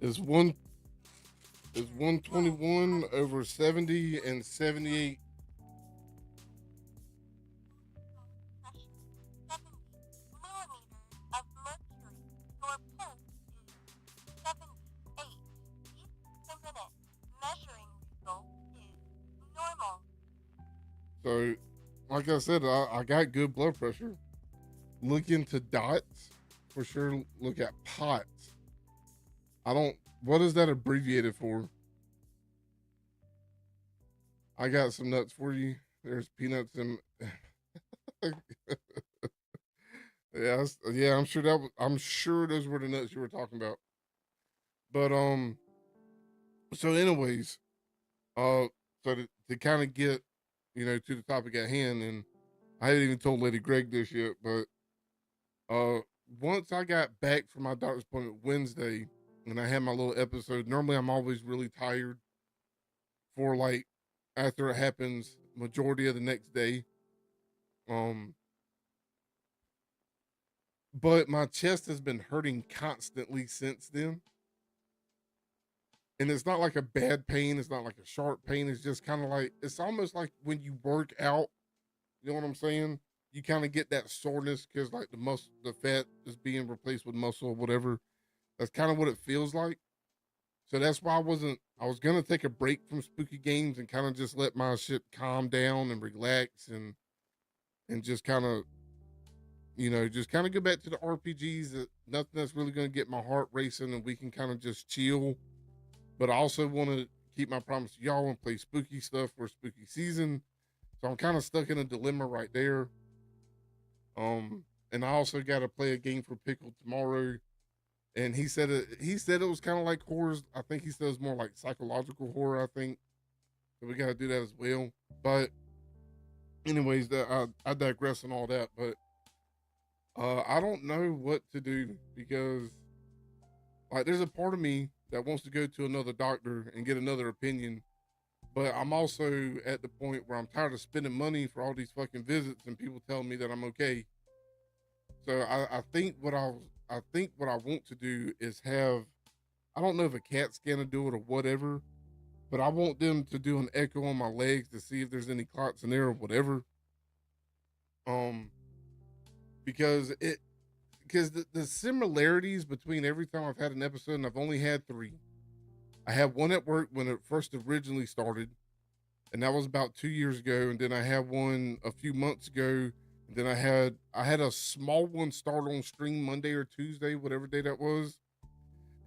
Is 121 over 70 and 78. So, like I said, I got good blood pressure. Look into dots for sure. Look at POTS. What is that abbreviated for? I got some nuts for you. There's peanuts in. Yeah, I'm sure those were the nuts you were talking about. But, so anyways, so to kind of get, you know, to the topic at hand, and I haven't even told Lady Greg this yet, but, once I got back from my doctor's appointment Wednesday, and I had my little episode. Normally, I'm always really tired for like after it happens, majority of the next day. But my chest has been hurting constantly since then, and it's not like a bad pain. It's not like a sharp pain. It's just kind of like it's almost like when you work out. You know what I'm saying? You kind of get that soreness because like the fat is being replaced with muscle or whatever. That's kind of what it feels like. So that's why I was going to take a break from spooky games and kind of just let my shit calm down and relax and just kind of, you know, just kind of go back to the RPGs. That nothing that's really going to get my heart racing and we can kind of just chill. But I also want to keep my promise to y'all and play spooky stuff for spooky season. So I'm kind of stuck in a dilemma right there. And I also got to play a game for Pickle tomorrow. And he said it was kind of like horrors. I think he said it was more like psychological horror, I think. So we got to do that as well. But anyways, I digress on all that. But I don't know what to do because like there's a part of me that wants to go to another doctor and get another opinion. But I'm also at the point where I'm tired of spending money for all these fucking visits and people telling me that I'm okay. So I think what I want to do is have, I don't know if a CAT scan will do it or whatever, but I want them to do an echo on my legs to see if there's any clots in there or whatever. Because the similarities between every time I've had an episode, and I've only had 3. I had one at work when it first originally started, and that was about 2 years ago. And then I had one a few months ago. And then I had a small one start on stream Monday or Tuesday, whatever day that was.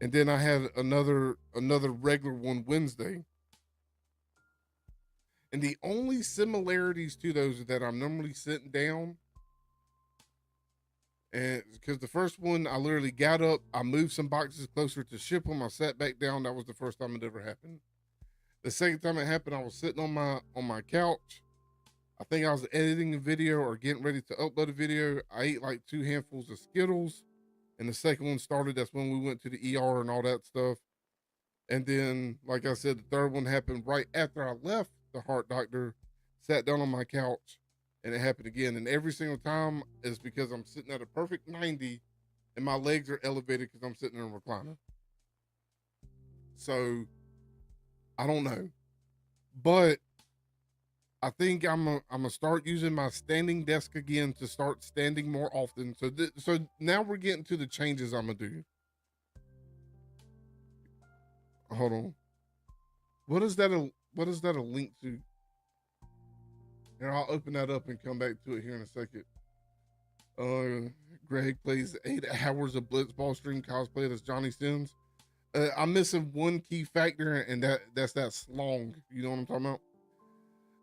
And then I had another regular one Wednesday. And the only similarities to those is that I'm normally sitting down. And because the first one, I literally got up, I moved some boxes closer to ship them, I sat back down. That was the first time it ever happened. The second time it happened, I was sitting on my couch. I think I was editing a video or getting ready to upload a video. I ate like 2 handfuls of Skittles, and the second one started. That's when we went to the ER and all that stuff. And then, like I said, the third one happened right after I left the heart doctor, sat down on my couch, and it happened again. And every single time is because I'm sitting at a perfect 90 and my legs are elevated because I'm sitting in a recliner. So I don't know, but I think I'm gonna start using my standing desk again to start standing more often. So now we're getting to the changes I'm gonna do. Hold on. What is that a link to? Here, I'll open that up and come back to it here in a second. Greg plays 8 hours of Blitzball stream cosplay as Johnny Sins. I'm missing one key factor, and that's that slong. You know what I'm talking about?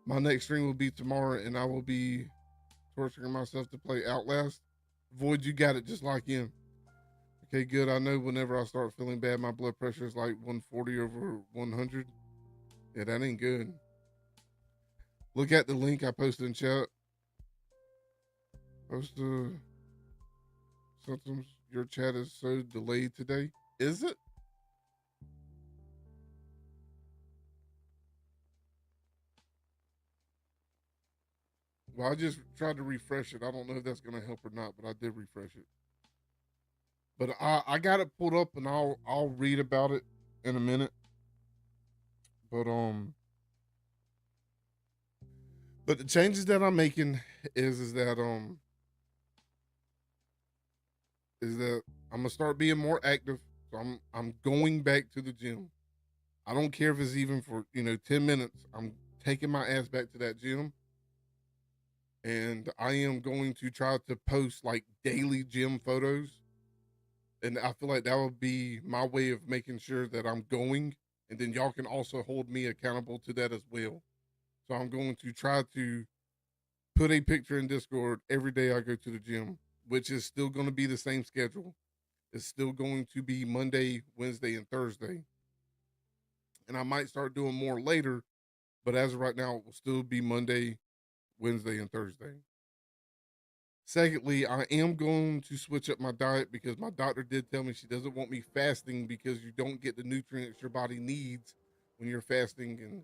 My next stream will be tomorrow, and I will be torturing myself to play Outlast. Void, you got it just like him. Okay, good. I know whenever I start feeling bad, my blood pressure is like 140 over 100. Yeah, that ain't good. Look at the link I posted in chat. Post the symptoms. Your chat is so delayed today. Is it? Well, I just tried to refresh it. I don't know if that's going to help or not, but I did refresh it. But I got it pulled up, and I'll read about it in a minute. But the changes that I'm making is that I'm gonna start being more active. So I'm going back to the gym. I don't care if it's even for 10 minutes. I'm taking my ass back to that gym. And I am going to try to post like daily gym photos. And I feel like that would be my way of making sure that I'm going. And then y'all can also hold me accountable to that as well. So I'm going to try to put a picture in Discord every day I go to the gym, which is still going to be the same schedule. It's still going to be Monday, Wednesday, and Thursday. And I might start doing more later, but as of right now, it will still be Monday, Wednesday, and Thursday. Secondly, I am going to switch up my diet because my doctor did tell me she doesn't want me fasting because you don't get the nutrients your body needs when you're fasting. And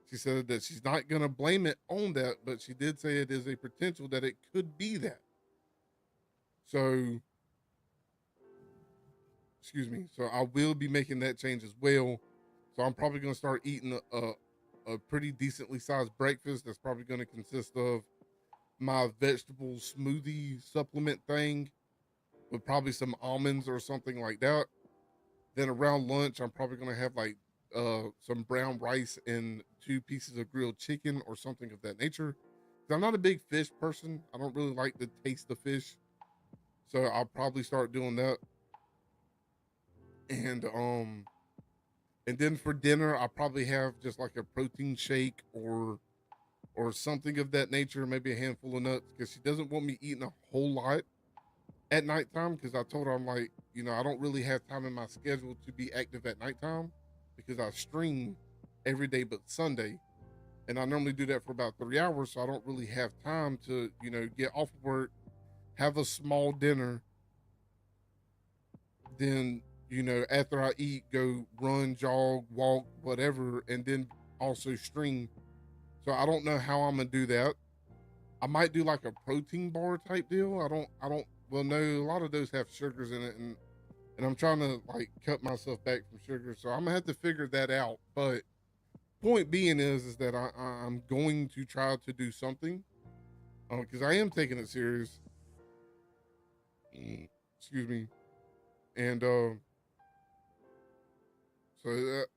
she said that she's not going to blame it on that, but she did say it is a potential that it could be that. So, excuse me. So I will be making that change as well. So I'm probably going to start eating a pretty decently sized breakfast that's probably going to consist of my vegetable smoothie supplement thing with probably some almonds or something like that. Then around lunch, I'm probably going to have like some brown rice and 2 pieces of grilled chicken or something of that nature. 'Cause I'm not a big fish person. I don't really like the taste of fish. So I'll probably start doing that. And then for dinner, I'll probably have just like a protein shake or something of that nature, maybe a handful of nuts, because she doesn't want me eating a whole lot at nighttime, because I told her, I'm like, I don't really have time in my schedule to be active at nighttime because I stream every day but Sunday. And I normally do that for about 3 hours, so I don't really have time to, get off of work, have a small dinner, then, after I eat, go run, jog, walk, whatever, and then also stream. So I don't know how I'm gonna do that. I might do like a protein bar type deal. Well, no, a lot of those have sugars in it, and I'm trying to like cut myself back from sugar. So I'm gonna have to figure that out. But point being is that I'm going to try to do something because I am taking it serious. Excuse me. And so that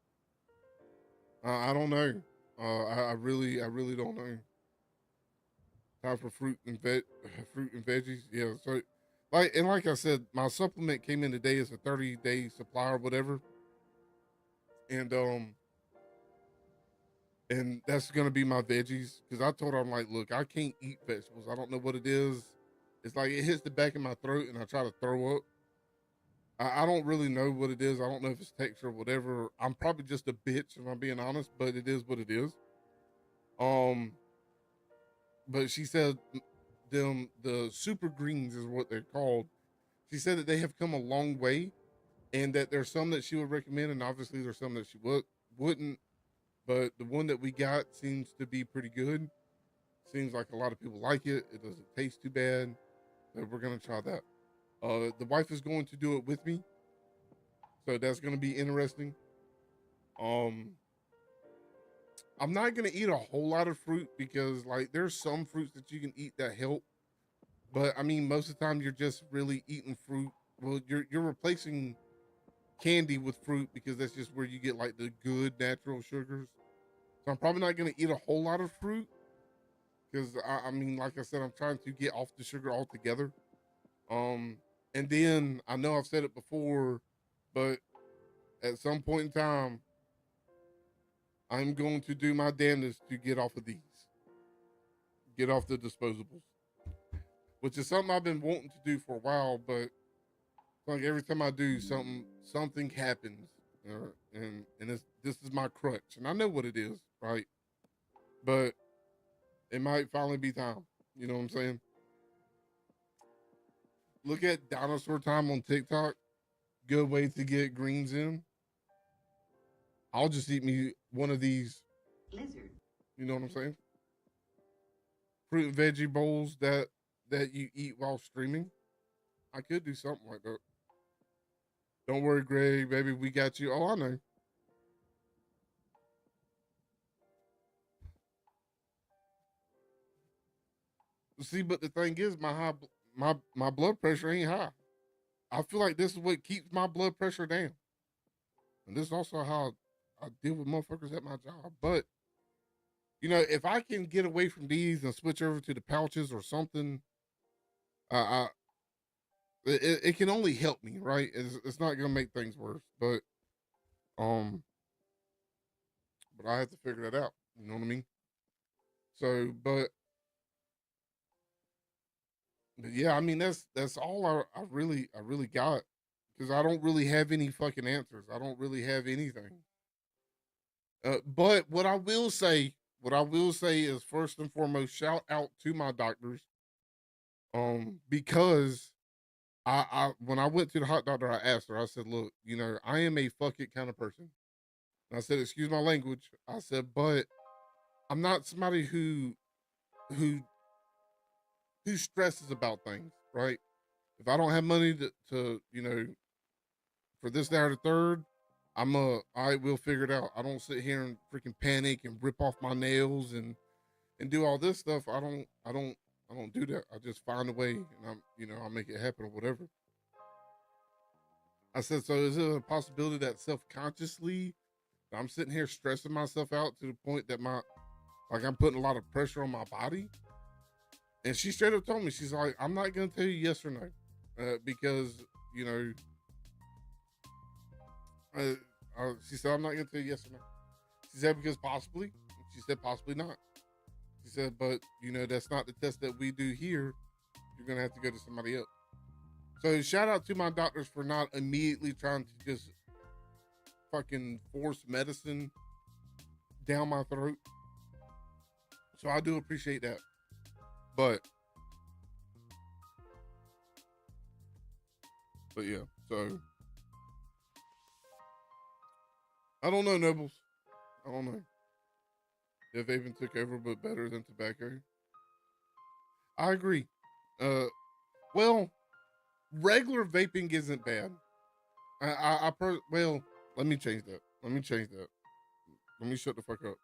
I don't know. I really don't know. Time for fruit and veggies. Yeah. So like I said, my supplement came in today as a 30-day supply or whatever. And that's gonna be my veggies. Cause I told her, I'm like, look, I can't eat vegetables. I don't know what it is. It's like it hits the back of my throat and I try to throw up. I don't really know what it is. I don't know if it's texture or whatever. I'm probably just a bitch, if I'm being honest, but it is what it is. But she said the super greens is what they're called. She said that they have come a long way and that there's some that she would recommend, and obviously there's some that she wouldn't. But the one that we got seems to be pretty good. Seems like a lot of people like it. It doesn't taste too bad. So we're going to try that. The wife is going to do it with me, so that's going to be interesting. I'm not going to eat a whole lot of fruit because like there's some fruits that you can eat that help, but I mean most of the time you're just really eating fruit. Well, you're replacing candy with fruit because that's just where you get like the good natural sugars. So I'm probably not going to eat a whole lot of fruit because I mean, like I said, I'm trying to get off the sugar altogether. And then I know I've said it before, but at some point in time, I'm going to do my damnedest to get off of these, get off the disposables, which is something I've been wanting to do for a while, but like every time I do something happens, and this is my crutch, and I know what it is, right? But it might finally be time. You know what I'm saying? Look at Dinosaur Time on TikTok. Good way to get greens in. I'll just eat me one of these. Lizard. You know what I'm saying? Fruit and veggie bowls that you eat while streaming. I could do something like that. Don't worry, Greg, baby, we got you. Oh, I know. See, but the thing is, my blood pressure ain't high. I feel like this is what keeps my blood pressure down, and this is also how I deal with motherfuckers at my job. But you know, if I can get away from these and switch over to the pouches or something, it can only help me, right? It's not gonna make things worse, but I have to figure that out. You know what I mean? So, but yeah, I mean that's all I really got because I don't really have any fucking answers. I don't really have anything. But what I will say is first and foremost, shout out to my doctors. Because I when I went to the hot doctor, I asked her. I said, "Look, you know, I am a fuck it kind of person." And I said, "Excuse my language." I said, "But I'm not somebody who who stresses about things, right? If I don't have money to you know, for this, that, or the third, I will figure it out. I don't sit here and freaking panic and rip off my nails and do all this stuff. I don't do that. I just find a way and I'll make it happen or whatever." I said, "So is it a possibility that self-consciously I'm sitting here stressing myself out to the point that I'm putting a lot of pressure on my body?" And she straight up told me, she's like, "I'm not going to tell you yes or no, because, you know," she said, "I'm not going to tell you yes or no." She said, "Because possibly." She said, "Possibly not." She said, "But, you know, that's not the test that we do here. You're going to have to go to somebody else." So shout out to my doctors for not immediately trying to just fucking force medicine down my throat. So I do appreciate that. But yeah, so I don't know, Nobles. I don't know if vaping took over, but better than tobacco. I agree. Well, regular vaping isn't bad. Well, let me change that. Let me shut the fuck up.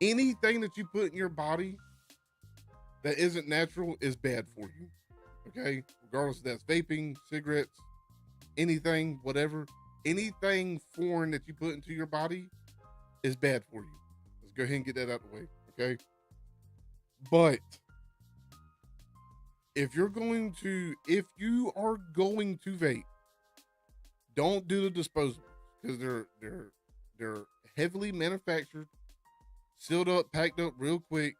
Anything that you put in your body that isn't natural is bad for you. Okay? Regardless if that's vaping, cigarettes, anything, whatever. Anything foreign that you put into your body is bad for you. Let's go ahead and get that out of the way. Okay? But if you are going to vape, don't do the disposables because they're heavily manufactured, sealed up, packed up real quick,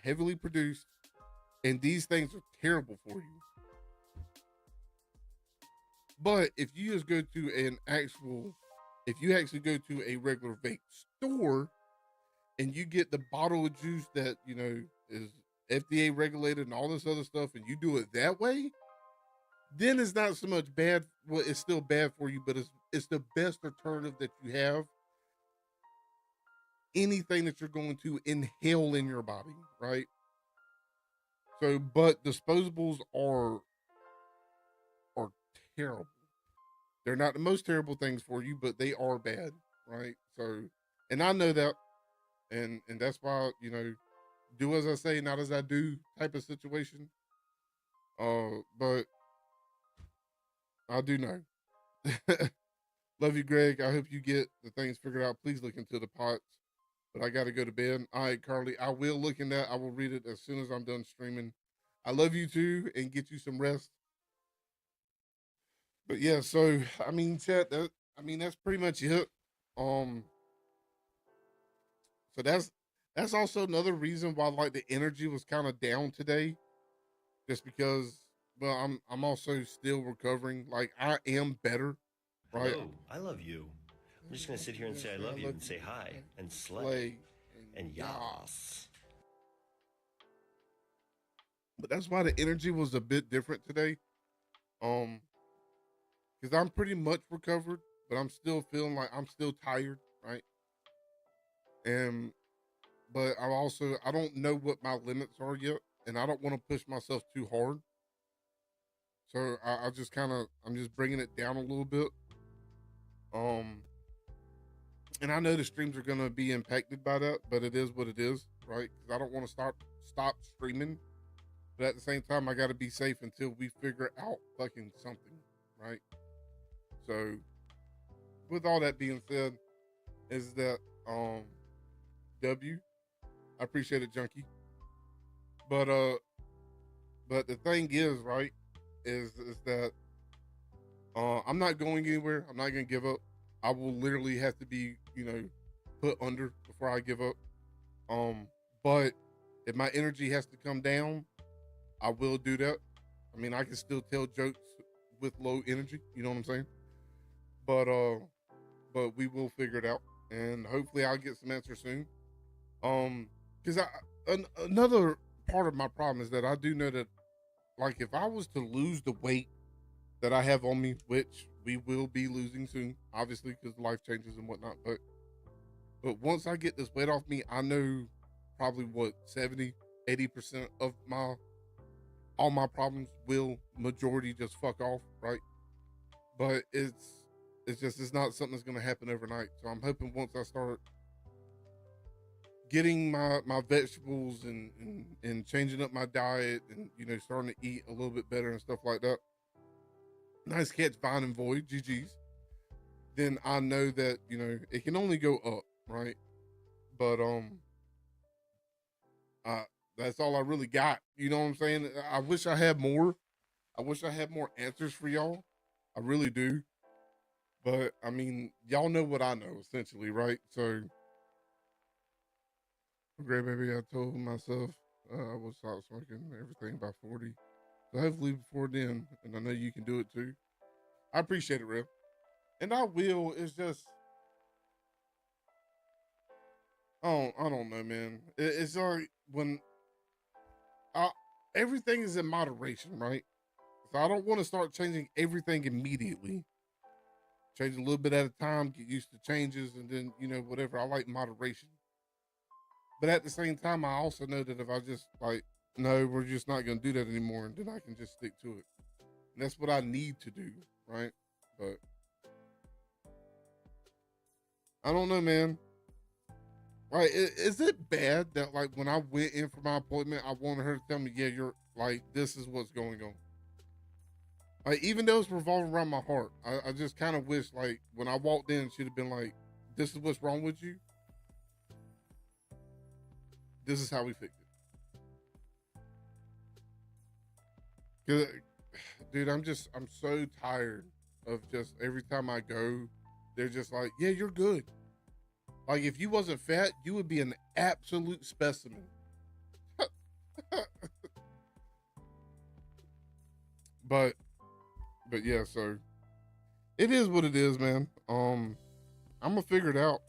heavily produced, and these things are terrible for you. But if you just go to if you actually go to a regular vape store and you get the bottle of juice that, you know, is FDA regulated and all this other stuff, and you do it that way, then it's not so much bad. Well, it's still bad for you, but it's the best alternative that you have. Anything that you're going to inhale in your body, right? So, but disposables are terrible. They're not the most terrible things for you, but they are bad, right? So, and I know that, and that's why, you know, do as I say, not as I do type of situation. But I do know. Love you, Greg. I hope you get the things figured out. Please look into the pots. But I got to go to bed. All right, Carly, I will look in that. I will read it as soon as I'm done streaming. I love you too, and get you some rest. But yeah, so I mean, chat. That's pretty much it. So that's also another reason why like the energy was kind of down today, just because. Well, I'm also still recovering. Like I am better, right? Hello, I love you. I'm just gonna sit here and say I love you and say hi and slay and yas. But that's why the energy was a bit different today. Because I'm pretty much recovered, but I'm still feeling like I'm still tired, right? But I don't know what my limits are yet, and I don't want to push myself too hard. So I'm just bringing it down a little bit. And I know the streams are gonna be impacted by that, but it is what it is, right? Because I don't want to stop streaming, but at the same time, I got to be safe until we figure out fucking something, right? So, with all that being said, is that W, I appreciate it, Junkie. But the thing is, right, is that I'm not going anywhere. I'm not gonna give up. I will literally have to be, you know, put under before I give up. But if my energy has to come down, I will do that. I mean, I can still tell jokes with low energy. You know what I'm saying? But we will figure it out, and hopefully I'll get some answers soon. Because another part of my problem is that I do know that, like, if I was to lose the weight that I have on me, which we will be losing soon, obviously, because life changes and whatnot. But once I get this weight off me, I know probably what 70-80% of all my problems will majority just fuck off, right? But it's not something that's gonna happen overnight. So I'm hoping once I start getting my vegetables and changing up my diet and, you know, starting to eat a little bit better and stuff like that. Nice catch, Vine and Void, GG's. Then I know that, you know, it can only go up, right? But that's all I really got. You know what I'm saying? I wish I had more. I wish I had more answers for y'all. I really do. But I mean, y'all know what I know, essentially, right? So, great baby, I told myself I would stop smoking everything by 40. So hopefully before then, and I know you can do it too. I appreciate it, Rev. And I will. It's just, I don't know, man. It's like when everything is in moderation, right? So I don't want to start changing everything immediately. Change a little bit at a time, get used to changes, and then, you know, whatever. I like moderation. But at the same time, I also know that if I just like, no, we're just not going to do that anymore, and then I can just stick to it. And that's what I need to do, right? But I don't know, man. Right? Is it bad that, like, when I went in for my appointment, I wanted her to tell me, yeah, you're like, this is what's going on. Like, even though it's revolving around my heart, I just kind of wish, like, when I walked in, she'd have been like, this is what's wrong with you. This is how we fix it. 'Cause, dude, I'm so tired of just every time I go, they're just like, yeah, you're good. Like, if you wasn't fat, you would be an absolute specimen. But yeah, so it is what it is, man. I'm gonna figure it out.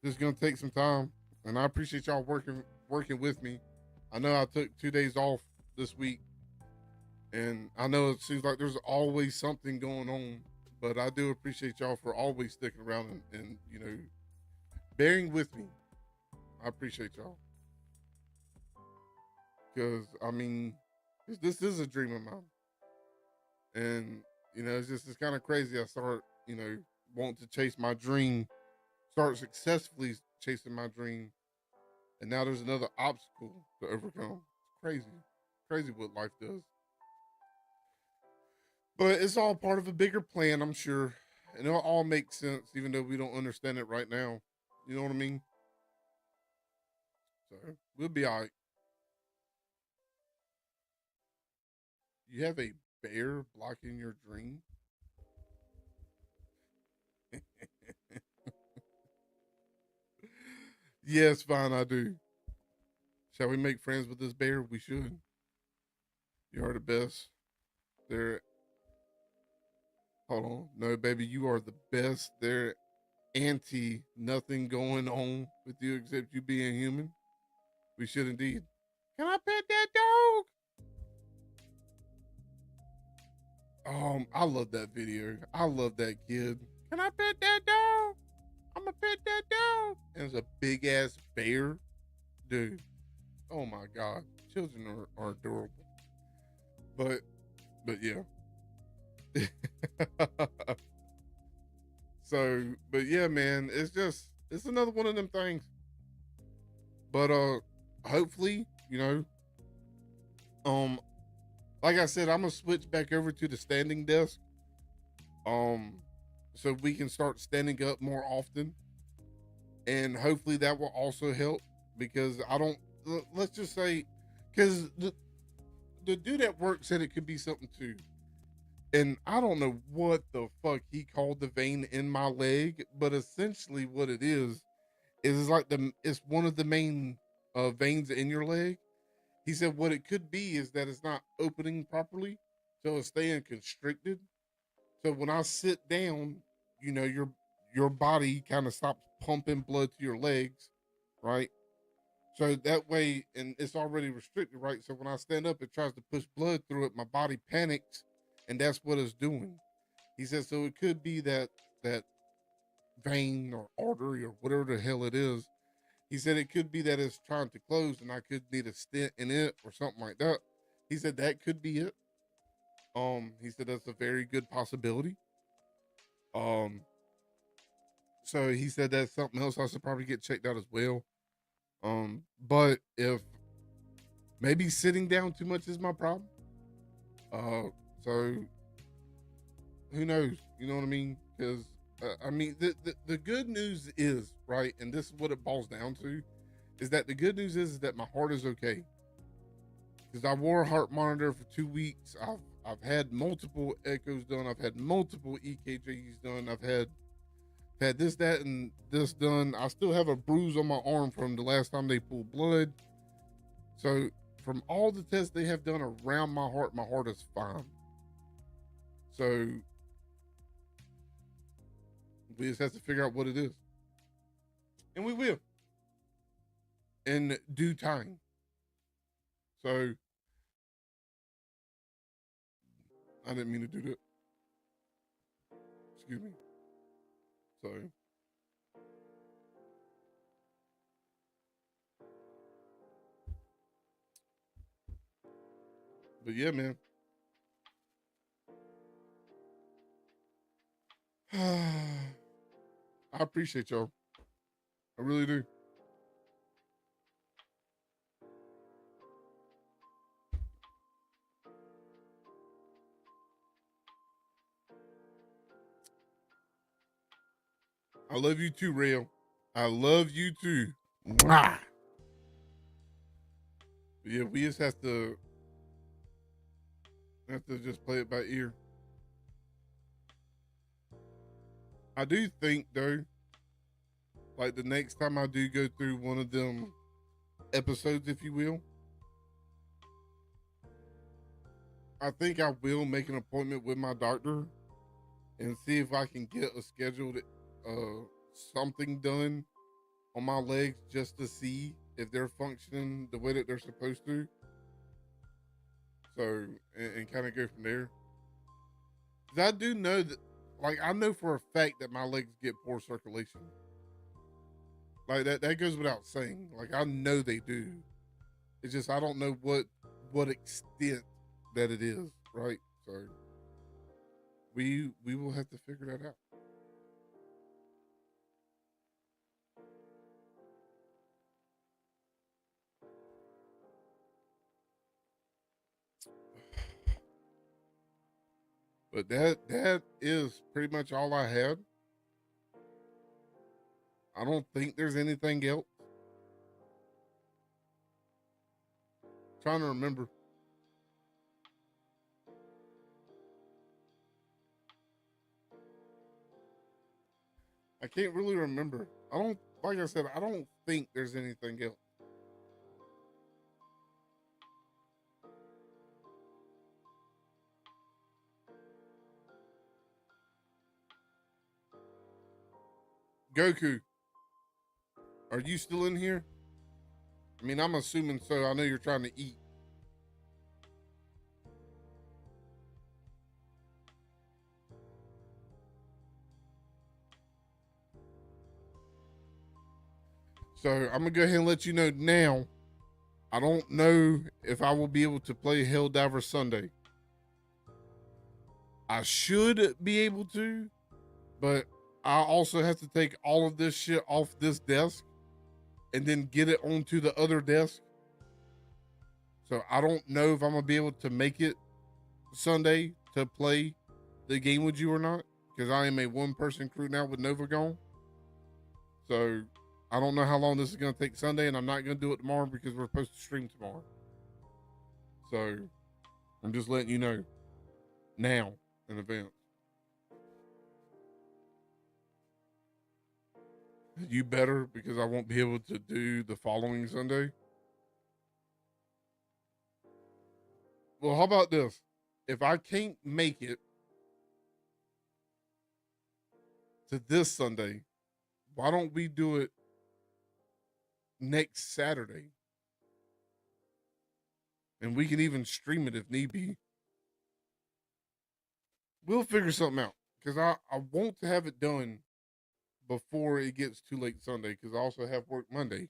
Just gonna take some time, and I appreciate y'all working with me. I know I took 2 days off this week, and I know it seems like there's always something going on, but I do appreciate y'all for always sticking around and you know, bearing with me. I appreciate y'all, because I mean, this is a dream of mine. And, it's kind of crazy. I start, wanting to chase my dream, start successfully chasing my dream. And now there's another obstacle to overcome. It's crazy what life does. But it's all part of a bigger plan, I'm sure. And it'll all make sense, even though we don't understand it right now. You know what I mean? So we'll be all right. You have a bear blocking your dream? Yes, fine, I do. Shall we make friends with this bear? We should. You are the best. Hold on. No, baby, you are the best. There nothing going on with you except you being human. We should indeed. Can I pet that dog? I love that video. I love that kid. Can I pet that dog? I'm gonna pet that dog. And it's a big ass bear. Dude. Oh my God. Children are adorable. But yeah. But yeah, man, it's another one of them things. But hopefully, like I said, I'm gonna switch back over to the standing desk. So we can start standing up more often. And hopefully that will also help, because let's just say, because the dude at work said it could be something too. And I don't know what the fuck he called the vein in my leg, but essentially what it is like it's one of the main veins in your leg. He said what it could be is that it's not opening properly, so it's staying constricted. So when I sit down, your body kind of stops pumping blood to your legs, right? So that way, and it's already restricted, right? So when I stand up, it tries to push blood through it. My body panics, and that's what it's doing. He said, so it could be that vein or artery or whatever the hell it is. He said it could be that it's trying to close, and I could need a stent in it or something like that. He said that could be it. He said that's a very good possibility. So he said that's something else I should probably get checked out as well. But if maybe sitting down too much is my problem. So who knows? You know what I mean? Because the good news is, right, and this is what it boils down to, is that the good news is that my heart is okay. Because I wore a heart monitor for 2 weeks. I've had multiple echoes done. I've had multiple EKGs done. I've had this, that, and this done. I still have a bruise on my arm from the last time they pulled blood. So from all the tests they have done around my heart is fine. So we just have to figure out what it is. And we will. In due time. So I didn't mean to do that. Excuse me. Sorry. But yeah, man. I appreciate y'all. I really do. I love you too, Rail. I love you too. Mwah. Yeah, we just have to just play it by ear. I do think though, like the next time I do go through one of them episodes, if you will, I think I will make an appointment with my doctor and see if I can get a scheduled something done on my legs just to see if they're functioning the way that they're supposed to. So, and kind of go from there. 'Cause I do know that, like, I know for a fact that my legs get poor circulation. Like that goes without saying. Like, I know they do. It's just, I don't know what extent that it is, right? So, we will have to figure that out. But that is pretty much all I had. I don't think there's anything else. Trying to remember. I can't really remember. Like I said, I don't think there's anything else. Goku, are you still in here? I mean, I'm assuming so. I know you're trying to eat. So I'm gonna go ahead and let you know now. I don't know if I will be able to play Helldiver Sunday. I should be able to, but I also have to take all of this shit off this desk and then get it onto the other desk. So I don't know if I'm gonna be able to make it Sunday to play the game with you or not, because I am a one-person crew now with Nova gone. So I don't know how long this is gonna take Sunday, and I'm not gonna do it tomorrow because we're supposed to stream tomorrow. So I'm just letting you know now in advance. You better, because I won't be able to do the following Sunday. Well, how about this? If I can't make it to this Sunday, why don't we do it next Saturday? And we can even stream it if need be. We'll figure something out, because I want to have it done before it gets too late Sunday, because I also have work Monday.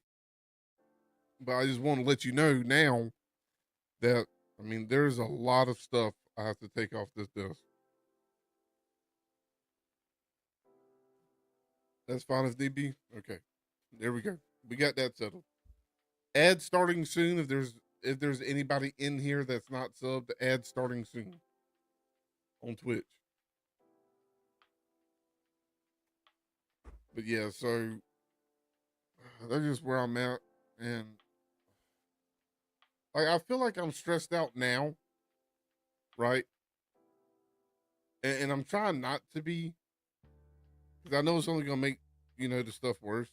But I just want to let you know now that, I mean, there's a lot of stuff I have to take off this desk. That's fine if need be. Okay, there we go. We got that settled. Ad starting soon. If there's anybody in here that's not subbed, ad starting soon on Twitch. But yeah, so that's just where I'm at. And like, I feel like I'm stressed out now, right? And I'm trying not to be, because I know it's only going to make, the stuff worse.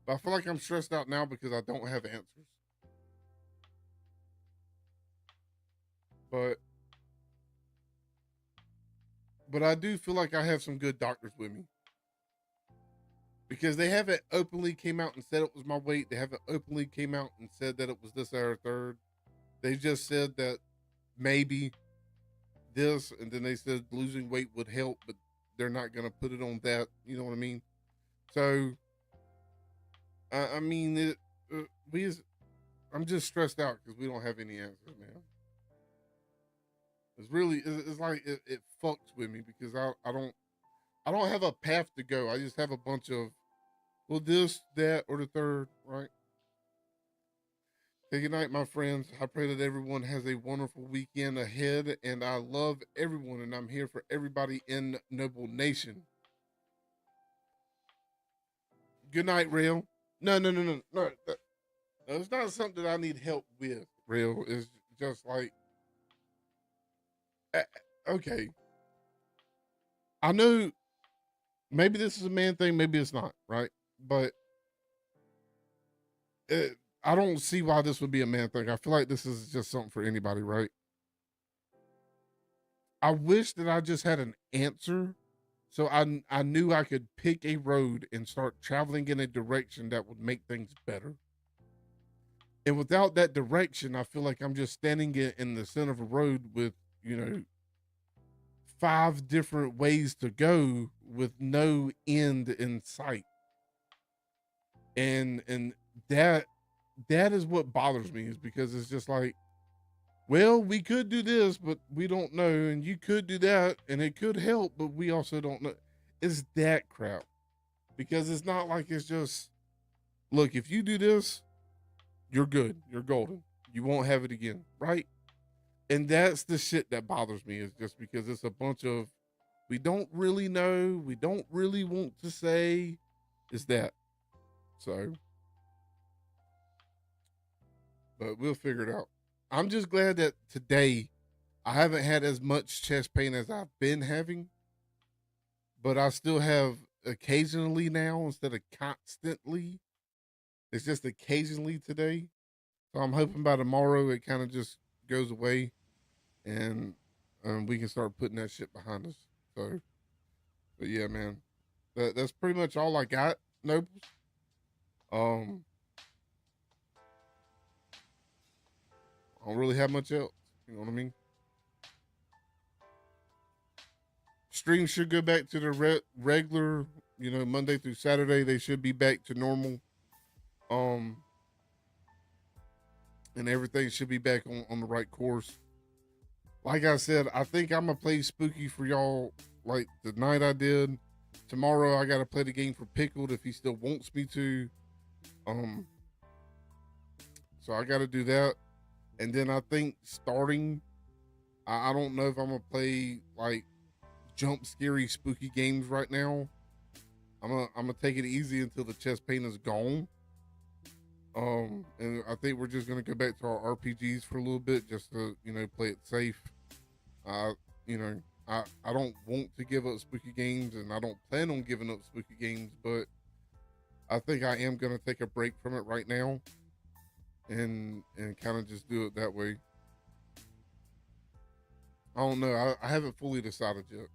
But I feel like I'm stressed out now because I don't have answers. But I do feel like I have some good doctors with me. Because they haven't openly came out and said it was my weight. They haven't openly came out and said that it was this, that, or third. They just said that maybe this, and then they said losing weight would help, but they're not going to put it on that. You know what I mean? So, I mean, I'm just stressed out because we don't have any answers, man. It's like it fucks with me because I don't have a path to go. I just have a bunch of, well, this, that, or the third, right? Okay, good night, my friends. I pray that everyone has a wonderful weekend ahead, and I love everyone, and I'm here for everybody in Noble Nation. Good night, Rail. No. It's not something that I need help with, Rail. It's just like, okay. I know maybe this is a man thing, maybe it's not, right? But I don't see why this would be a man thing. I feel like this is just something for anybody, right? I wish that I just had an answer, so I knew I could pick a road and start traveling in a direction that would make things better. And without that direction, I feel like I'm just standing in the center of a road with, 5 different ways to go with no end in sight. And that is what bothers me, is because it's just like, well, we could do this, but we don't know. And you could do that and it could help, but we also don't know. It's that crap. Because it's not like it's just, look, if you do this, you're good. You're golden. You won't have it again. Right? And that's the shit that bothers me, is just because it's a bunch of, we don't really know. We don't really want to say. It's that. So, but we'll figure it out. I'm just glad that today I haven't had as much chest pain as I've been having, but I still have occasionally now instead of constantly. It's just occasionally today. So I'm hoping by tomorrow it kind of just goes away and we can start putting that shit behind us. So, but yeah, man, that's pretty much all I got, Nobles. I don't really have much else. You know what I mean? Streams should go back to the regular, you know, Monday through Saturday. They should be back to normal. And everything should be back on the right course. Like I said, I think I'm going to play Spooky for y'all like the night I did. Tomorrow I got to play the game for Pickled if he still wants me to. So I got to do that. And then I think starting, I don't know if I'm going to play like jump scary spooky games right now. I'm gonna take it easy until the chest pain is gone. And I think we're just gonna go back to our RPGs for a little bit, just to, you know, play it safe. You know, I don't want to give up spooky games, and I don't plan on giving up spooky games, but I think I am gonna take a break from it right now, and kind of just do it that way. I don't know. I haven't fully decided yet.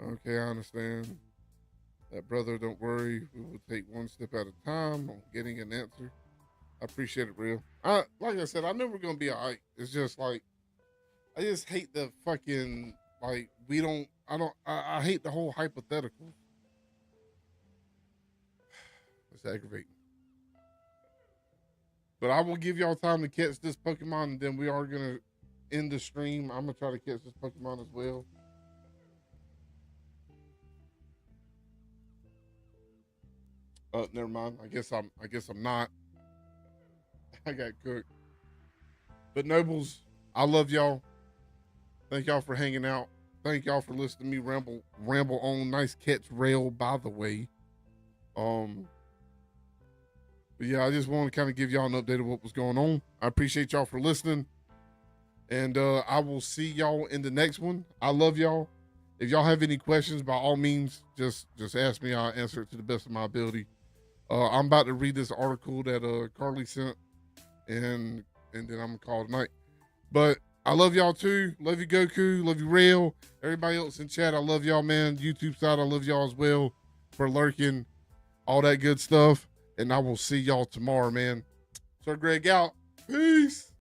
Okay, I understand. That, brother, don't worry. We will take one step at a time on getting an answer. I appreciate it, real. Like I said, I know we're going to be all right. It's just like, I just hate the fucking, like, I hate the whole hypothetical. It's aggravating. But I will give y'all time to catch this Pokemon, and then we are going to end the stream. I'm going to try to catch this Pokemon as well. Never mind. I guess I'm not. I got cooked. But Nobles, I love y'all. Thank y'all for hanging out. Thank y'all for listening to me ramble on. Nice catch, Rail, by the way. But yeah, I just want to kind of give y'all an update of what was going on. I appreciate y'all for listening. And I will see y'all in the next one. I love y'all. If y'all have any questions, by all means, just ask me. I'll answer it to the best of my ability. I'm about to read this article that Carly sent, and then I'm going to call it night. But I love y'all too. Love you, Goku. Love you, Rail. Everybody else in chat, I love y'all, man. YouTube side, I love y'all as well for lurking. All that good stuff. And I will see y'all tomorrow, man. Sir Greg out. Peace.